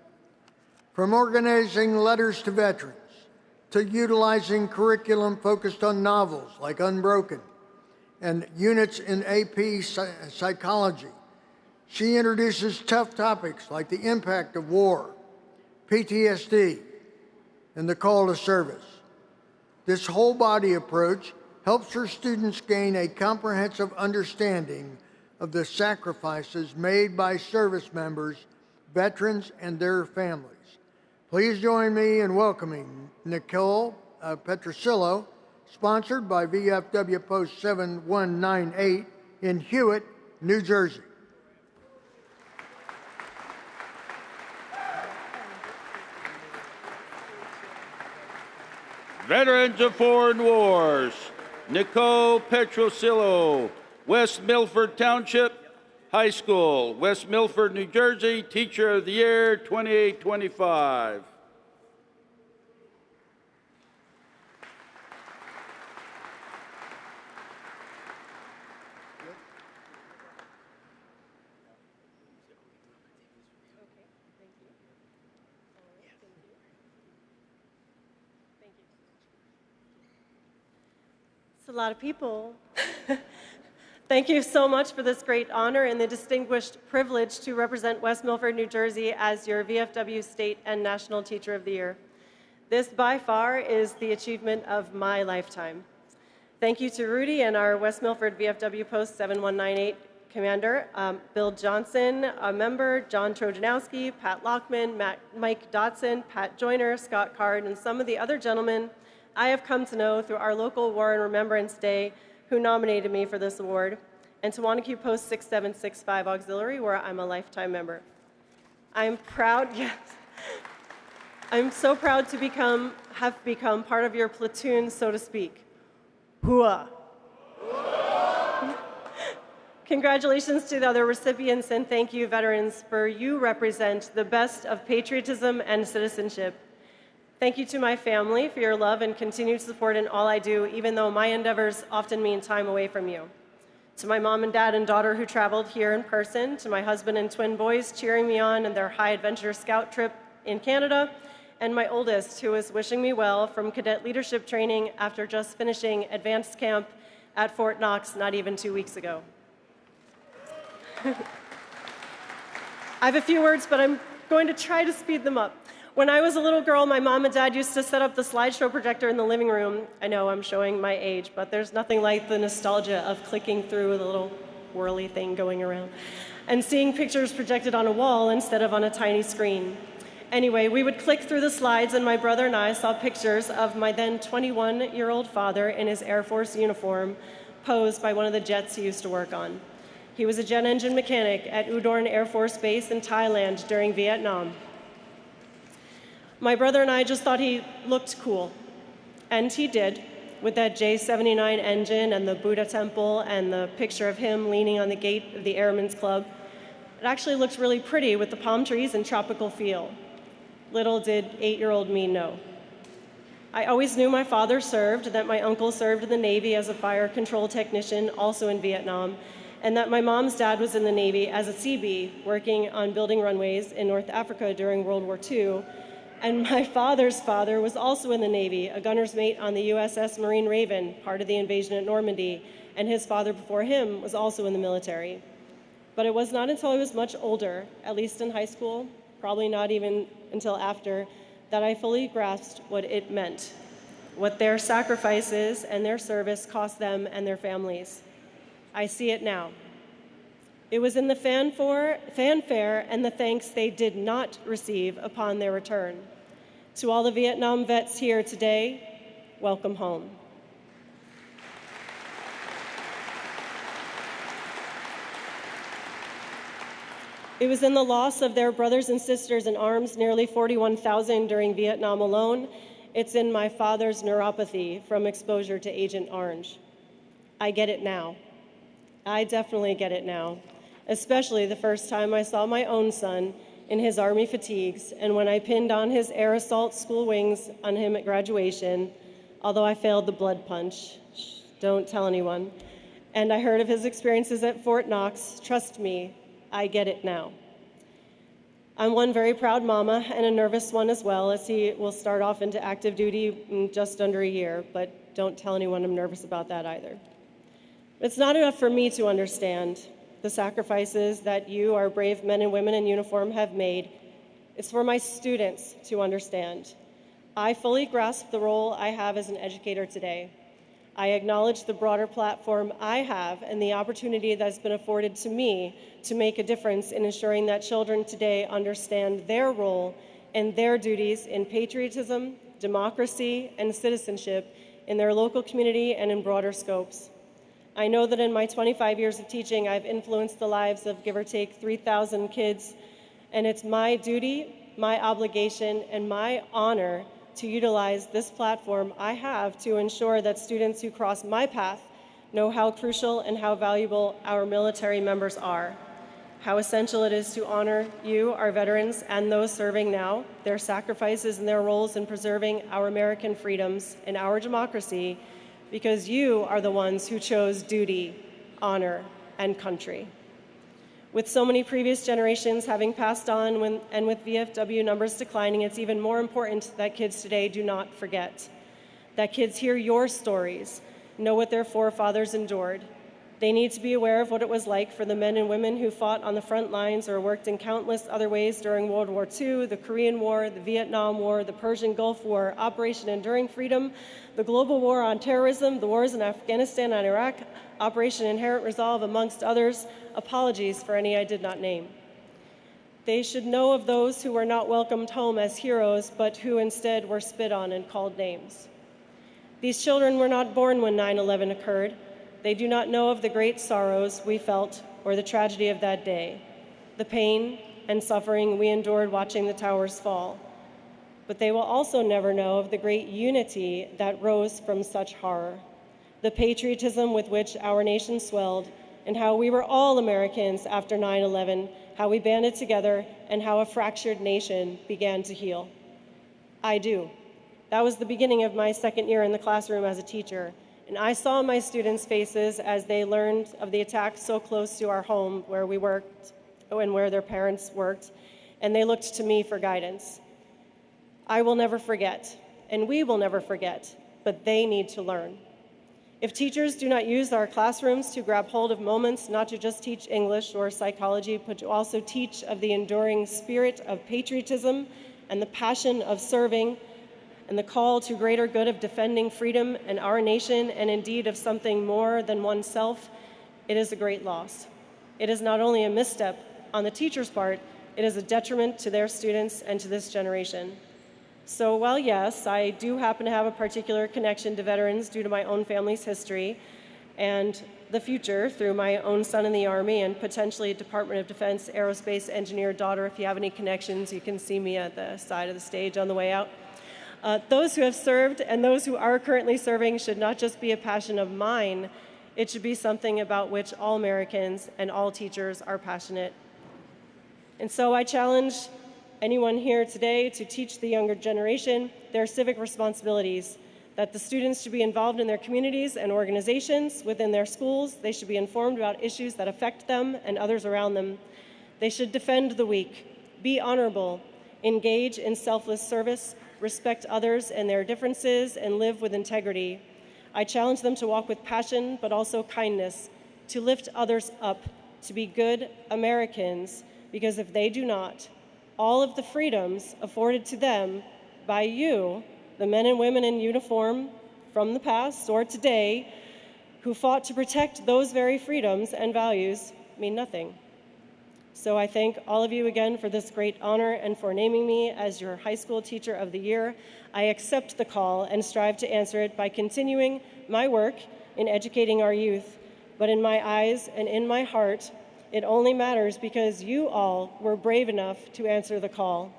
From organizing letters to veterans, to utilizing curriculum focused on novels like Unbroken and units in AP psychology, she introduces tough topics like the impact of war, PTSD, and the call to service. This whole body approach helps her students gain a comprehensive understanding of the sacrifices made by service members, veterans, and their families. Please join me in welcoming Nicole Petrosillo, sponsored by VFW Post 7198 in Hewitt, New Jersey. Veterans of Foreign Wars, Nicole Petrosillo, West Milford Township High School, West Milford, New Jersey, Teacher of the Year 2825. A lot of people. Thank you so much for this great honor and the distinguished privilege to represent West Milford, New Jersey as your VFW State and National Teacher of the Year. This by far is the achievement of my lifetime. Thank you to Rudy and our West Milford VFW Post 7198 Commander, Bill Johnson, a member, John Trojanowski, Pat Lockman, Mike Dotson, Pat Joyner, Scott Card, and some of the other gentlemen I have come to know through our local War and Remembrance Day who nominated me for this award, and to Wanacue Post 6765 Auxiliary, where I'm a lifetime member. I'm proud, yes. I'm so proud to have become part of your platoon, so to speak. Hooah. Congratulations to the other recipients, and thank you, veterans, for you represent the best of patriotism and citizenship. Thank you to my family for your love and continued support in all I do, even though my endeavors often mean time away from you. To my mom and dad and daughter who traveled here in person, to my husband and twin boys cheering me on in their high adventure scout trip in Canada, and my oldest who is wishing me well from cadet leadership training after just finishing advanced camp at Fort Knox not even 2 weeks ago. I have a few words, but I'm going to try to speed them up. When I was a little girl, my mom and dad used to set up the slideshow projector in the living room. I know I'm showing my age, but there's nothing like the nostalgia of clicking through the little whirly thing going around and seeing pictures projected on a wall instead of on a tiny screen. Anyway, we would click through the slides, and my brother and I saw pictures of my then 21-year-old father in his Air Force uniform posed by one of the jets he used to work on. He was a jet engine mechanic at Udorn Air Force Base in Thailand during Vietnam. My brother and I just thought he looked cool, and he did, with that J-79 engine and the Buddha temple and the picture of him leaning on the gate of the Airmen's Club. It actually looked really pretty with the palm trees and tropical feel. Little did 8-year-old me know. I always knew my father served, that my uncle served in the Navy as a fire control technician, also in Vietnam, and that my mom's dad was in the Navy as a CB, working on building runways in North Africa during World War II. And my father's father was also in the Navy, a gunner's mate on the USS Marine Raven, part of the invasion at Normandy, and his father before him was also in the military. But it was not until I was much older, at least in high school, probably not even until after, that I fully grasped what it meant, what their sacrifices and their service cost them and their families. I see it now. It was in the fanfare and the thanks they did not receive upon their return. To all the Vietnam vets here today, welcome home. It was in the loss of their brothers and sisters in arms, nearly 41,000 during Vietnam alone. It's in my father's neuropathy from exposure to Agent Orange. I get it now. I definitely get it now. Especially the first time I saw my own son in his Army fatigues, and when I pinned on his air assault school wings on him at graduation, although I failed the blood punch. Don't tell anyone. And I heard of his experiences at Fort Knox. Trust me, I get it now. I'm one very proud mama and a nervous one as well, as he will start off into active duty in just under a year, but don't tell anyone I'm nervous about that either. It's not enough for me to understand the sacrifices that you, our brave men and women in uniform, have made. It's for my students to understand. I fully grasp the role I have as an educator today. I acknowledge the broader platform I have and the opportunity that's been afforded to me to make a difference in ensuring that children today understand their role and their duties in patriotism, democracy, and citizenship in their local community and in broader scopes. I know that in my 25 years of teaching, I've influenced the lives of give or take 3,000 kids, and it's my duty, my obligation, and my honor to utilize this platform I have to ensure that students who cross my path know how crucial and how valuable our military members are, how essential it is to honor you, our veterans, and those serving now, their sacrifices and their roles in preserving our American freedoms and our democracy, because you are the ones who chose duty, honor, and country. With so many previous generations having passed on and with VFW numbers declining, it's even more important that kids today do not forget, that kids hear your stories, know what their forefathers endured. They need to be aware of what it was like for the men and women who fought on the front lines or worked in countless other ways during World War II, the Korean War, the Vietnam War, the Persian Gulf War, Operation Enduring Freedom, the global war on terrorism, the wars in Afghanistan and Iraq, Operation Inherent Resolve, amongst others. Apologies for any I did not name. They should know of those who were not welcomed home as heroes, but who instead were spit on and called names. These children were not born when 9/11 occurred. They do not know of the great sorrows we felt or the tragedy of that day, the pain and suffering we endured watching the towers fall. But they will also never know of the great unity that rose from such horror, the patriotism with which our nation swelled, and how we were all Americans after 9/11, how we banded together, and how a fractured nation began to heal. I do. That was the beginning of my second year in the classroom as a teacher. And I saw my students' faces as they learned of the attacks so close to our home where we worked and where their parents worked, and they looked to me for guidance. I will never forget, and we will never forget, but they need to learn. If teachers do not use our classrooms to grab hold of moments, not to just teach English or psychology, but to also teach of the enduring spirit of patriotism and the passion of serving, and the call to greater good of defending freedom and our nation, and indeed of something more than oneself, it is a great loss. It is not only a misstep on the teacher's part, it is a detriment to their students and to this generation. So while yes, I do happen to have a particular connection to veterans due to my own family's history and the future through my own son in the Army and potentially a Department of Defense aerospace engineer daughter, if you have any connections, you can see me at the side of the stage on the way out. Those who have served and those who are currently serving should not just be a passion of mine, it should be something about which all Americans and all teachers are passionate. And so I challenge anyone here today to teach the younger generation their civic responsibilities, that the students should be involved in their communities and organizations within their schools. They should be informed about issues that affect them and others around them. They should defend the weak, be honorable, engage in selfless service, respect others and their differences, and live with integrity. I challenge them to walk with passion, but also kindness, to lift others up, to be good Americans, because if they do not, all of the freedoms afforded to them by you, the men and women in uniform from the past or today, who fought to protect those very freedoms and values, mean nothing. So I thank all of you again for this great honor and for naming me as your high school teacher of the year. I accept the call and strive to answer it by continuing my work in educating our youth. But in my eyes and in my heart, it only matters because you all were brave enough to answer the call,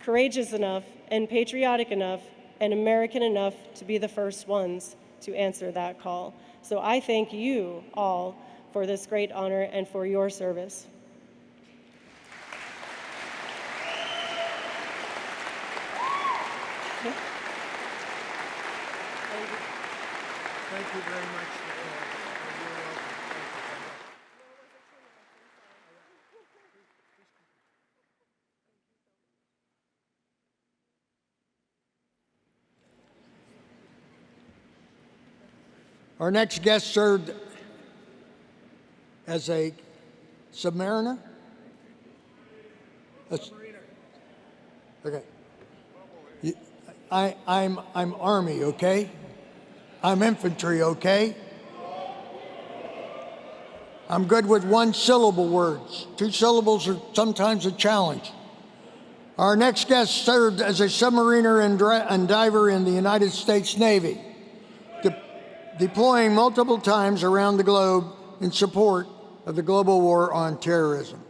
courageous enough and patriotic enough and American enough to be the first ones to answer that call. So I thank you all for this great honor and for your service. Thank you very much. Our next guest served as a submariner. Okay. I'm Army, okay? I'm infantry, okay? I'm good with one-syllable words. Two syllables are sometimes a challenge. Our next guest served as a submariner and diver in the United States Navy, deploying multiple times around the globe in support of the global war on terrorism.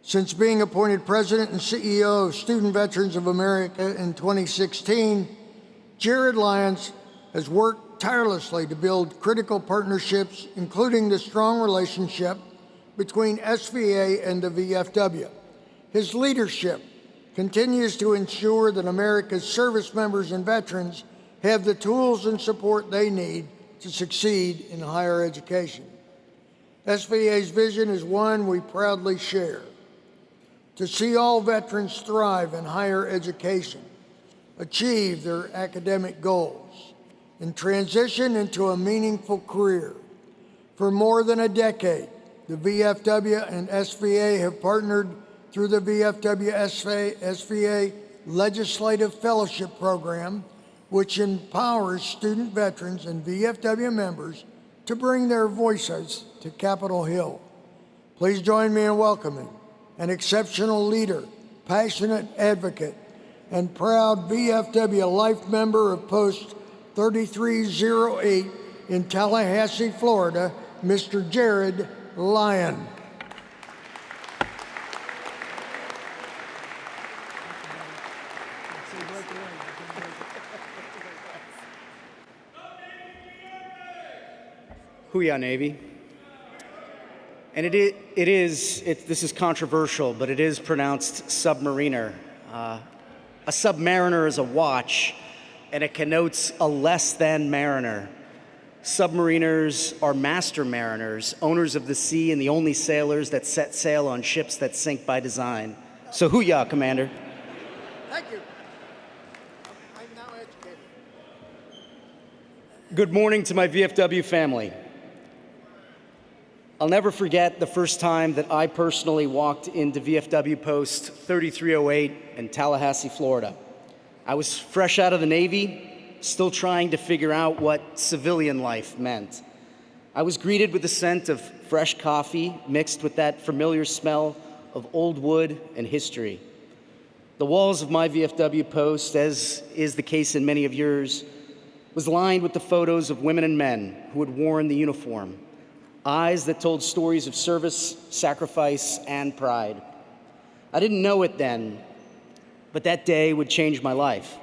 Since being appointed President and CEO of Student Veterans of America in 2016, Jared Lyons has worked tirelessly to build critical partnerships, including the strong relationship between SVA and the VFW. His leadership continues to ensure that America's service members and veterans have the tools and support they need to succeed in higher education. SVA's vision is one we proudly share: to see all veterans thrive in higher education, achieve their academic goals, and transition into a meaningful career. For more than a decade, the VFW and SVA have partnered through the VFW-SVA Legislative Fellowship Program, which empowers student veterans and VFW members to bring their voices to Capitol Hill. Please join me in welcoming an exceptional leader, passionate advocate, and proud VFW Life member of Post 3308 in Tallahassee, Florida, Mr. Jared Lyon. Hooyah, Navy. And this is controversial, but it is pronounced submariner. A submariner is a watch, and it connotes a less than mariner. Submariners are master mariners, owners of the sea, and the only sailors that set sail on ships that sink by design. So hooyah, Commander. Thank you. I'm now educated. Good morning to my VFW family. I'll never forget the first time that I personally walked into VFW Post 3308 in Tallahassee, Florida. I was fresh out of the Navy, still trying to figure out what civilian life meant. I was greeted with the scent of fresh coffee mixed with that familiar smell of old wood and history. The walls of my VFW post, as is the case in many of yours, was lined with the photos of women and men who had worn the uniform. Eyes that told stories of service, sacrifice, and pride. I didn't know it then, but that day would change my life.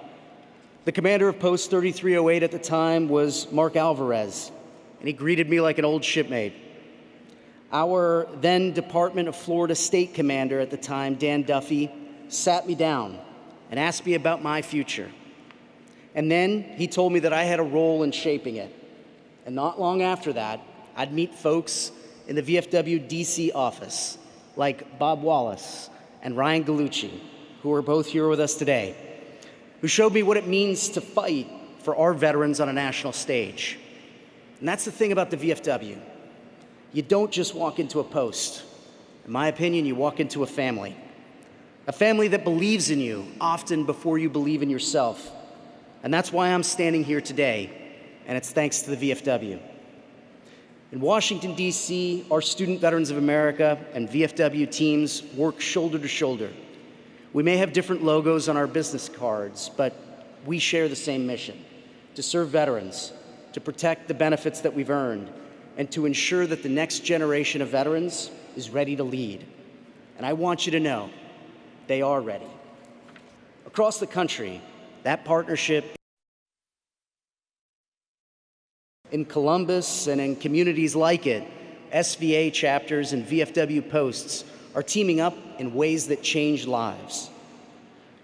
The commander of Post 3308 at the time was Mark Alvarez, and he greeted me like an old shipmate. Our then Department of Florida State Commander at the time, Dan Duffy, sat me down and asked me about my future. And then he told me that I had a role in shaping it. And not long after that, I'd meet folks in the VFW DC office, like Bob Wallace and Ryan Gallucci, who are both here with us today, who showed me what it means to fight for our veterans on a national stage. And that's the thing about the VFW. You don't just walk into a post. In my opinion, you walk into a family that believes in you often before you believe in yourself. And that's why I'm standing here today, and it's thanks to the VFW. In Washington, D.C., our Student Veterans of America and VFW teams work shoulder to shoulder. We may have different logos on our business cards, but we share the same mission: to serve veterans, to protect the benefits that we've earned, and to ensure that the next generation of veterans is ready to lead. And I want you to know, they are ready. Across the country, that partnership in Columbus and in communities like it, SVA chapters and VFW posts are teaming up in ways that change lives.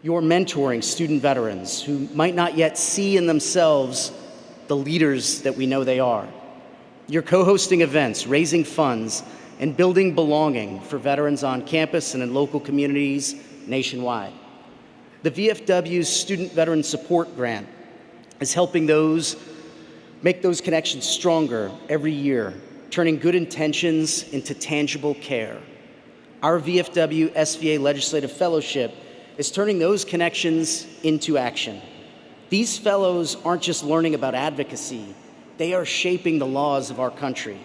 You're mentoring student veterans who might not yet see in themselves the leaders that we know they are. You're co-hosting events, raising funds, and building belonging for veterans on campus and in local communities nationwide. The VFW's Student Veteran Support Grant is helping make those connections stronger every year, turning good intentions into tangible care. Our VFW SVA Legislative Fellowship is turning those connections into action. These fellows aren't just learning about advocacy, they are shaping the laws of our country.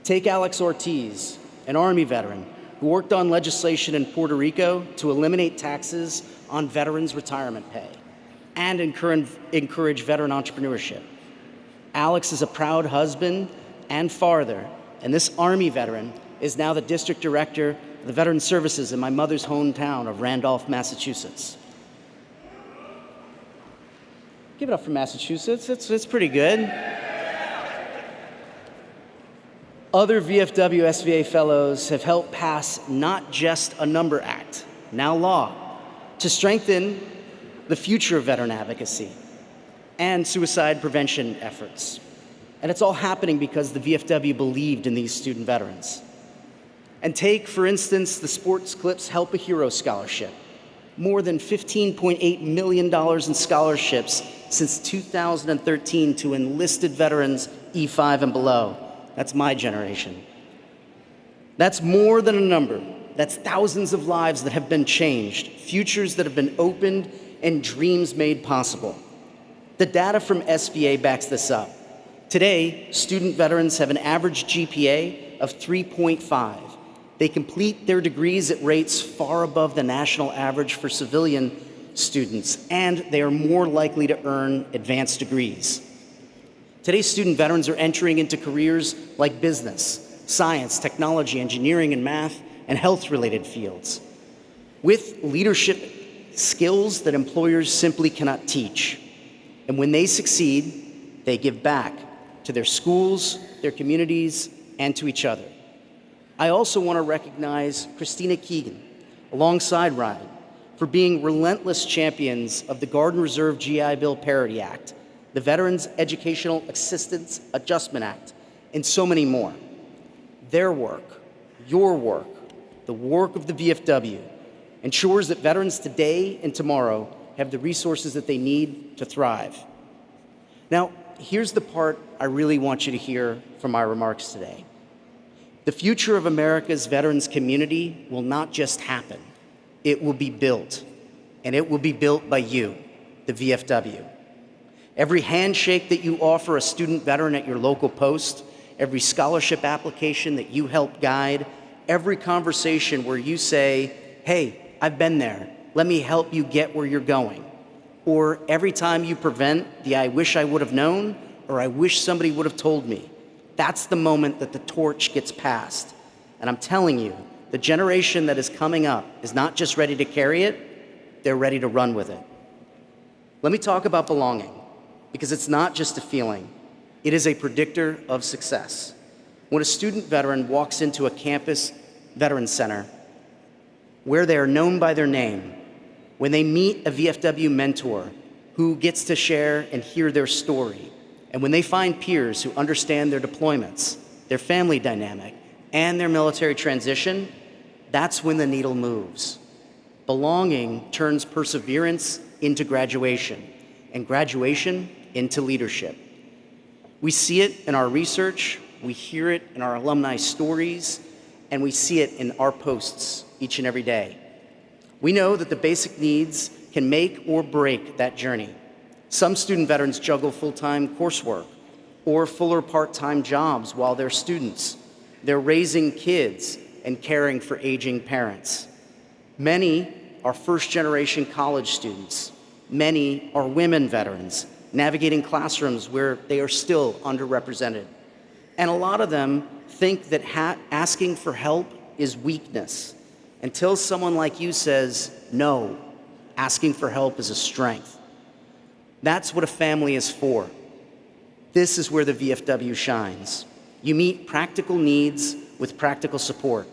Take Alex Ortiz, an Army veteran who worked on legislation in Puerto Rico to eliminate taxes on veterans' retirement pay and encourage veteran entrepreneurship. Alex is a proud husband and father, and this Army veteran is now the district director the Veteran Services in my mother's hometown of Randolph, Massachusetts. Give it up for Massachusetts. It's pretty good. Other VFW SVA fellows have helped pass not just a number act, now law, to strengthen the future of veteran advocacy and suicide prevention efforts. And it's all happening because the VFW believed in these student veterans. And take, for instance, the Sports Clips Help a Hero Scholarship. More than $15.8 million in scholarships since 2013 to enlisted veterans E5 and below. That's my generation. That's more than a number. That's thousands of lives that have been changed, futures that have been opened, and dreams made possible. The data from SVA backs this up. Today, student veterans have an average GPA of 3.5. They complete their degrees at rates far above the national average for civilian students, and they are more likely to earn advanced degrees. Today's student veterans are entering into careers like business, science, technology, engineering, and math, and health-related fields, with leadership skills that employers simply cannot teach. And when they succeed, they give back to their schools, their communities, and to each other. I also want to recognize Christina Keegan, alongside Ryan, for being relentless champions of the Guard and Reserve GI Bill Parity Act, the Veterans Educational Assistance Adjustment Act, and so many more. Their work, your work, the work of the VFW, ensures that veterans today and tomorrow have the resources that they need to thrive. Now, here's the part I really want you to hear from my remarks today. The future of America's veterans community will not just happen, it will be built, and it will be built by you, the VFW. Every handshake that you offer a student veteran at your local post, every scholarship application that you help guide, every conversation where you say, hey, I've been there, let me help you get where you're going. Or every time you prevent the I wish I would have known, or I wish somebody would have told me. That's the moment that the torch gets passed. And I'm telling you, the generation that is coming up is not just ready to carry it, they're ready to run with it. Let me talk about belonging, because it's not just a feeling, it is a predictor of success. When a student veteran walks into a campus veteran center where they are known by their name, when they meet a VFW mentor who gets to share and hear their story, and when they find peers who understand their deployments, their family dynamic, and their military transition, that's when the needle moves. Belonging turns perseverance into graduation, and graduation into leadership. We see it in our research, we hear it in our alumni stories, and we see it in our posts each and every day. We know that the basic needs can make or break that journey. Some student veterans juggle full-time coursework or fuller part-time jobs while they're students. They're raising kids and caring for aging parents. Many are first-generation college students. Many are women veterans, navigating classrooms where they are still underrepresented. And a lot of them think that asking for help is weakness, until someone like you says, no, asking for help is a strength. That's what a family is for. This is where the VFW shines. You meet practical needs with practical support.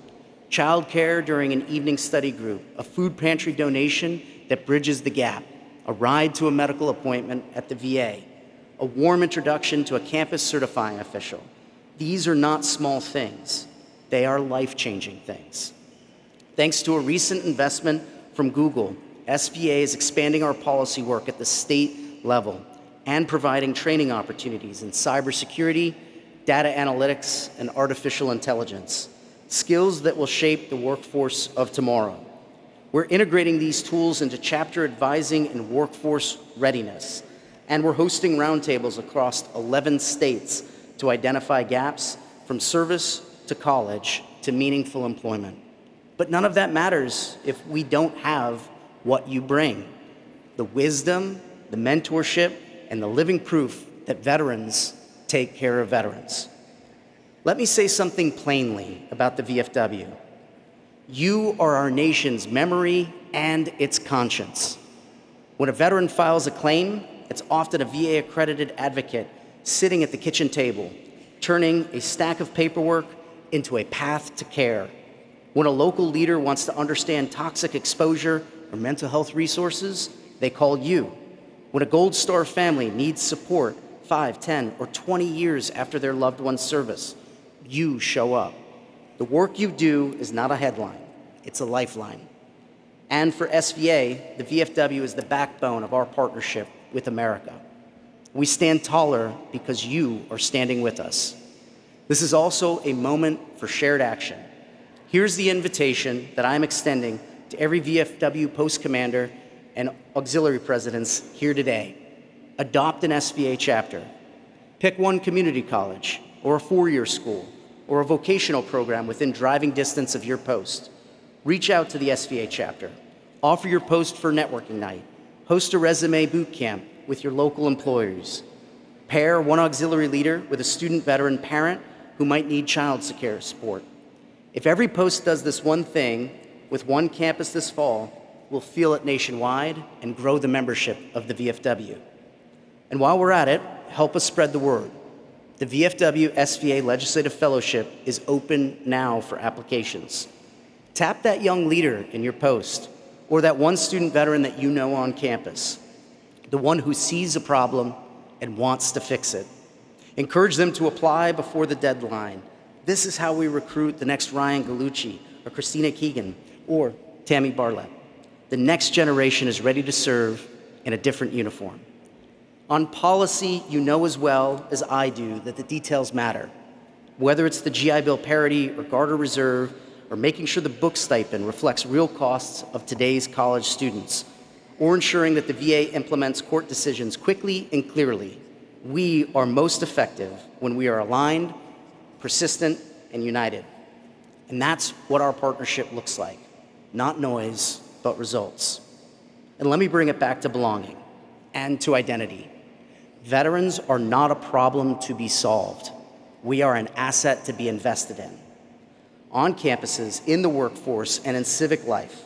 Childcare during an evening study group, a food pantry donation that bridges the gap, a ride to a medical appointment at the VA, a warm introduction to a campus certifying official. These are not small things. They are life-changing things. Thanks to a recent investment from Google, SVA is expanding our policy work at the state level and providing training opportunities in cybersecurity, data analytics, and artificial intelligence, skills that will shape the workforce of tomorrow. We're integrating these tools into chapter advising and workforce readiness, and we're hosting roundtables across 11 states to identify gaps from service to college to meaningful employment. But none of that matters if we don't have what you bring: the wisdom, the mentorship, and the living proof that veterans take care of veterans. Let me say something plainly about the VFW. You are our nation's memory and its conscience. When a veteran files a claim, it's often a VA-accredited advocate sitting at the kitchen table, turning a stack of paperwork into a path to care. When a local leader wants to understand toxic exposure or mental health resources, they call you. When a Gold Star family needs support 5, 10, or 20 years after their loved one's service, you show up. The work you do is not a headline, it's a lifeline. And for SVA, the VFW is the backbone of our partnership with America. We stand taller because you are standing with us. This is also a moment for shared action. Here's the invitation that I'm extending to every VFW post commander and auxiliary presidents here today. Adopt an SVA chapter. Pick one community college, or a four-year school, or a vocational program within driving distance of your post. Reach out to the SVA chapter. Offer your post for networking night. Host a resume boot camp with your local employers. Pair one auxiliary leader with a student veteran parent who might need child care support. If every post does this one thing with one campus this fall, we'll feel it nationwide and grow the membership of the VFW. And while we're at it, help us spread the word. The VFW SVA Legislative Fellowship is open now for applications. Tap that young leader in your post, or that one student veteran that you know on campus, the one who sees a problem and wants to fix it. Encourage them to apply before the deadline. This is how we recruit the next Ryan Gallucci, or Christina Keegan, or Tammy Bartlett. The next generation is ready to serve in a different uniform. On policy, you know as well as I do that the details matter. Whether it's the GI Bill parity or Garter Reserve, or making sure the book stipend reflects real costs of today's college students, or ensuring that the VA implements court decisions quickly and clearly, we are most effective when we are aligned, persistent, and united. And that's what our partnership looks like. Not noise, but results. And let me bring it back to belonging and to identity. Veterans are not a problem to be solved. We are an asset to be invested in. On campuses, in the workforce, and in civic life,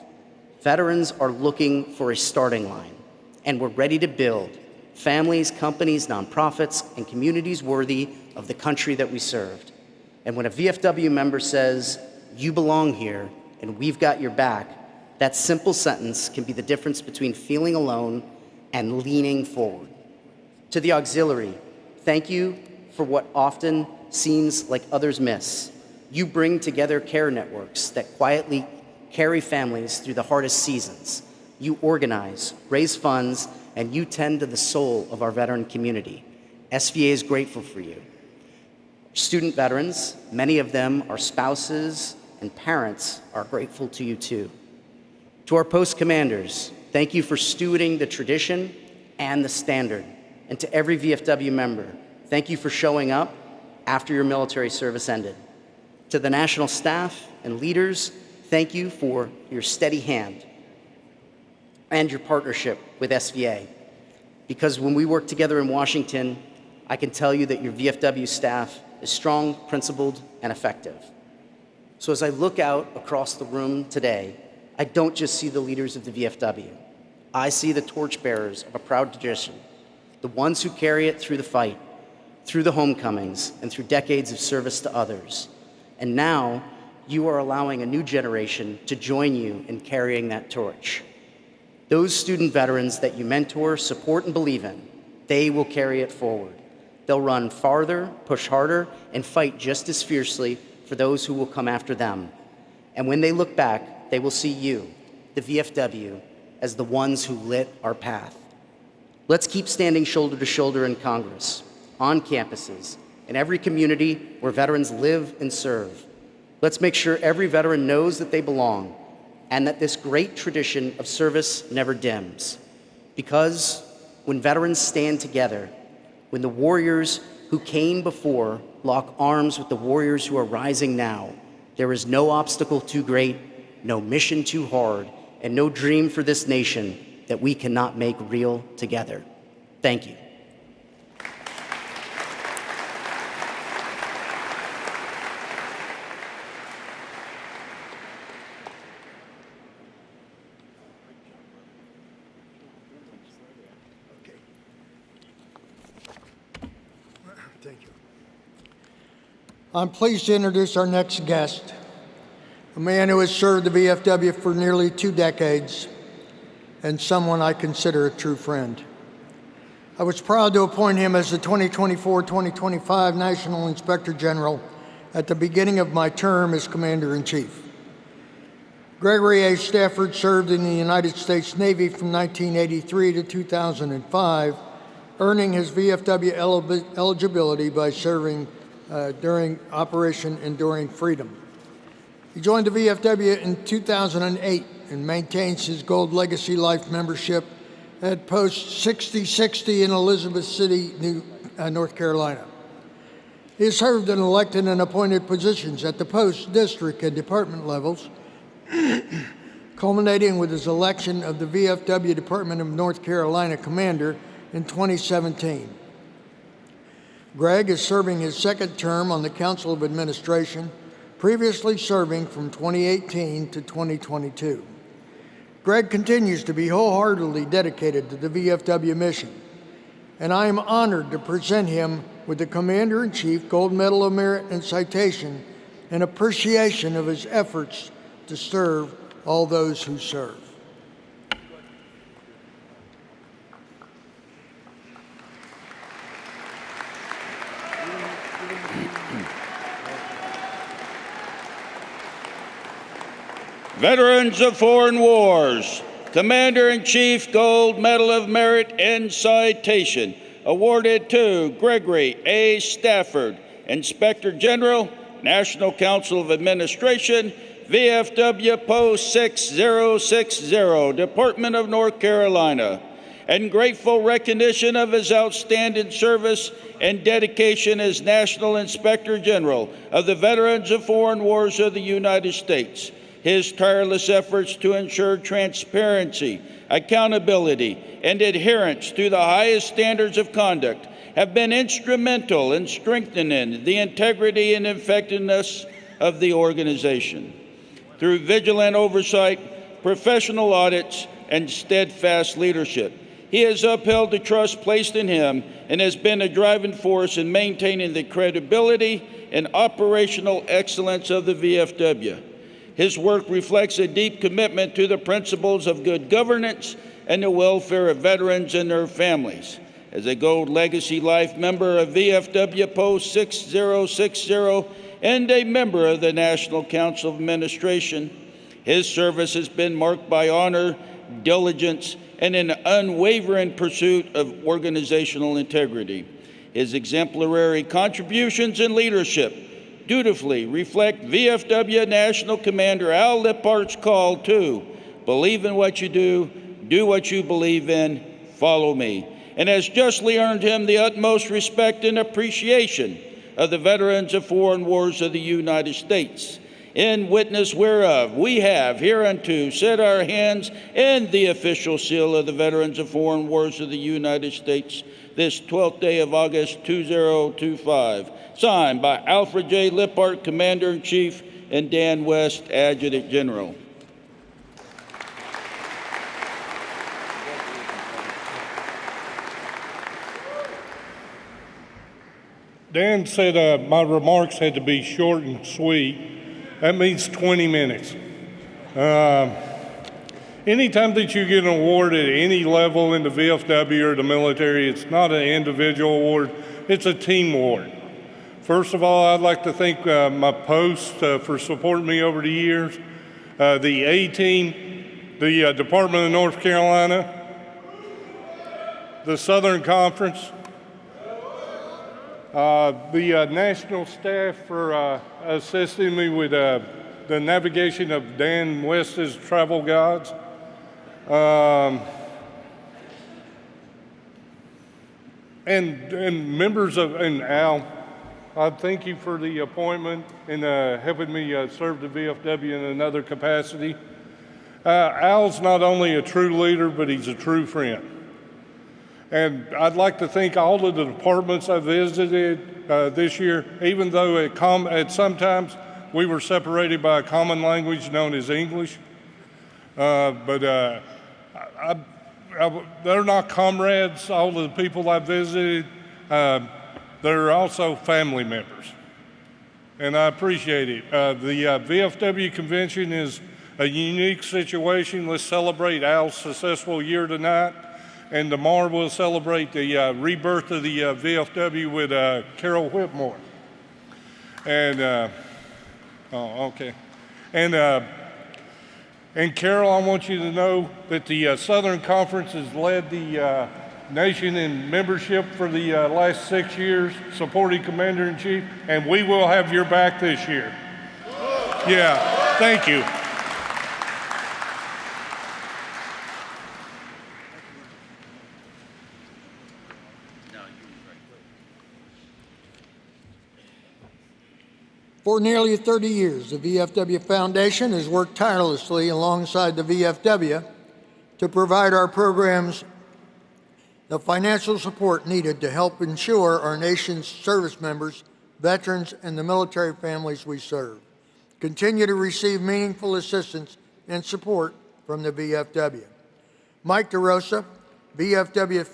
veterans are looking for a starting line, and we're ready to build families, companies, nonprofits, and communities worthy of the country that we served. And when a VFW member says, "You belong here, and we've got your back," that simple sentence can be the difference between feeling alone and leaning forward. To the auxiliary, thank you for what often seems like others miss. You bring together care networks that quietly carry families through the hardest seasons. You organize, raise funds, and you tend to the soul of our veteran community. SVA is grateful for you. Student veterans, many of them are spouses and parents, are grateful to you too. To our post commanders, thank you for stewarding the tradition and the standard. And to every VFW member, thank you for showing up after your military service ended. To the national staff and leaders, thank you for your steady hand and your partnership with SVA. Because when we work together in Washington, I can tell you that your VFW staff is strong, principled, and effective. So as I look out across the room today, I don't just see the leaders of the VFW. I see the torchbearers of a proud tradition, the ones who carry it through the fight, through the homecomings, and through decades of service to others. And now, you are allowing a new generation to join you in carrying that torch. Those student veterans that you mentor, support, and believe in, they will carry it forward. They'll run farther, push harder, and fight just as fiercely for those who will come after them. And when they look back, they will see you, the VFW, as the ones who lit our path. Let's keep standing shoulder to shoulder in Congress, on campuses, in every community where veterans live and serve. Let's make sure every veteran knows that they belong and that this great tradition of service never dims. Because when veterans stand together, when the warriors who came before lock arms with the warriors who are rising now, there is no obstacle too great, no mission too hard, and no dream for this nation that we cannot make real together. Thank you. I'm pleased to introduce our next guest, a man who has served the VFW for nearly 2 decades and someone I consider a true friend. I was proud to appoint him as the 2024-2025 National Inspector General at the beginning of my term as Commander-in-Chief. Gregory A. Stafford served in the United States Navy from 1983 to 2005, earning his VFW eligibility by serving during Operation Enduring Freedom. He joined the VFW in 2008 and maintains his Gold Legacy Life membership at Post 6060 in Elizabeth City, North Carolina. He has served in elected and appointed positions at the post, district, and department levels, culminating with his election of the VFW Department of North Carolina Commander in 2017. Greg is serving his second term on the Council of Administration, previously serving from 2018 to 2022. Greg continues to be wholeheartedly dedicated to the VFW mission, and I am honored to present him with the Commander-in-Chief Gold Medal of Merit and Citation in appreciation of his efforts to serve all those who serve. Veterans of Foreign Wars, Commander-in-Chief Gold Medal of Merit and Citation, awarded to Gregory A. Stafford, Inspector General, National Council of Administration, VFW Post 6060, Department of North Carolina, and grateful recognition of his outstanding service and dedication as National Inspector General of the Veterans of Foreign Wars of the United States. His tireless efforts to ensure transparency, accountability, and adherence to the highest standards of conduct have been instrumental in strengthening the integrity and effectiveness of the organization. Through vigilant oversight, professional audits, and steadfast leadership, he has upheld the trust placed in him and has been a driving force in maintaining the credibility and operational excellence of the VFW. His work reflects a deep commitment to the principles of good governance and the welfare of veterans and their families. As a Gold Legacy Life member of VFW Post 6060 and a member of the National Council of Administration, his service has been marked by honor, diligence, and an unwavering pursuit of organizational integrity. His exemplary contributions and leadership dutifully reflect VFW National Commander Al Lippardt's call to believe in what you do what you believe in, follow me, and has justly earned him the utmost respect and appreciation of the Veterans of Foreign Wars of the United States. In witness whereof we have hereunto set our hands in the official seal of the Veterans of Foreign Wars of the United States this 12th day of August 2025. Signed by Alfred J. Lipphardt, Commander-in-Chief, and Dan West, Adjutant General. Dan said my remarks had to be short and sweet. That means 20 minutes. Anytime that you get an award at any level in the VFW or the military, it's not an individual award, it's a team award. First of all, I'd like to thank my post for supporting me over the years, the A-Team, the Department of North Carolina, the Southern Conference, the national staff for assisting me with the navigation of Dan West's travel guides. And members of, and Al, I thank you for the appointment and helping me serve the VFW in another capacity. Al's not only a true leader, but he's a true friend. And I'd like to thank all of the departments I visited this year, even though at sometimes we were separated by a common language known as English. They're not comrades, all of the people I visited. They're also family members. and I appreciate it. The VFW convention is a unique situation. Let's celebrate Al's successful year tonight, and tomorrow we'll celebrate the rebirth of the VFW with Carroll Whitmore. And, okay. And Carroll, I want you to know that the Southern Conference has led the nation in membership for the last 6 years, supporting Commander-in-Chief, and we will have your back this year. Yeah, thank you. For nearly 30 years, the VFW Foundation has worked tirelessly alongside the VFW to provide our programs the financial support needed to help ensure our nation's service members, veterans, and the military families we serve continue to receive meaningful assistance and support from the VFW. Mike DeRosa, VFW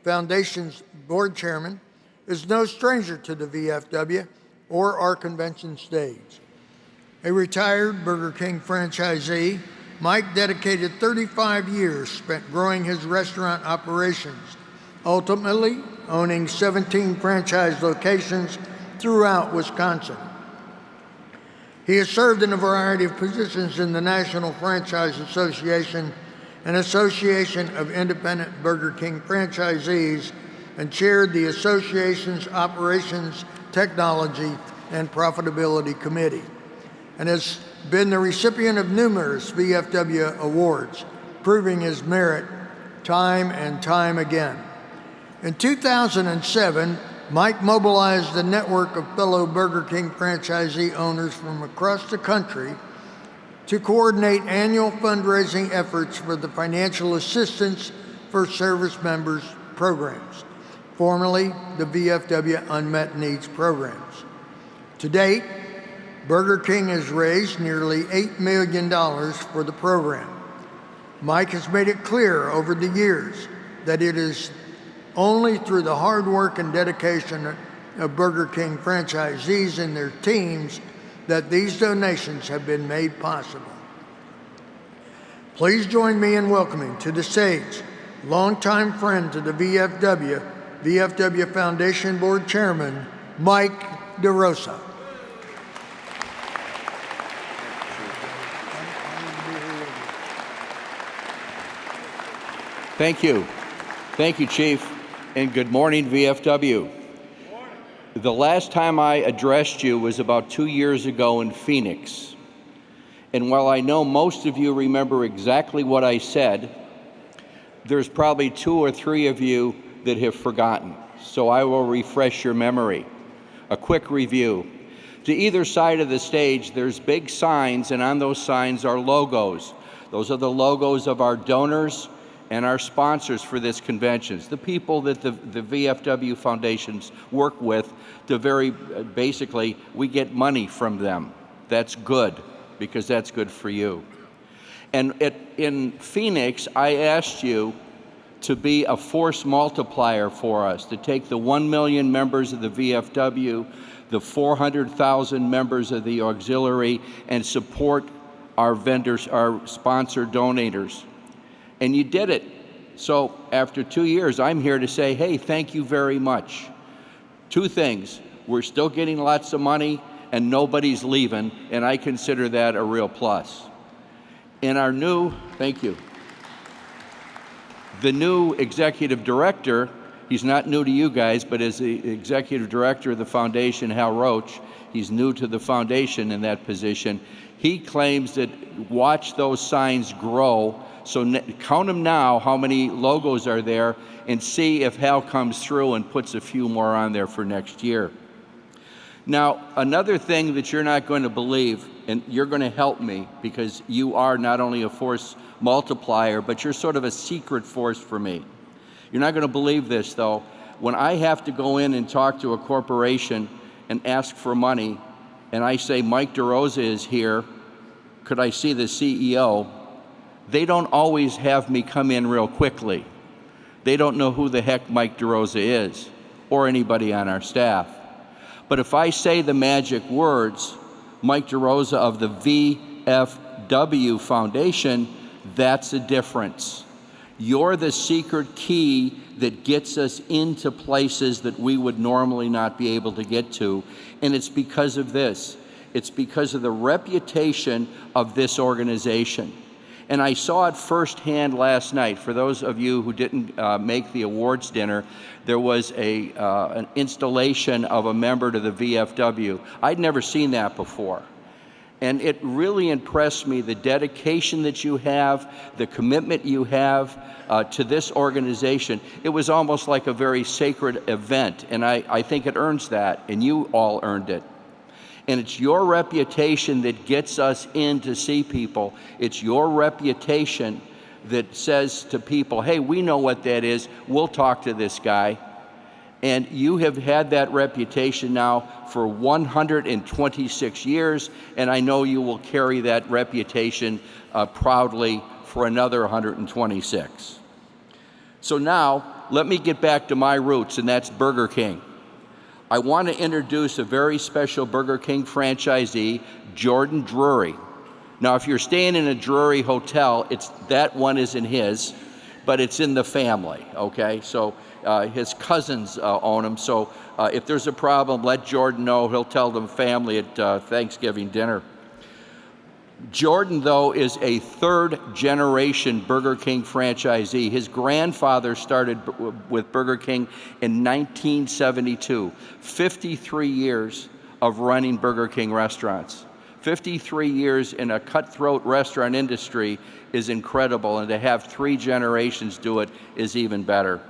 Foundation's board chairman, is no stranger to the VFW or our convention stage. A retired Burger King franchisee, Mike dedicated 35 years spent growing his restaurant operations, ultimately owning 17 franchise locations throughout Wisconsin. He has served in a variety of positions in the National Franchise Association and Association of Independent Burger King Franchisees, and chaired the association's Operations, Technology, and Profitability Committee, and has been the recipient of numerous VFW awards, proving his merit time and time again. In 2007, Mike mobilized a network of fellow Burger King franchisee owners from across the country to coordinate annual fundraising efforts for the Financial Assistance for Service Members programs, formerly the VFW Unmet Needs programs. To date, Burger King has raised nearly $8 million for the program. Mike has made it clear over the years that it is only through the hard work and dedication of Burger King franchisees and their teams that these donations have been made possible. Please join me in welcoming to the stage longtime friend to the VFW Foundation Board Chairman, Mike DeRosa. Thank you. Thank you, Chief, and good morning, VFW. The last time I addressed you was about 2 years ago in Phoenix. And while I know most of you remember exactly what I said, there's probably 2 or 3 of you that have forgotten. So I will refresh your memory. A quick review. To either side of the stage, there's big signs, and on those signs are logos. Those are the logos of our donors and our sponsors for this convention, the people that the VFW foundations work with to basically, we get money from them. That's good, because that's good for you. And in Phoenix, I asked you to be a force multiplier for us, to take the 1 million members of the VFW, the 400,000 members of the auxiliary, and support our vendors, our sponsor donators. And you did it. So after 2 years, I'm here to say, hey, thank you very much. 2 things. We're still getting lots of money, and nobody's leaving, and I consider that a real plus. In our new, thank you. The new executive director, he's not new to you guys, but as the executive director of the foundation, Hal Roach, he's new to the foundation in that position. He claims that watch those signs grow. So count them now, how many logos are there, and see if Hal comes through and puts a few more on there for next year. Now, another thing that you're not going to believe, and you're going to help me because you are not only a force multiplier, but you're sort of a secret force for me. You're not going to believe this, though. When I have to go in and talk to a corporation and ask for money, and I say, Mike DeRosa is here, could I see the CEO? They don't always have me come in real quickly. They don't know who the heck Mike DeRosa is, or anybody on our staff. But if I say the magic words, Mike DeRosa of the VFW Foundation, that's the difference. You're the secret key that gets us into places that we would normally not be able to get to. And it's because of this. It's because of the reputation of this organization. And I saw it firsthand last night. For those of you who didn't make the awards dinner, there was an installation of a member to the VFW. I'd never seen that before. And it really impressed me, the dedication that you have, the commitment you have to this organization. It was almost like a very sacred event, and I think it earns that, and you all earned it. And it's your reputation that gets us in to see people. It's your reputation that says to people, hey, we know what that is. We'll talk to this guy. And you have had that reputation now for 126 years, and I know you will carry that reputation proudly for another 126. So now, let me get back to my roots, and that's Burger King. I want to introduce a very special Burger King franchisee, Jordan Drury. Now, if you're staying in a Drury hotel, that one isn't his, but it's in the family, okay? So his cousins own them, so if there's a problem, let Jordan know. He'll tell the family at Thanksgiving dinner. Jordan, though, is a third-generation Burger King franchisee. His grandfather started with Burger King in 1972. 53 years of running Burger King restaurants. 53 years in a cutthroat restaurant industry is incredible, and to have 3 generations do it is even better.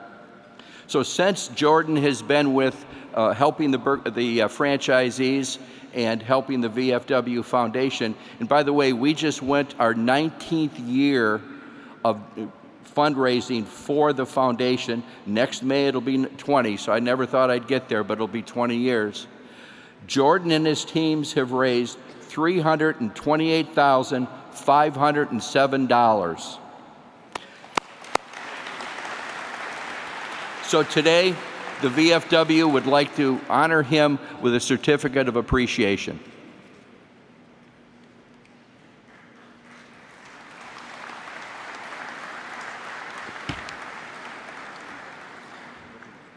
So since Jordan has been with helping the franchisees and helping the VFW Foundation, and by the way, we just went our 19th year of fundraising for the foundation. Next May it'll be 20, so I never thought I'd get there, but it'll be 20 years. Jordan and his teams have raised $328,507. So today, the VFW would like to honor him with a certificate of appreciation.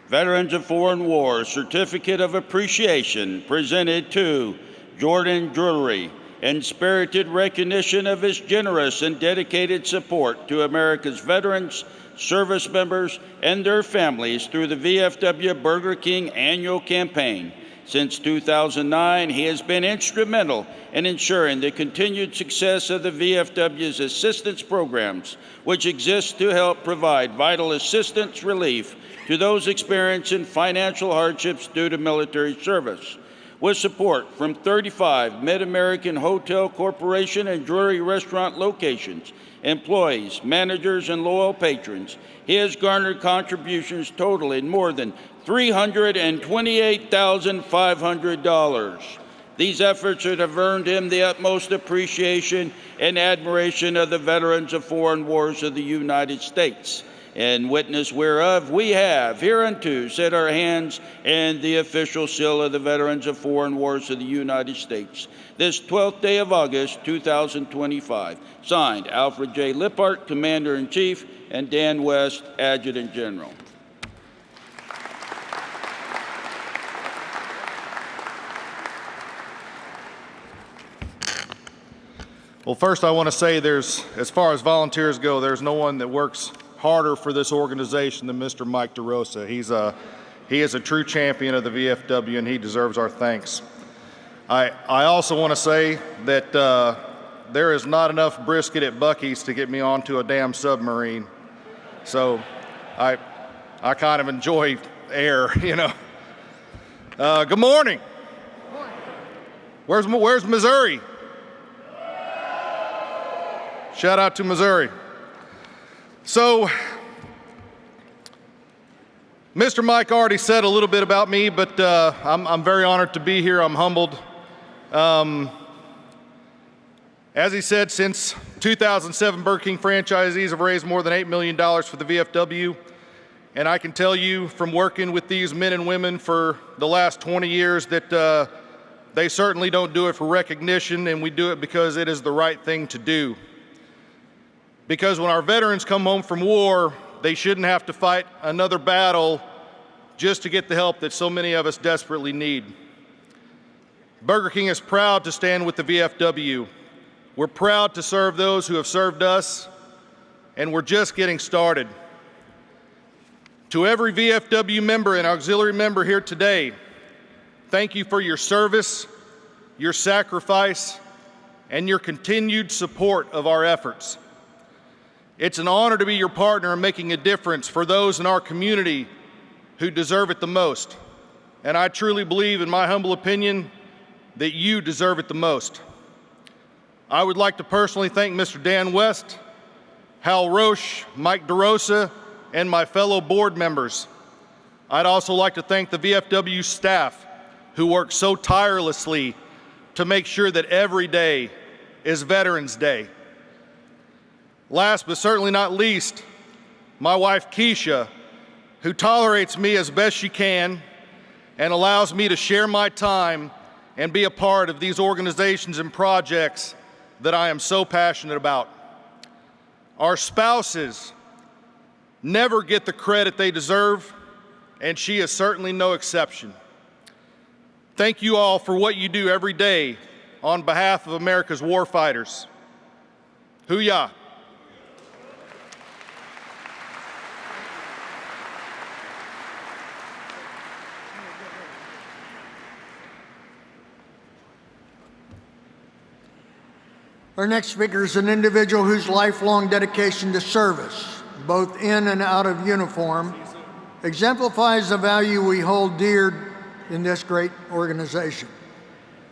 Veterans of Foreign Wars Certificate of Appreciation presented to Jordan Drury in spirited recognition of his generous and dedicated support to America's veterans, service members, and their families through the VFW Burger King annual campaign. Since 2009, he has been instrumental in ensuring the continued success of the VFW's assistance programs, which exist to help provide vital assistance relief to those experiencing financial hardships due to military service. With support from 35 Mid-American Hotel Corporation and Drury restaurant locations, employees, managers, and loyal patrons, he has garnered contributions totaling more than $328,500. These efforts have earned him the utmost appreciation and admiration of the veterans of foreign wars of the United States. In witness whereof we have hereunto set our hands and the official seal of the veterans of foreign wars of the United States. This 12th day of August, 2025. Signed, Alfred J. Lipphardt, Commander-in-Chief, and Dan West, Adjutant General. Well, first I want to say as far as volunteers go, there's no one that works harder for this organization than Mr. Mike DeRosa. He is a true champion of the VFW, and he deserves our thanks. I also want to say that there is not enough brisket at Buc-ee's to get me onto a damn submarine. So I kind of enjoy air, you know. Good morning. Where's Missouri? Shout out to Missouri. So, Mr. Mike already said a little bit about me, but I'm very honored to be here. I'm humbled. As he said, since 2007, Burger King franchisees have raised more than $8 million for the VFW. And I can tell you from working with these men and women for the last 20 years that they certainly don't do it for recognition, and we do it because it is the right thing to do. Because when our veterans come home from war, they shouldn't have to fight another battle just to get the help that so many of us desperately need. Burger King is proud to stand with the VFW. We're proud to serve those who have served us, and we're just getting started. To every VFW member and auxiliary member here today, thank you for your service, your sacrifice, and your continued support of our efforts. It's an honor to be your partner in making a difference for those in our community who deserve it the most. And I truly believe, in my humble opinion, that you deserve it the most. I would like to personally thank Mr. Dan West, Hal Roche, Mike DeRosa, and my fellow board members. I'd also like to thank the VFW staff who work so tirelessly to make sure that every day is Veterans Day. Last but certainly not least, my wife Keisha, who tolerates me as best she can and allows me to share my time and be a part of these organizations and projects that I am so passionate about. Our spouses never get the credit they deserve, and she is certainly no exception. Thank you all for what you do every day on behalf of America's warfighters. Hoo-yah. Our next speaker is an individual whose lifelong dedication to service, both in and out of uniform, exemplifies the value we hold dear in this great organization.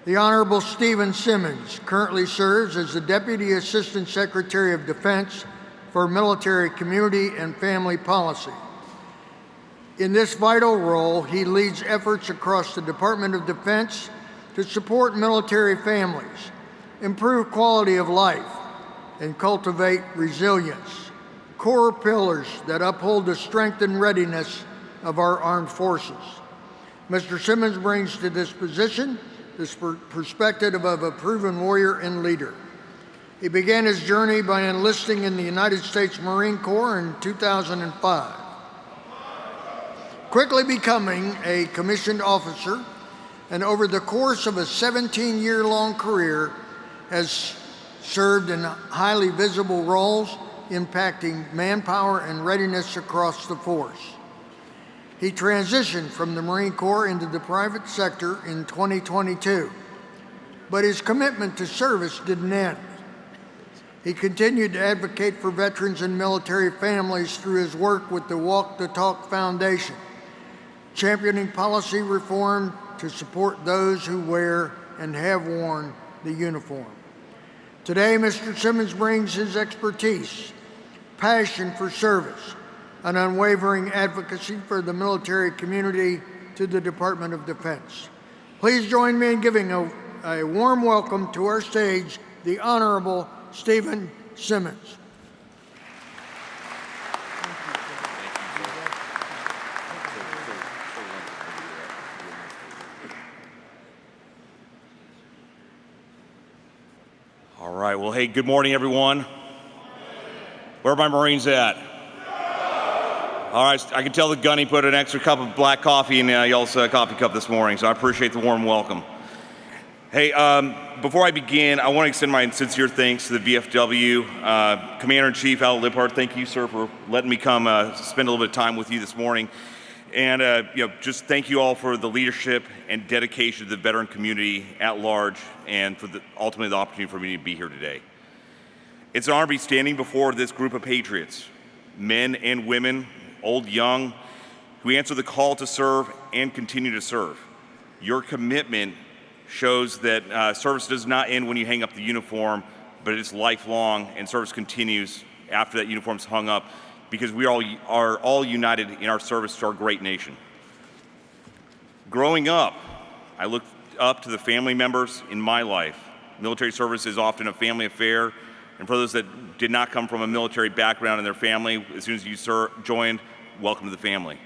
The Honorable Stephen Simmons currently serves as the Deputy Assistant Secretary of Defense for Military Community and Family Policy. In this vital role, he leads efforts across the Department of Defense to support military families, improve quality of life, and cultivate resilience, core pillars that uphold the strength and readiness of our armed forces. Mr. Simmons brings to this position this perspective of a proven warrior and leader. He began his journey by enlisting in the United States Marine Corps in 2005, quickly becoming a commissioned officer, and over the course of a 17-year-long career has served in highly visible roles impacting manpower and readiness across the force. He transitioned from the Marine Corps into the private sector in 2022, but his commitment to service didn't end. He continued to advocate for veterans and military families through his work with the Walk the Talk Foundation, championing policy reform to support those who wear and have worn the uniform. Today, Mr. Simmons brings his expertise, passion for service, an unwavering advocacy for the military community to the Department of Defense. Please join me in giving a warm welcome to our stage, the Honorable Stephen Simmons. All right, well, hey, good morning, everyone. Where are my Marines at? All right, I can tell the gunny put an extra cup of black coffee in y'all's coffee cup this morning, so I appreciate the warm welcome. Hey, before I begin, I want to extend my sincere thanks to the VFW. Commander-in-Chief Al Lipphardt, thank you, sir, for letting me come spend a little bit of time with you this morning. And just thank you all for the leadership and dedication to the veteran community at large, and for ultimately the opportunity for me to be here today. It's an honor to be standing before this group of patriots, men and women, old, young, who answer the call to serve and continue to serve. Your commitment shows that service does not end when you hang up the uniform, but it's lifelong, and service continues after that uniform's hung up, because we are all united in our service to our great nation. Growing up, I looked up to the family members in my life. Military service is often a family affair, and for those that did not come from a military background in their family, as soon as you joined, welcome to the family.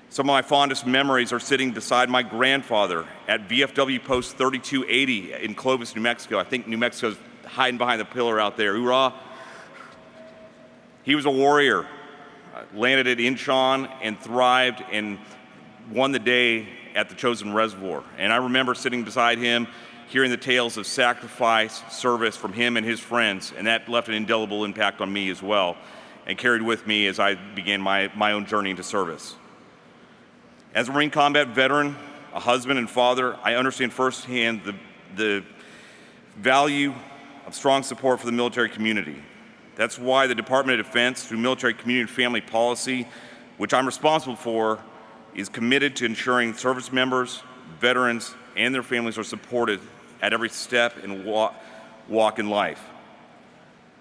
Some of my fondest memories are sitting beside my grandfather at VFW Post 3280 in Clovis, New Mexico. I think New Mexico's hiding behind the pillar out there. Hoorah! He was a warrior, landed at Incheon and thrived and won the day at the Chosin Reservoir. And I remember sitting beside him, hearing the tales of sacrifice, service from him and his friends, and that left an indelible impact on me as well, and carried with me as I began my own journey into service. As a Marine combat veteran, a husband and father, I understand firsthand the value of strong support for the military community. That's why the Department of Defense, through Military Community and Family Policy, which I'm responsible for, is committed to ensuring service members, veterans, and their families are supported at every step and walk in life.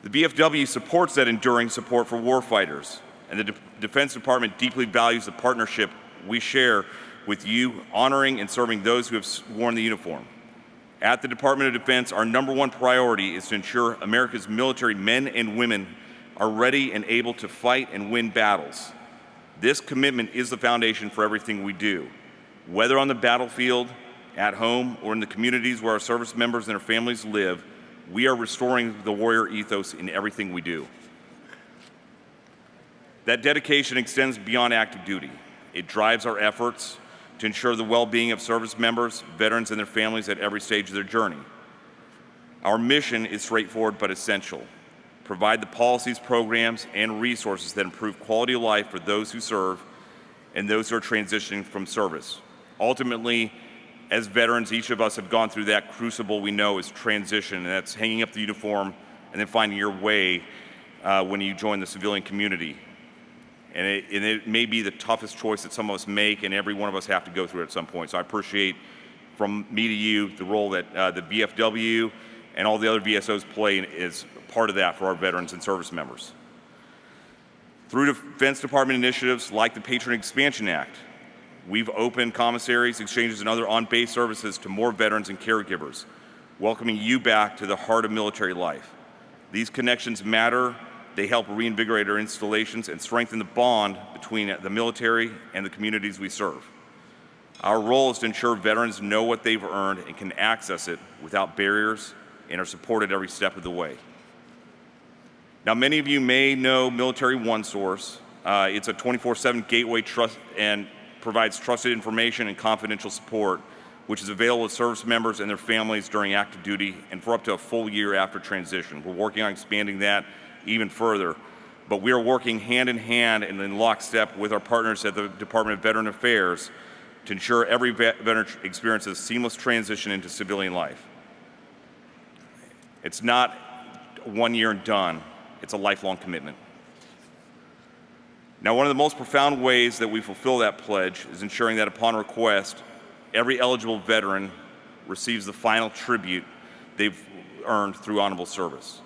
The BFW supports that enduring support for warfighters, and the Defense Department deeply values the partnership we share with you, honoring and serving those who have worn the uniform. At the Department of Defense, our #1 priority is to ensure America's military men and women are ready and able to fight and win battles. This commitment is the foundation for everything we do. Whether on the battlefield, at home, or in the communities where our service members and their families live, we are restoring the warrior ethos in everything we do. That dedication extends beyond active duty. It drives our efforts to ensure the well-being of service members, veterans, and their families at every stage of their journey. Our mission is straightforward but essential. Provide the policies, programs, and resources that improve quality of life for those who serve and those who are transitioning from service. Ultimately, as veterans, each of us have gone through that crucible we know is transition, and that's hanging up the uniform and then finding your way when you join the civilian community. And it may be the toughest choice that some of us make, and every one of us have to go through it at some point. So I appreciate, from me to you, the role that the VFW and all the other VSOs play is part of that for our veterans and service members. Through Defense Department initiatives like the Patron Expansion Act, we've opened commissaries, exchanges, and other on-base services to more veterans and caregivers, welcoming you back to the heart of military life. These connections matter. They help reinvigorate our installations and strengthen the bond between the military and the communities we serve. Our role is to ensure veterans know what they've earned and can access it without barriers and are supported every step of the way. Now, many of you may know Military OneSource. It's a 24/7 gateway trust and provides trusted information and confidential support, which is available to service members and their families during active duty and for up to a full year after transition. We're working on expanding that even further, but we are working hand in hand and in lockstep with our partners at the Department of Veteran Affairs to ensure every veteran experiences seamless transition into civilian life. It's not 1 year and done, it's a lifelong commitment. Now, one of the most profound ways that we fulfill that pledge is ensuring that upon request, every eligible veteran receives the final tribute they've earned through honorable service.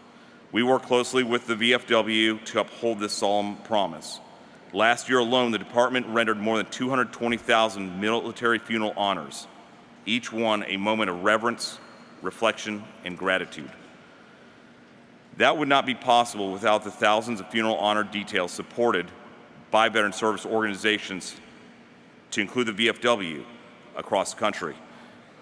We work closely with the VFW to uphold this solemn promise. Last year alone, the department rendered more than 220,000 military funeral honors, each one a moment of reverence, reflection, and gratitude. That would not be possible without the thousands of funeral honor details supported by veteran service organizations, to include the VFW, across the country.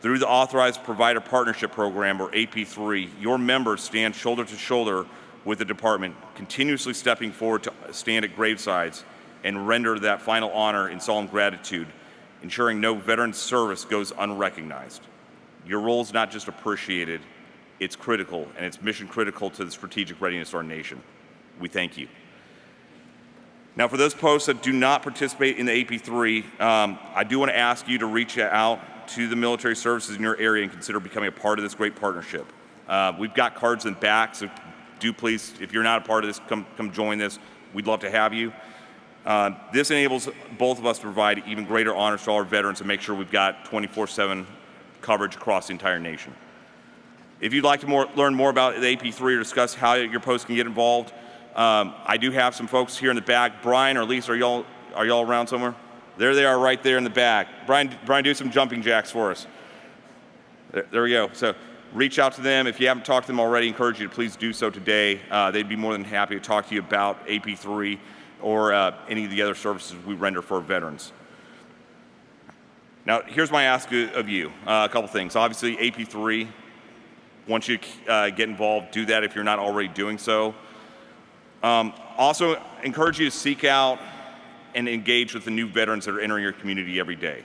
Through the Authorized Provider Partnership Program, or AP3, your members stand shoulder to shoulder with the department, continuously stepping forward to stand at gravesides and render that final honor in solemn gratitude, ensuring no veteran service goes unrecognized. Your role is not just appreciated, it's critical, and it's mission critical to the strategic readiness of our nation. We thank you. Now, for those posts that do not participate in the AP3, I do want to ask you to reach out to the military services in your area and consider becoming a part of this great partnership. We've got cards in the back, so do please, if you're not a part of this, come join this. We'd love to have you. This enables both of us to provide even greater honors to all our veterans and make sure we've got 24/7 coverage across the entire nation. If you'd like to learn more about the AP3 or discuss how your post can get involved, I do have some folks here in the back. Brian or Lisa, are y'all around somewhere? There they are right there in the back. Brian, do some jumping jacks for us. There we go. So reach out to them. If you haven't talked to them already, I encourage you to please do so today. They'd be more than happy to talk to you about AP3 or any of the other services we render for veterans. Now, here's my ask of you. A couple things. Obviously, AP3, once you get involved, do that if you're not already doing so. Also, encourage you to seek out and engage with the new veterans that are entering your community every day.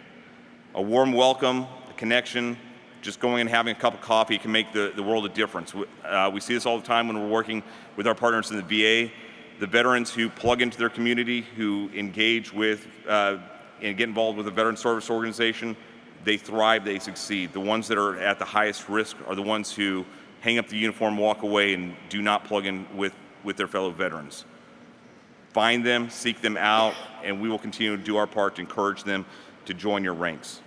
A warm welcome, a connection, just going and having a cup of coffee can make the world a difference. We see this all the time when we're working with our partners in the VA. The veterans who plug into their community, who engage with and get involved with a veteran service organization, they thrive, they succeed. The ones that are at the highest risk are the ones who hang up the uniform, walk away, and do not plug in with their fellow veterans. Find them, seek them out, and we will continue to do our part to encourage them to join your ranks.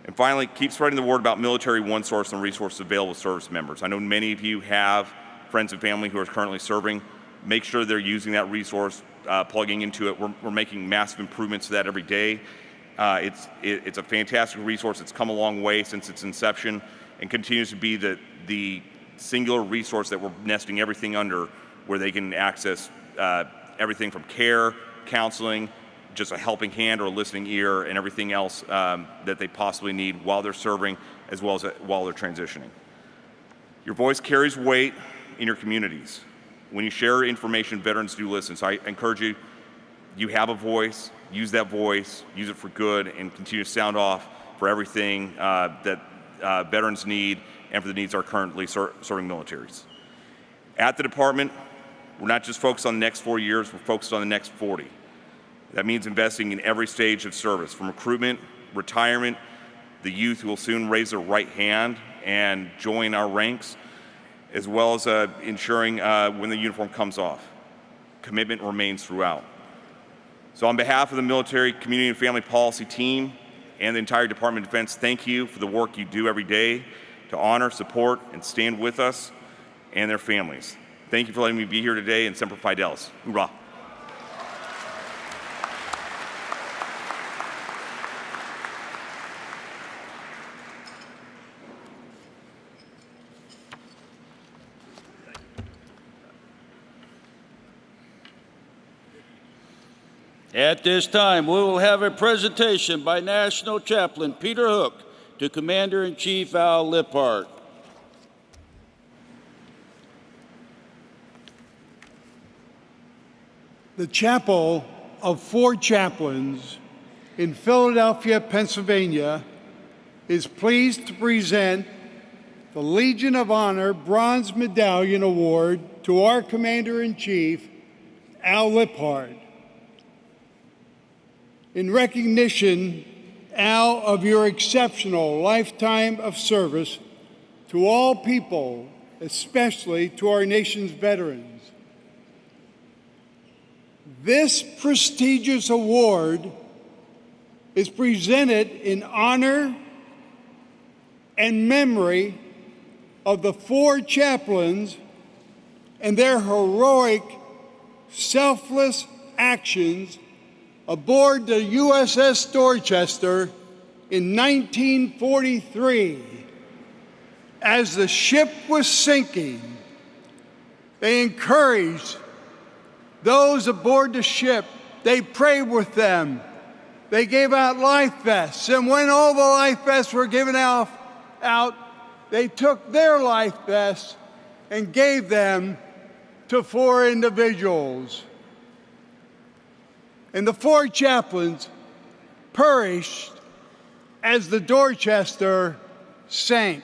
And finally, keep spreading the word about Military OneSource and resources available to service members. I know many of you have friends and family who are currently serving. Make sure they're using that resource, plugging into it. We're making massive improvements to that every day. It's a fantastic resource. It's come a long way since its inception and continues to be the singular resource that we're nesting everything under, where they can access everything from care, counseling, just a helping hand or a listening ear, and everything else that they possibly need while they're serving as well as while they're transitioning. Your voice carries weight in your communities. When you share information, veterans do listen. So I encourage you, you have a voice, use that voice, use it for good, and continue to sound off for everything that veterans need and for the needs of our currently serving militaries. At the department, we're not just focused on the next 4 years, we're focused on the next 40. That means investing in every stage of service, from recruitment, retirement, the youth who will soon raise their right hand and join our ranks, as well as ensuring when the uniform comes off. Commitment remains throughout. So on behalf of the Military, Community, and Family Policy team and the entire Department of Defense, thank you for the work you do every day to honor, support, and stand with us and their families. Thank you for letting me be here today, and Semper Fidelis. Hoorah. At this time, we will have a presentation by National Chaplain Peter Hook to Commander-in-Chief Al Lipphardt. The Chapel of 4 Chaplains in Philadelphia, Pennsylvania, is pleased to present the Legion of Honor Bronze Medallion Award to our Commander-in-Chief, Al Lipphardt. In recognition, Al, of your exceptional lifetime of service to all people, especially to our nation's veterans. This prestigious award is presented in honor and memory of the 4 chaplains and their heroic, selfless actions aboard the USS Dorchester in 1943. As the ship was sinking, they encouraged those aboard the ship. They prayed with them. They gave out life vests, and when all the life vests were given out, they took their life vests and gave them to 4 individuals. And the 4 chaplains perished as the Dorchester sank.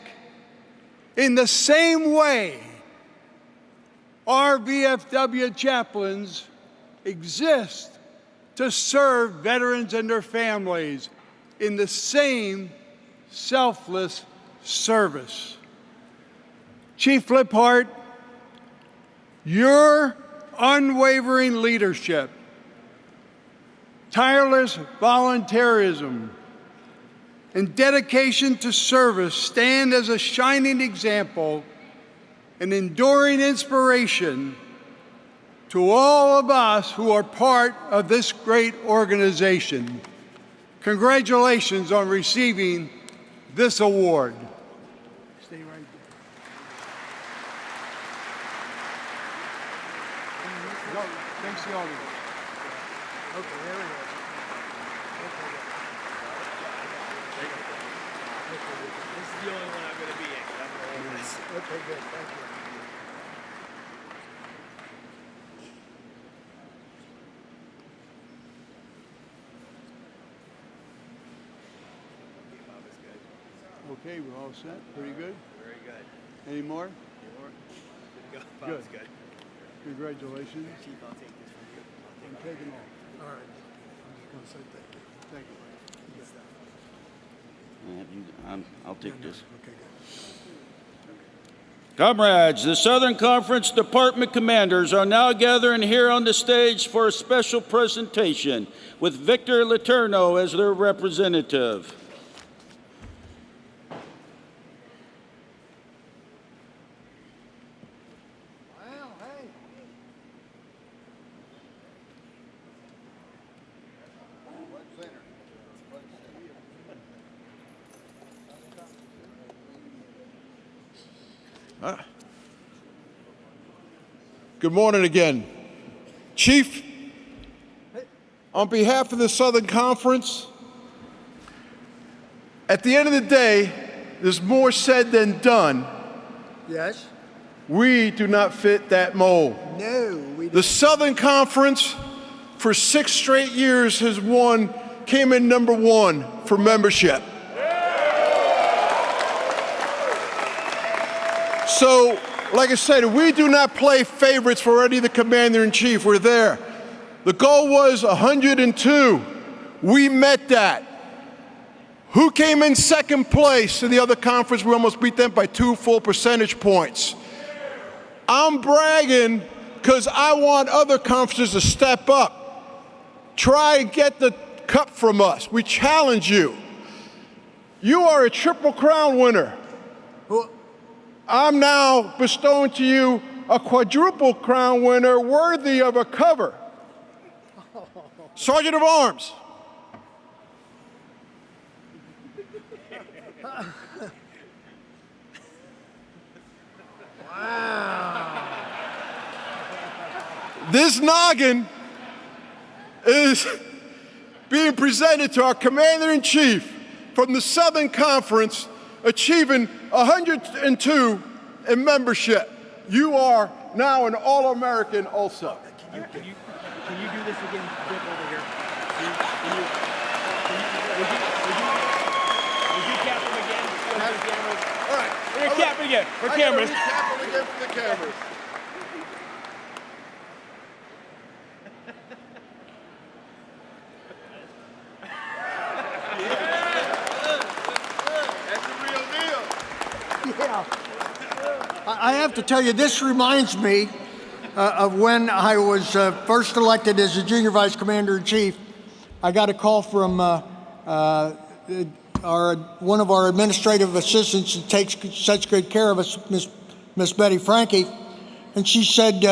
In the same way, our VFW chaplains exist to serve veterans and their families in the same selfless service. Chief Lipphardt, your unwavering leadership, tireless volunteerism, and dedication to service stand as a shining example and enduring inspiration to all of us who are part of this great organization. Congratulations on receiving this award. Stay right there. No, thanks to all of you. Okay, there we go. This is the only one I'm going to be in. Okay, good. Thank you. Okay, we're all set. Pretty good. Very good. Any more? Good to go. Bob's good. Congratulations. Chief, I'll take this from you. I'm taking off. All right. I'm just going to say thank you. Thank you. I'll take this. Okay, good. Comrades, the Southern Conference Department Commanders are now gathering here on the stage for a special presentation with Victor Letourneaut as their representative. Good morning again. Chief, on behalf of the Southern Conference, at the end of the day, there's more said than done. Yes? We do not fit that mold. No, we don't. The Southern Conference, for 6 straight years, came in #1 for membership. So, like I said, we do not play favorites for any of the Commander-in-Chief. We're there. The goal was 102. We met that. Who came in second place in the other conference? We almost beat them by 2 full percentage points. I'm bragging because I want other conferences to step up. Try and get the cup from us. We challenge you. You are a Triple Crown winner. I'm now bestowing to you a Quadruple Crown winner worthy of a cover. Sergeant of Arms. Wow. This noggin is being presented to our Commander-in-Chief from the Southern Conference, achieving 102 in membership. You are now an All-American also. Can you do this again, Dick, over here? Would you cap him again? For the cameras? All right. We're going to cap him again for cameras. Cap him again for the cameras. Yeah. I have to tell you, this reminds me of when I was first elected as a Junior Vice Commander-in-Chief. I got a call from one of our administrative assistants who takes such good care of us, Miss Betty Frankie, and she said,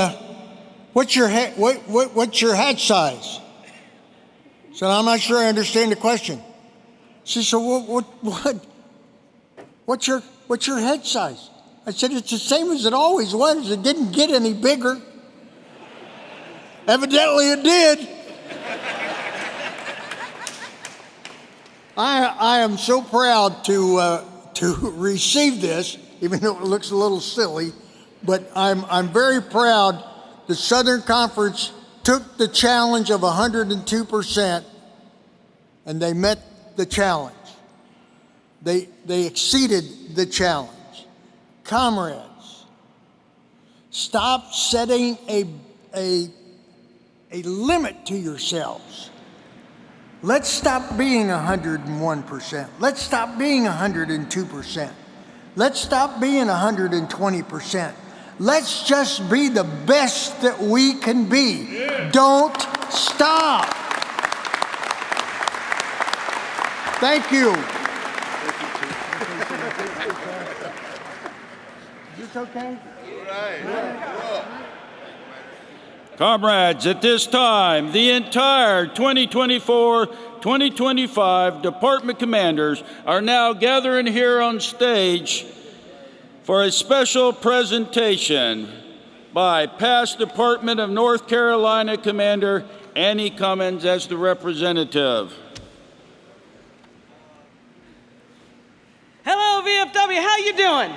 what's your hat size? I said, I'm not sure I understand the question. She said, what's your head size? I said, it's the same as it always was. It didn't get any bigger. Evidently it did. I am so proud to receive this, even though it looks a little silly, but I'm very proud the Southern Conference took the challenge of 102%, and they met the challenge. They exceeded the challenge. Comrades, stop setting a limit to yourselves. Let's stop being 101%. Let's stop being 102%. Let's stop being 120%. Let's just be the best that we can be. Yeah. Don't stop. Thank you. Is this okay? All right. Comrades, at this time, the entire 2024-2025 Department Commanders are now gathering here on stage for a special presentation by past Department of North Carolina Commander Anne Cummings as the representative. Hello, VFW. How you doing?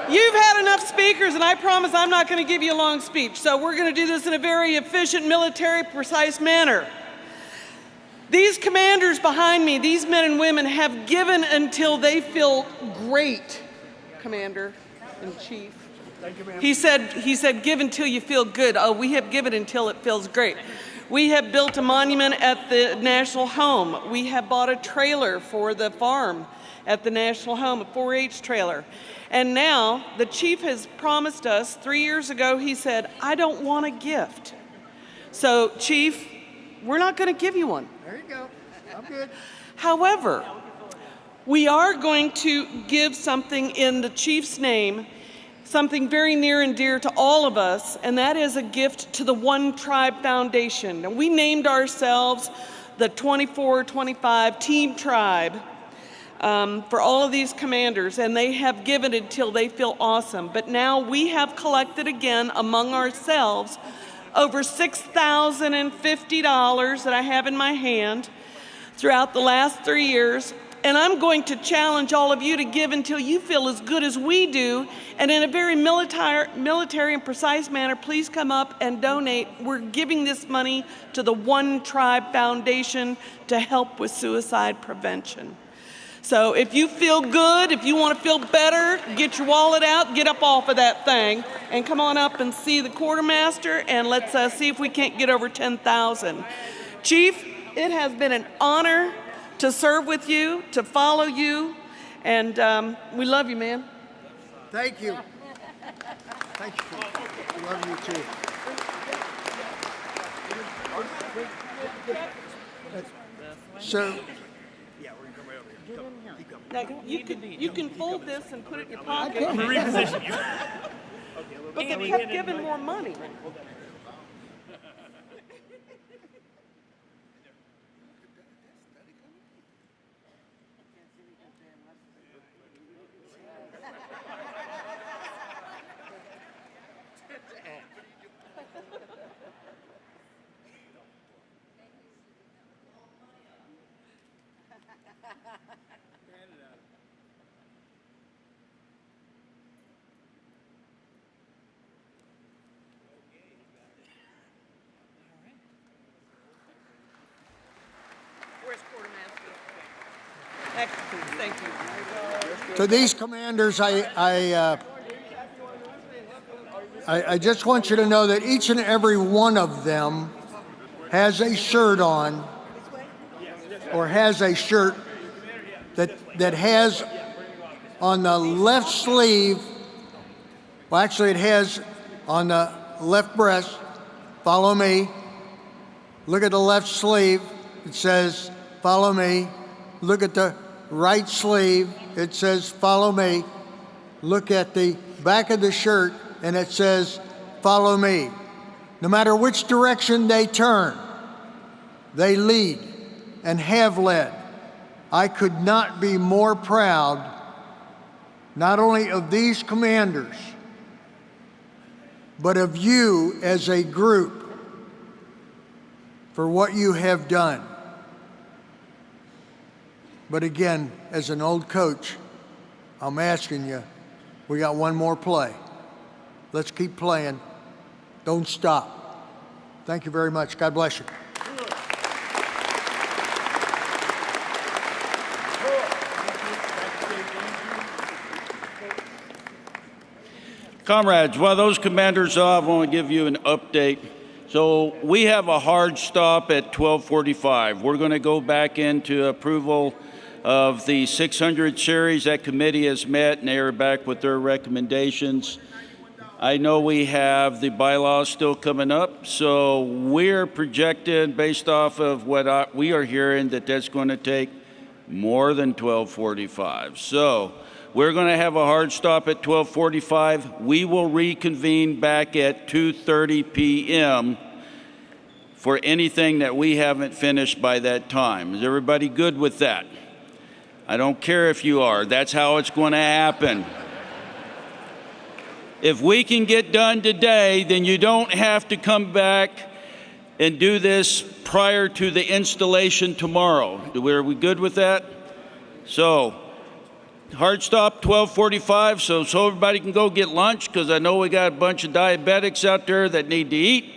You've had enough speakers, and I promise I'm not going to give you a long speech. So we're going to do this in a very efficient, military, precise manner. These commanders behind me, these men and women, have given until they feel great, Commander-in-Chief. Thank you, ma'am. He said, give until you feel good. Oh, we have given until it feels great. We have built a monument at the National Home. We have bought a trailer for the farm at the National Home, a 4-H trailer. And now the chief has promised us, 3 years ago, he said, I don't want a gift. So, Chief, we're not going to give you one. There you go. I'm good. However, we are going to give something in the chief's name, something very near and dear to all of us, and that is a gift to the One Tribe Foundation. And we named ourselves the 2425 Team Tribe for all of these commanders, and they have given until they feel awesome. But now we have collected again among ourselves over $6,050 that I have in my hand throughout the last 3 years. And I'm going to challenge all of you to give until you feel as good as we do. And in a very military and precise manner, please come up and donate. We're giving this money to the One Tribe Foundation to help with suicide prevention. So if you feel good, if you want to feel better, get your wallet out, get up off of that thing, and come on up and see the quartermaster, and let's see if we can't get over 10,000. Chief, it has been an honor to serve with you, to follow you, and we love you, man. Thank you. Thank you. I love you too. So, now, you can fold this and put it in your pocket. I'm gonna reposition you. But they kept giving more money. Excellent, thank you. to these commanders, I just want you to know that each and every one of them has a shirt on, or has a shirt that has on the left sleeve, well, actually it has on the left breast, follow me. Look at the left sleeve, it says, follow me. Look at the right sleeve, it says, follow me. Look at the back of the shirt, and it says, follow me. No matter which direction they turn, they lead and have led. I could not be more proud, not only of these commanders, but of you as a group for what you have done. But again, as an old coach, I'm asking you, we got one more play. Let's keep playing. Don't stop. Thank you very much. God bless you. Comrades, while those commanders are, I want to give you an update. So we have a hard stop at 12:45. We're going to go back into approval of the 600 series. That committee has met and they are back with their recommendations. I know we have the bylaws still coming up, so we're projected based off of what we are hearing that that's going to take more than 12:45. So we're going to have a hard stop at 12:45. We will reconvene back at 2:30 p.m. for anything that we haven't finished by that time. Is everybody good with that? I don't care if you are. That's how it's going to happen. If we can get done today, then you don't have to come back and do this prior to the installation tomorrow. Are we good with that? So, hard stop 12:45, so everybody can go get lunch, because I know we got a bunch of diabetics out there that need to eat.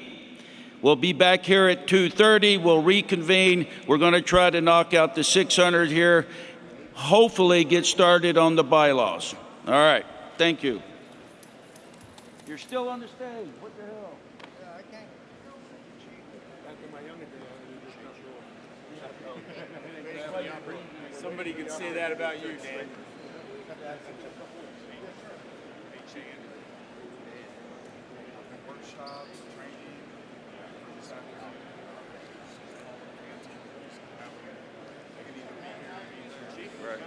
We'll be back here at 2:30. We'll reconvene. We're going to try to knock out the 600 here. Hopefully get started on the bylaws. All right. Thank you. You're still on the stage. What the hell? I can't. Somebody could say that about you, Dan. Workshops, training. Right.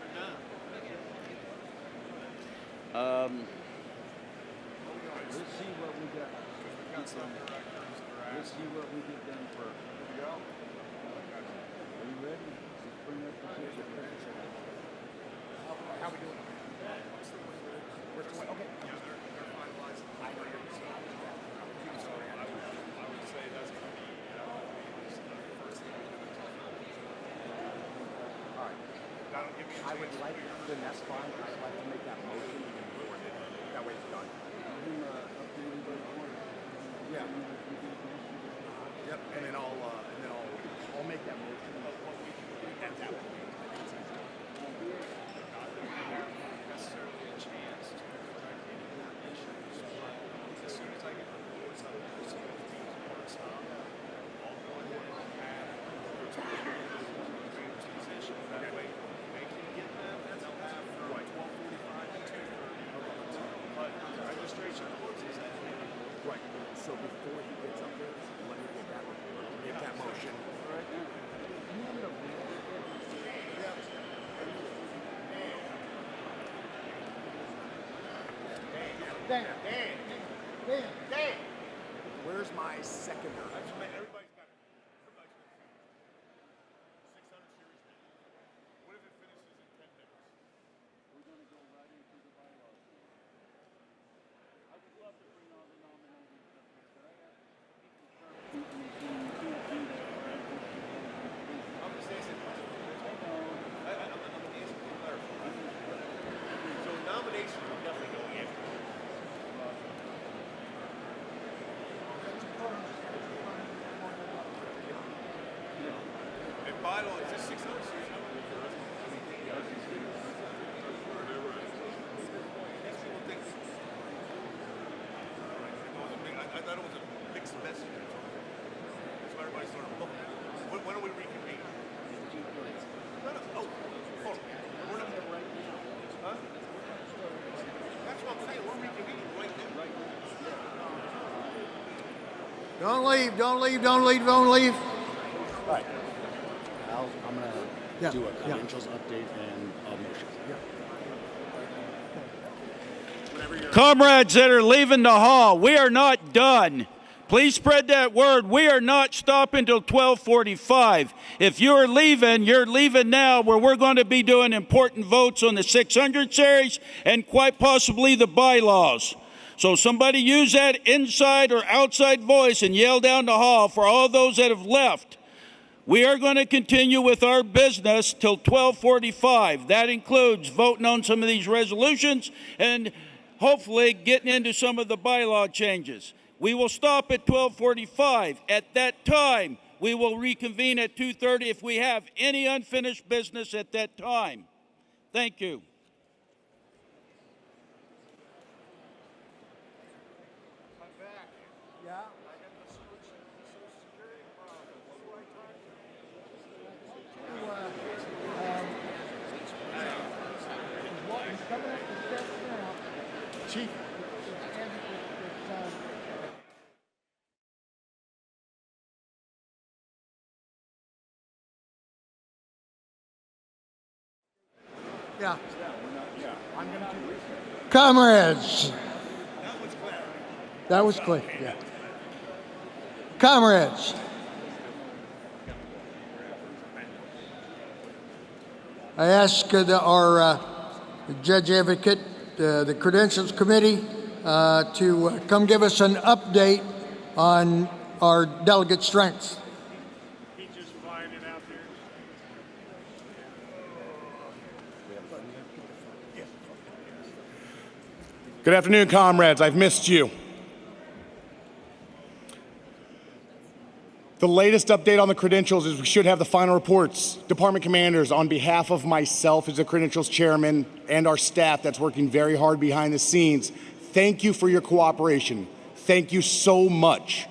Let's see what we got. Let's see what we get done first. Are you ready? Let's bring up the How we doing? We're doing okay. I would like, then that's fine. I'd like to make that motion. That way it's done. Yeah. Yep. And then I'll make that motion. And that way. Necessarily a chance to correct any more issues. As soon as I get the voice out of this, I'll go ahead and transition that way. They can get them, and they'll have from 12:45 to 2:30. But registration closes at 10. Right. So before he gets up there, let me get that motion. Dan. Where's my seconder? Everybody's got it. 600 series. What if it finishes in 10 minutes? We're going to go right into the bylaws. I would love to bring all the nominations up here, but I have I'm just asking. I'm asking for clarification. So nominations are definitely going after. And bylaw, is this 600 series? I thought it was a mixed message. That's why everybody started looking. When are we reconvening? No. Oh, hold on. We're not there right now. Huh? That's what I'm saying. We're reconvening right now. Don't leave, don't leave, don't leave, don't leave. Right. I'm going to do a credentials update and a motion. Comrades that are leaving the hall, we are not done. Please spread that word. We are not stopping till 12:45. If you're leaving now, where we're going to be doing important votes on the 600 series and quite possibly the bylaws. So somebody use that inside or outside voice and yell down the hall for all those that have left. We are going to continue with our business till 12:45. That includes voting on some of these resolutions and hopefully getting into some of the bylaw changes. We will stop at 12:45. At that time, we will reconvene at 2:30 if we have any unfinished business at that time. Thank you. Chief. Yeah. I'm going to do research. Comrades. That was clear. Yeah. Comrades. I ask our judge advocate, the Credentials Committee, to come give us an update on our delegate strength. He's just flying it out there. Good afternoon, comrades. I've missed you. The latest update on the credentials is we should have the final reports. Department commanders, on behalf of myself as the credentials chairman and our staff that's working very hard behind the scenes, thank you for your cooperation. Thank you so much.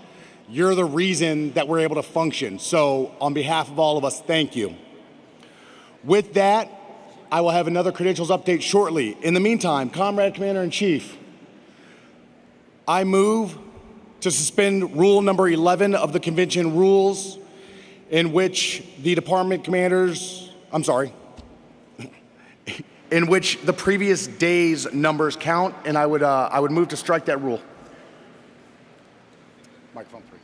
You're the reason that we're able to function. So on behalf of all of us, thank you. With that, I will have another credentials update shortly. In the meantime, Comrade Commander-in-Chief, I move to suspend rule number 11 of the convention rules, in which the department commanders, in which the previous day's numbers count, and I would move to strike that rule. Microphone 3.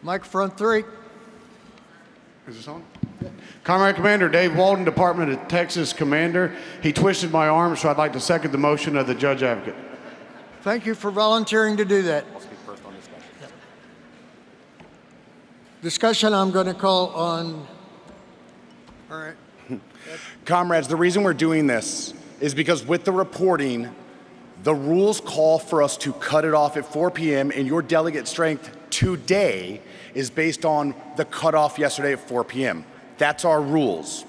Microphone 3. Is this on? Comrade Commander Dave Walden, Department of Texas Commander. He twisted my arm, so I'd like to second the motion of the Judge Advocate. Thank you for volunteering to do that. I'll speak first on discussion. Discussion, I'm going to call on. All right. Comrades, the reason we're doing this is because with the reporting, the rules call for us to cut it off at 4 p.m. and your delegate strength today is based on the cutoff yesterday at 4 p.m. That's our rules.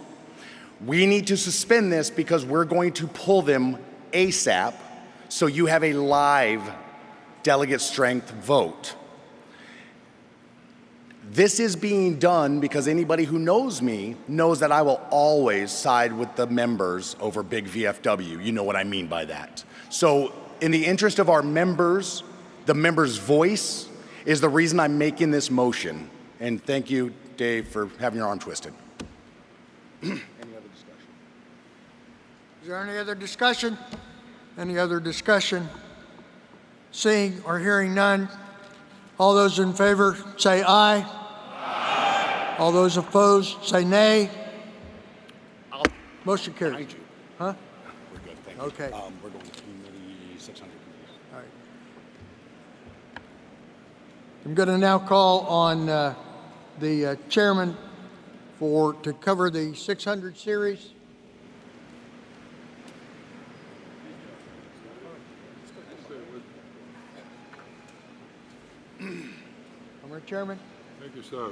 We need to suspend this because we're going to pull them ASAP, so you have a live delegate strength vote. This is being done because anybody who knows me knows that I will always side with the members over big VFW. You know what I mean by that. So in the interest of our members, the members' voice is the reason I'm making this motion. And thank you, Dave, for having your arm twisted. Any other discussion? Is there any other discussion? Any other discussion? Seeing or hearing none, all those in favor say aye. Aye. All those opposed say nay. Motion carries. Huh? We're good, thank you. Okay. We're going to committee 600. All right. I'm going to now call on the chairman to cover the 600 series. Comrade Chairman. Thank you, sir.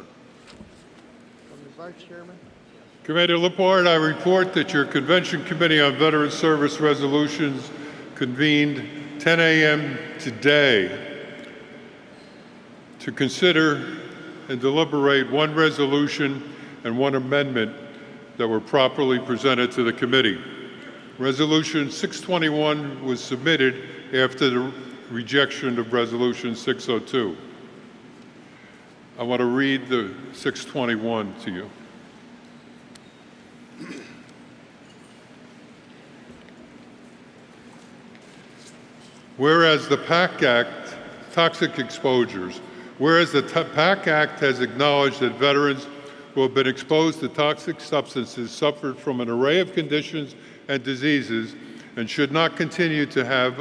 Comrade Vice Chairman. Commander Lipphardt, I report that your Convention Committee on Veteran Service Resolutions convened 10 a.m. today to consider and deliberate one resolution and one amendment that were properly presented to the committee. Resolution 621 was submitted after the rejection of Resolution 602. I want to read the 621 to you. Whereas the PAC Act, toxic exposures, whereas the PAC Act has acknowledged that veterans who have been exposed to toxic substances suffered from an array of conditions and diseases and should not continue to have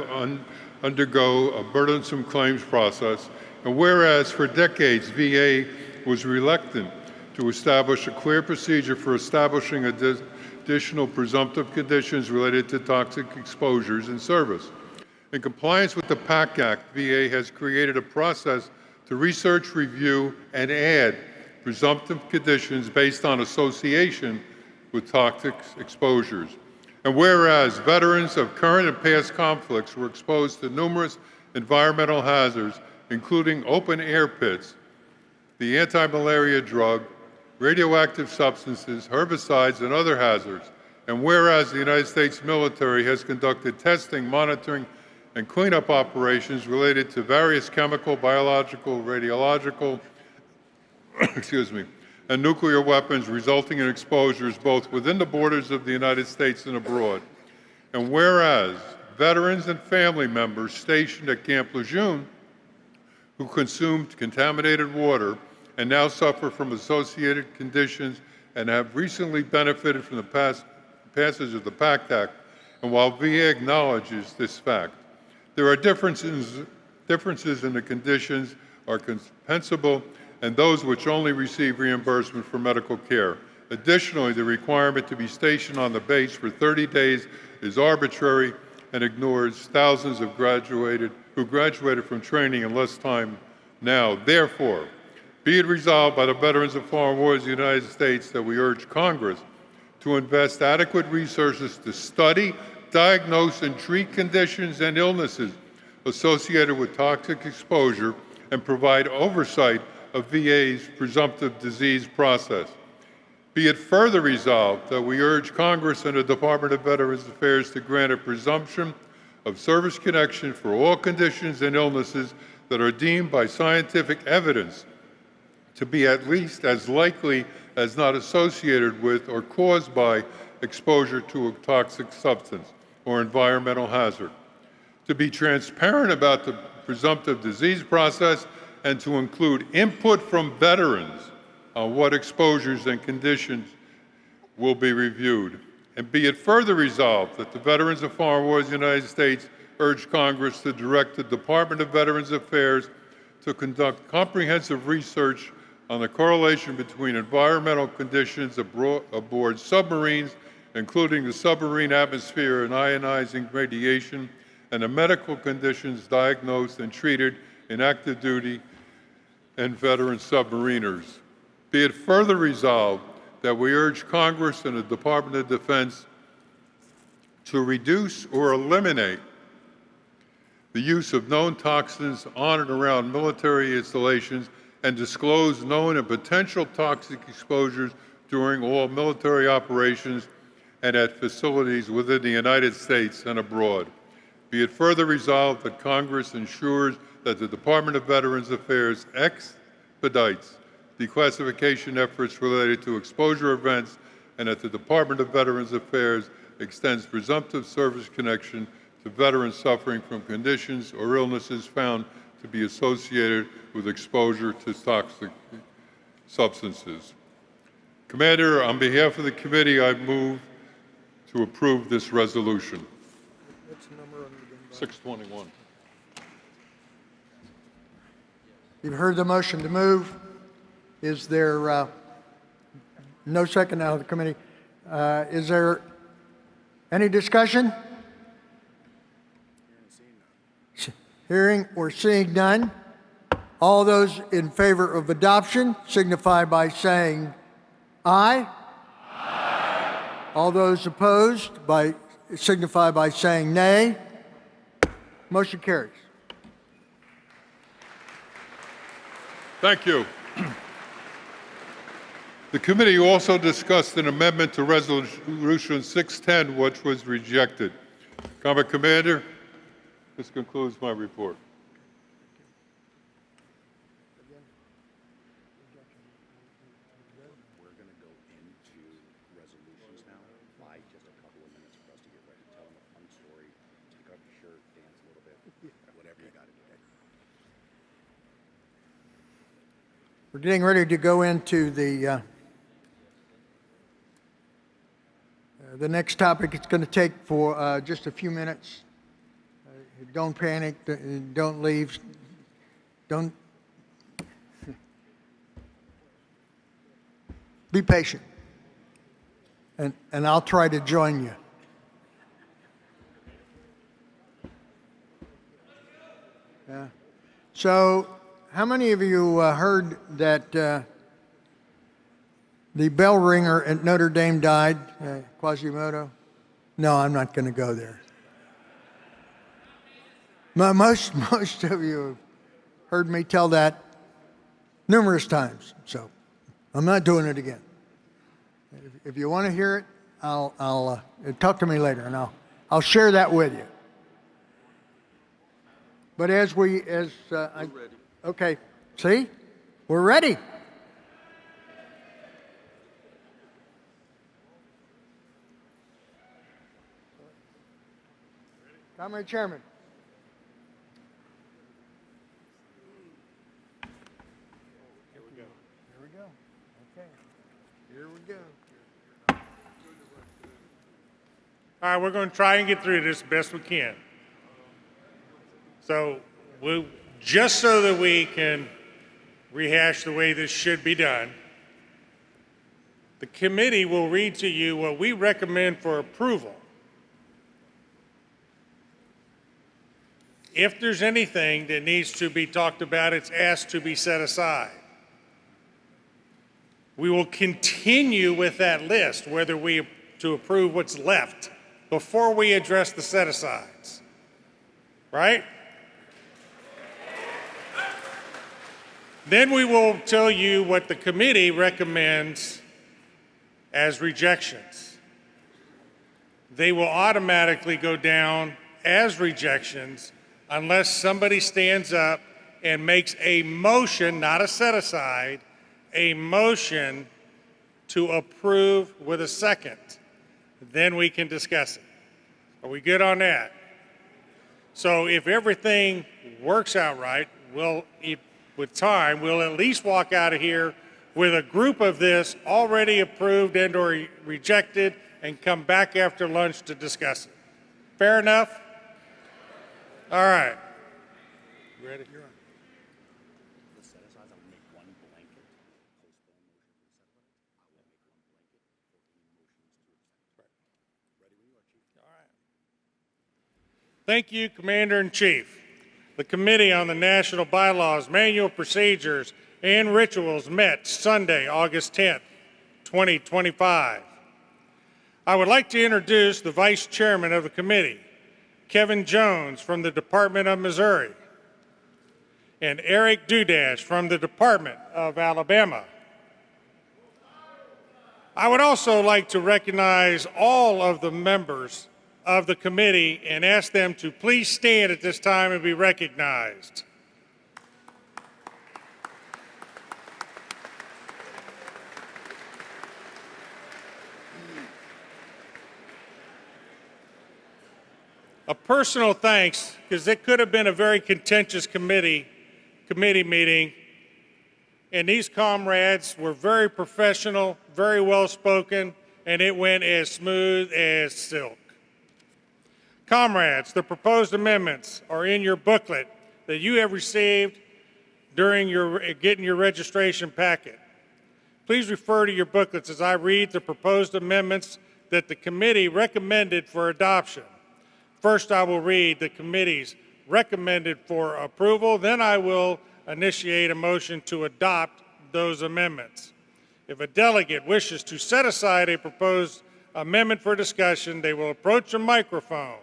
undergo a burdensome claims process. And whereas for decades, VA was reluctant to establish a clear procedure for establishing additional presumptive conditions related to toxic exposures in service. In compliance with the PAC Act, VA has created a process to research, review, and add presumptive conditions based on association with toxic exposures. And whereas veterans of current and past conflicts were exposed to numerous environmental hazards, including open air pits, the anti-malaria drug, radioactive substances, herbicides, and other hazards. And whereas the United States military has conducted testing, monitoring, and cleanup operations related to various chemical, biological, radiological, and nuclear weapons resulting in exposures both within the borders of the United States and abroad. And whereas veterans and family members stationed at Camp Lejeune who consumed contaminated water and now suffer from associated conditions and have recently benefited from the passage of the PAC Act, and while VA acknowledges this fact, there are differences in the conditions are compensable and those which only receive reimbursement for medical care. Additionally, the requirement to be stationed on the base for 30 days is arbitrary and ignores thousands who graduated from training in less time now. Therefore, be it resolved by the Veterans of Foreign Wars of the United States that we urge Congress to invest adequate resources to study, diagnose, and treat conditions and illnesses associated with toxic exposure and provide oversight of VA's presumptive disease process. Be it further resolved that we urge Congress and the Department of Veterans Affairs to grant a presumption of service connection for all conditions and illnesses that are deemed by scientific evidence to be at least as likely as not associated with or caused by exposure to a toxic substance or environmental hazard. To be transparent about the presumptive disease process and to include input from veterans on what exposures and conditions will be reviewed. And be it further resolved that the Veterans of Foreign Wars of the United States urge Congress to direct the Department of Veterans Affairs to conduct comprehensive research on the correlation between environmental conditions aboard submarines, including the submarine atmosphere and ionizing radiation, and the medical conditions diagnosed and treated in active duty and veteran submariners. Be it further resolved that we urge Congress and the Department of Defense to reduce or eliminate the use of known toxins on and around military installations and disclose known and potential toxic exposures during all military operations and at facilities within the United States and abroad. Be it further resolved that Congress ensures that the Department of Veterans Affairs expedites declassification efforts related to exposure events and that the Department of Veterans Affairs extends presumptive service connection to veterans suffering from conditions or illnesses found to be associated with exposure to toxic substances. Commander, on behalf of the committee, I move to approve this resolution. What's the number on the 621. You've heard the motion to move. Is there no second out of the committee? Is there any discussion? Hearing or seeing none. All those in favor of adoption signify by saying aye. Aye. All those opposed signify by saying nay. Motion carries. Thank you. The committee also discussed an amendment to Resolution 610, which was rejected. Combat Commander, this concludes my report. We're going to go into resolutions now. Buy just a couple of minutes for us to get ready. Tell them a fun story. Take off your shirt, dance a little bit, whatever you got to do. We're getting ready to go into the next topic. It's going to take for just a few minutes. Don't panic. Don't leave. Don't. Be patient. And I'll try to join you. Yeah. So, how many of you heard that the bell ringer at Notre Dame died, Quasimodo? No, I'm not going to go there. Most of you have heard me tell that numerous times, so I'm not doing it again. If you want to hear it, I'll talk to me later, and I'll share that with you. But okay, see, we're ready. Comrade Chairman. Here we go. Okay. Here we go. All right, we're going to try and get through this best we can. So just so that we can rehash the way this should be done, the committee will read to you what we recommend for approval. If there's anything that needs to be talked about, it's asked to be set aside. We will continue with that list, whether we to approve what's left, before we address the set-asides. Right? Then we will tell you what the committee recommends as rejections. They will automatically go down as rejections unless somebody stands up and makes a motion, not a set-aside, a motion to approve with a second. Then we can discuss it. Are we good on that? So if everything works out right, with time, we'll at least walk out of here with a group of this already approved and or rejected and come back after lunch to discuss it. Fair enough? All right. Ready? You're on. Thank you, Commander-in-Chief. The Committee on the National Bylaws, Manual Procedures, and Rituals met Sunday, August 10th, 2025. I would like to introduce the Vice Chairman of the Committee, Kevin Jones from the Department of Missouri, and Eric Dudash from the Department of Alabama. I would also like to recognize all of the members of the committee and ask them to please stand at this time and be recognized. A personal thanks, because it could have been a very contentious committee meeting, and these comrades were very professional, very well spoken, and it went as smooth as silk. Comrades, the proposed amendments are in your booklet that you have received during getting your registration packet. Please refer to your booklets as I read the proposed amendments that the committee recommended for adoption. First, I will read the committee's recommended for approval, then I will initiate a motion to adopt those amendments. If a delegate wishes to set aside a proposed amendment for discussion, they will approach a microphone,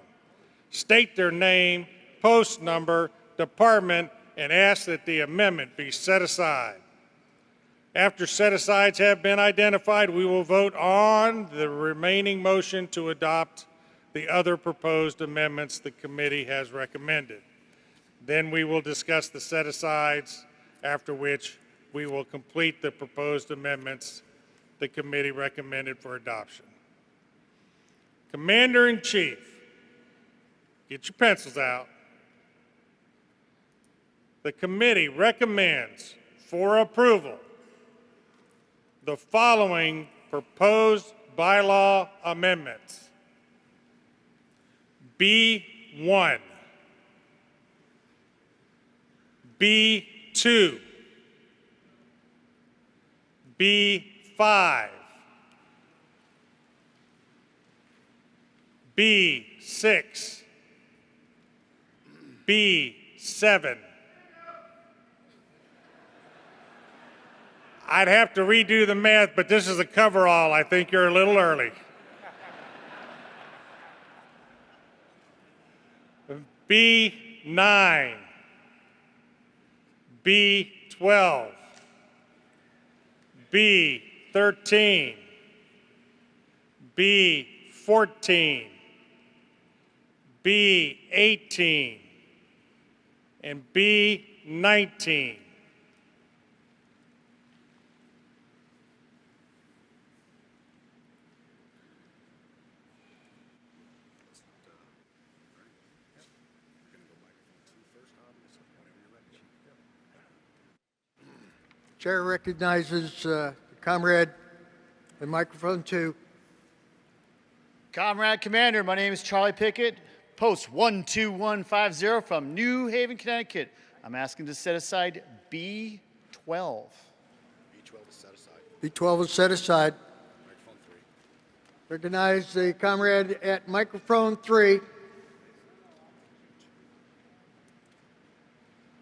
state their name, post number, department, and ask that the amendment be set aside. After set-asides have been identified, we will vote on the remaining motion to adopt the other proposed amendments the committee has recommended. Then we will discuss the set-asides, after which we will complete the proposed amendments the committee recommended for adoption. Commander-in-Chief, get your pencils out. The committee recommends for approval the following proposed bylaw amendments. B1, B2, B5, B6, B7. I'd have to redo the math, but this is a coverall. I think you're a little early. B9, B12, B13, B14, B18, and B19. Chair recognizes Comrade in microphone 2. Comrade Commander, my name is Charlie Pickett, post 12150 from New Haven, Connecticut. I'm asking to set aside B12. B12 is set aside. B12 is set aside. Recognize the comrade at microphone 3.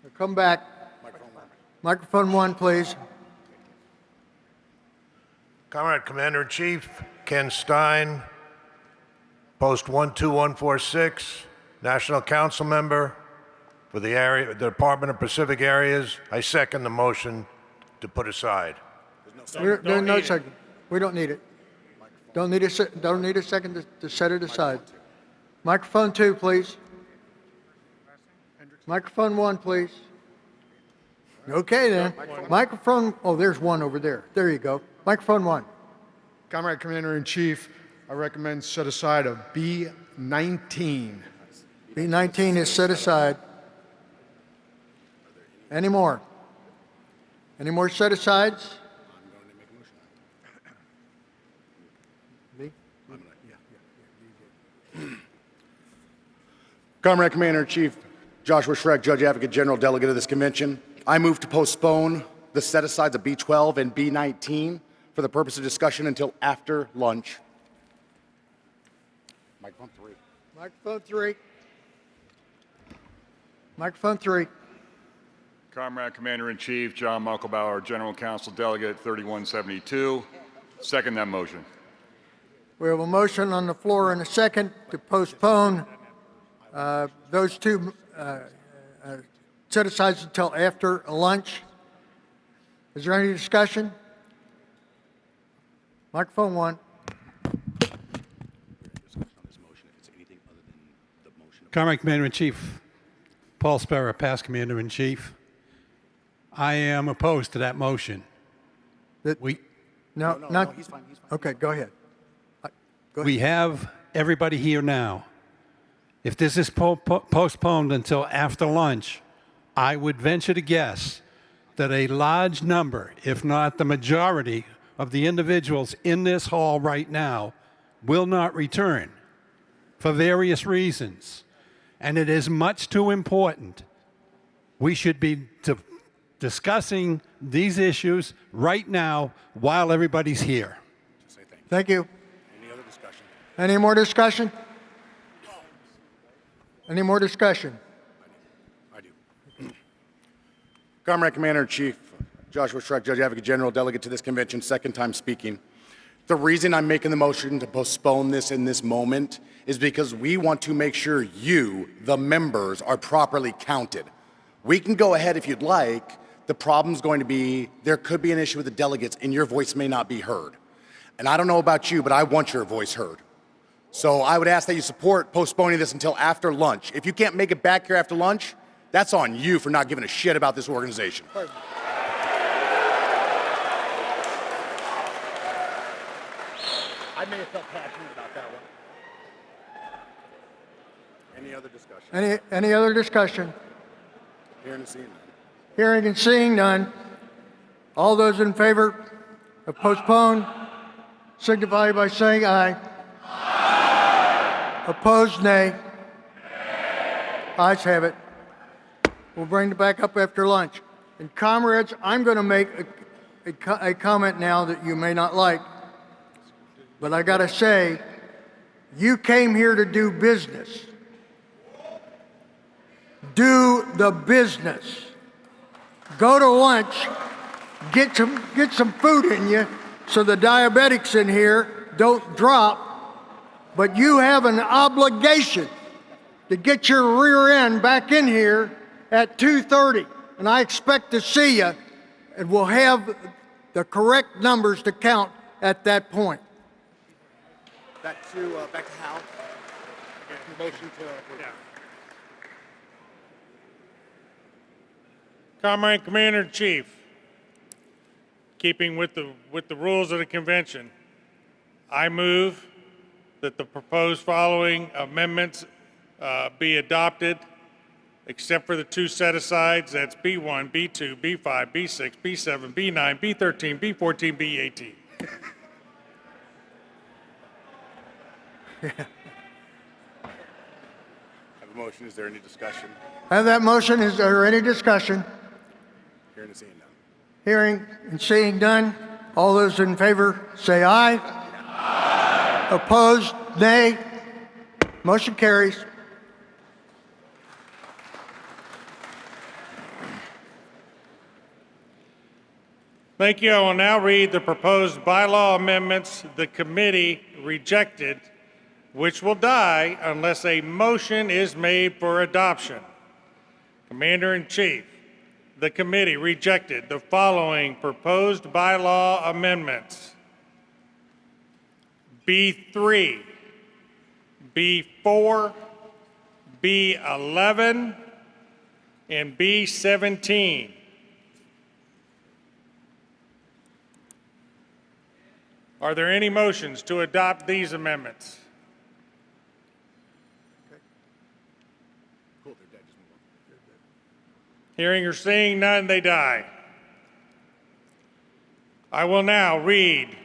Now come back. Microphone 1, please. Comrade Commander-in-Chief Ken Stein, Post 12146, National Council Member for the Department of Pacific Areas. I second the motion to put aside. There's no second. We don't need it. Don't need a second to set it aside. Microphone 2, please. Microphone 1, please. Okay, then. Microphone, oh, there's one over there. There you go. Microphone 1. Comrade Commander-in-Chief, I recommend set aside of B19. B19 is set aside. Any more? Any more set asides? Comrade Commander-in-Chief Joshua Schreck, Judge Advocate General, Delegate of this convention. I move to postpone the set-asides of B12 and B19 for the purpose of discussion until after lunch. Microphone 3. Microphone 3. Microphone 3. Comrade Commander-in-Chief John Mucklebauer, General Counsel Delegate 3172. Second that motion. We have a motion on the floor and a second to postpone those two set-asides until after lunch. Is there any discussion? Microphone 1. Comrade Commander-in-Chief Paul Sparrow, past Commander-in-Chief. I am opposed to that motion. No, he's fine. Okay, go ahead. We have everybody here now. If this is postponed until after lunch, I would venture to guess that a large number, if not the majority, of the individuals in this hall right now will not return for various reasons. And it is much too important. We should be discussing these issues right now while everybody's here. Thank you. Any other discussion? Any more discussion? Any more discussion? I do. Comrade Commander-in-Chief Joshua Schreck, Judge Advocate General, Delegate to this convention, second time speaking. The reason I'm making the motion to postpone this in this moment is because we want to make sure you, the members, are properly counted. We can go ahead if you'd like. The problem's going to be there could be an issue with the delegates and your voice may not be heard. And I don't know about you, but I want your voice heard. So I would ask that you support postponing this until after lunch. If you can't make it back here after lunch, that's on you for not giving a shit about this organization. I may have felt passionate about that one. Any other discussion? Any other discussion? Hearing and seeing none. Hearing and seeing none. All those in favor of postpone signify by saying aye. Aye. Opposed, nay. Ayes have it. We'll bring it back up after lunch. And comrades, I'm going to make a comment now that you may not like, but I got to say, you came here to do business. Do the business. Go to lunch, get some food in you so the diabetics in here don't drop, but you have an obligation to get your rear end back in here at 2:30, and I expect to see you, and we'll have the correct numbers to count at that point. Back to Hal. Motion to approve. Comrade Commander-in-Chief, keeping with the rules of the convention, I move that the proposed following amendments be adopted, except for the two set-asides. That's B1, B2, B5, B6, B7, B9, B13, B14, B18. the motion. Is there any discussion? I have that motion. Is there any discussion? Hearing and seeing none. Hearing and seeing none. All those in favor say aye. Aye. Opposed, nay. Motion carries. Thank you. I will now read the proposed bylaw amendments the committee rejected, which will die unless a motion is made for adoption. Commander-in-Chief, the committee rejected the following proposed bylaw amendments: B3, B4, B11, and B17. Are there any motions to adopt these amendments? Hearing or seeing none, they die. I will now read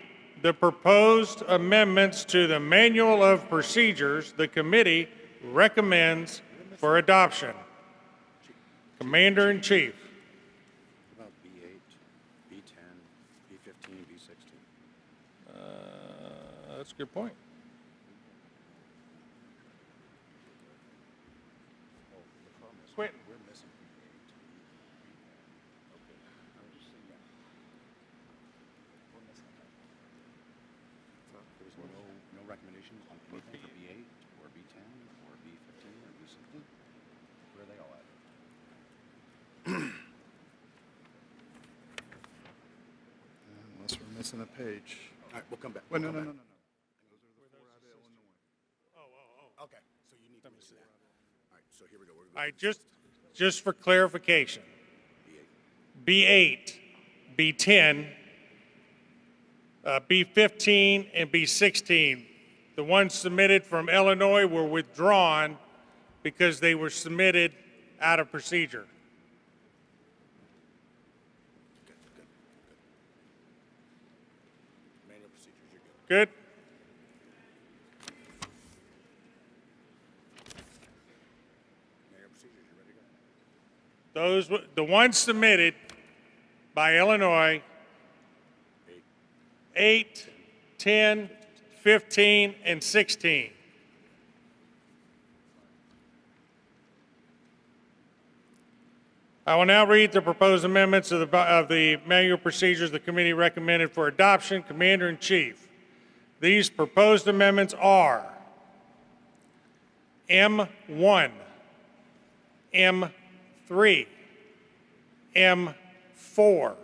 the proposed amendments to the Manual of Procedures the committee recommends for adoption. Commander-in-Chief. What about B8, B10, B15, B16? That's a good point. Quit. We're missing B8. Okay. I was just saying that. We're missing that. There was no recommendations on anything for B8 or B10 or B15 or B16? Where are they all at? Unless we're missing a page. All right, we'll come back. Well, no. Okay, so you need to miss that. All right, so here we go. All right, just for clarification, B8, B10, B15, and B16, the ones submitted from Illinois were withdrawn because they were submitted out of procedure. Manual procedures, you're good. Good? The ones submitted by Illinois, 8, 10, 15, and 16. I will now read the proposed amendments of the manual procedures the committee recommended for adoption. Commander-in-Chief, these proposed amendments are M1, M3, M4,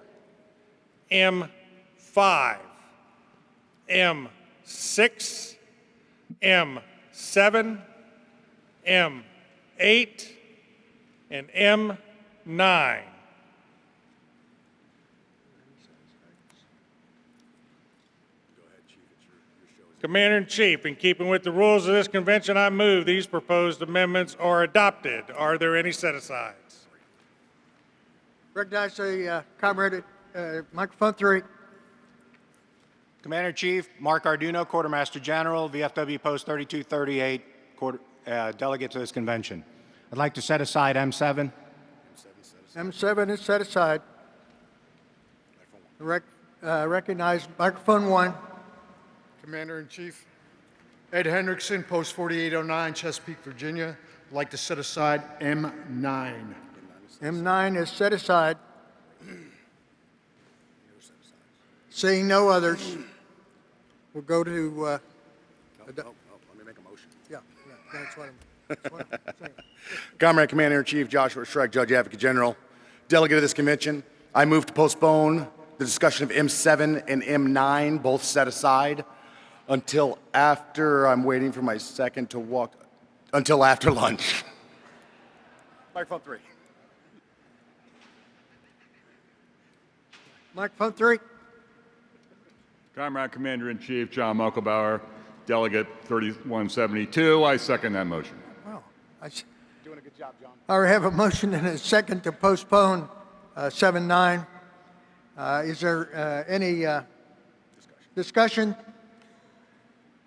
M5, M6, M7, M8, and M9. Commander-in-Chief, in keeping with the rules of this convention, I move these proposed amendments are adopted. Are there any set-asides? Recognize the comrade at microphone 3. Commander-in-Chief, Mark Arduino, Quartermaster General, VFW Post 3238, delegate to this convention. I'd like to set aside M7. M7 is set aside. Recognize microphone 1. Commander-in-Chief, Ed Hendrickson, Post 4809, Chesapeake, Virginia. I'd like to set aside M9. M9 is set aside. Seeing no others, we'll go to... let me make a motion. Yeah, that's what I'm saying. Comrade Commander-in-Chief Joshua Schreck, Judge Advocate General, Delegate of this convention, I move to postpone the discussion of M7 and M9, both set aside, until after, I'm waiting for my second to walk, until after lunch. Microphone 3. Microphone 3. Comrade Commander-in-Chief John Mucklebauer, Delegate 3172. I second that motion. Wow. Doing a good job, John. I have a motion and a second to postpone 7-9. Is there any discussion?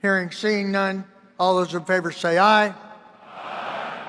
Hearing, seeing none. All those in favor say aye. Aye.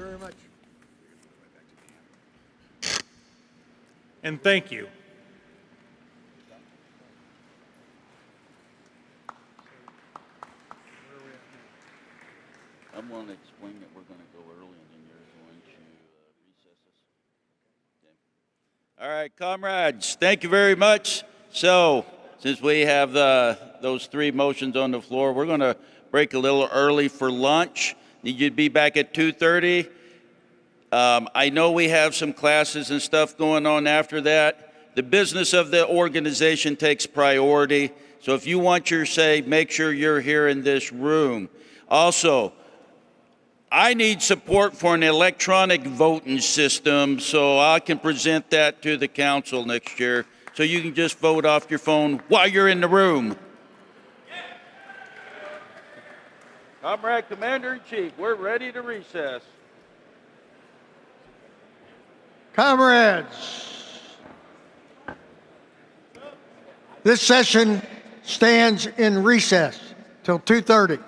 very much. And thank you. I'm going to explain that we're going to go early and then you're going to recess us. Okay. All right, comrades, thank you very much. So, since we have those three motions on the floor, we're going to break a little early for lunch. Need you to be back at 2:30. I know we have some classes and stuff going on after that. The business of the organization takes priority. So if you want your say, make sure you're here in this room. Also, I need support for an electronic voting system so I can present that to the council next year. So you can just vote off your phone while you're in the room. Comrade Commander-in-Chief, we're ready to recess. Comrades, this session stands in recess till 2:30.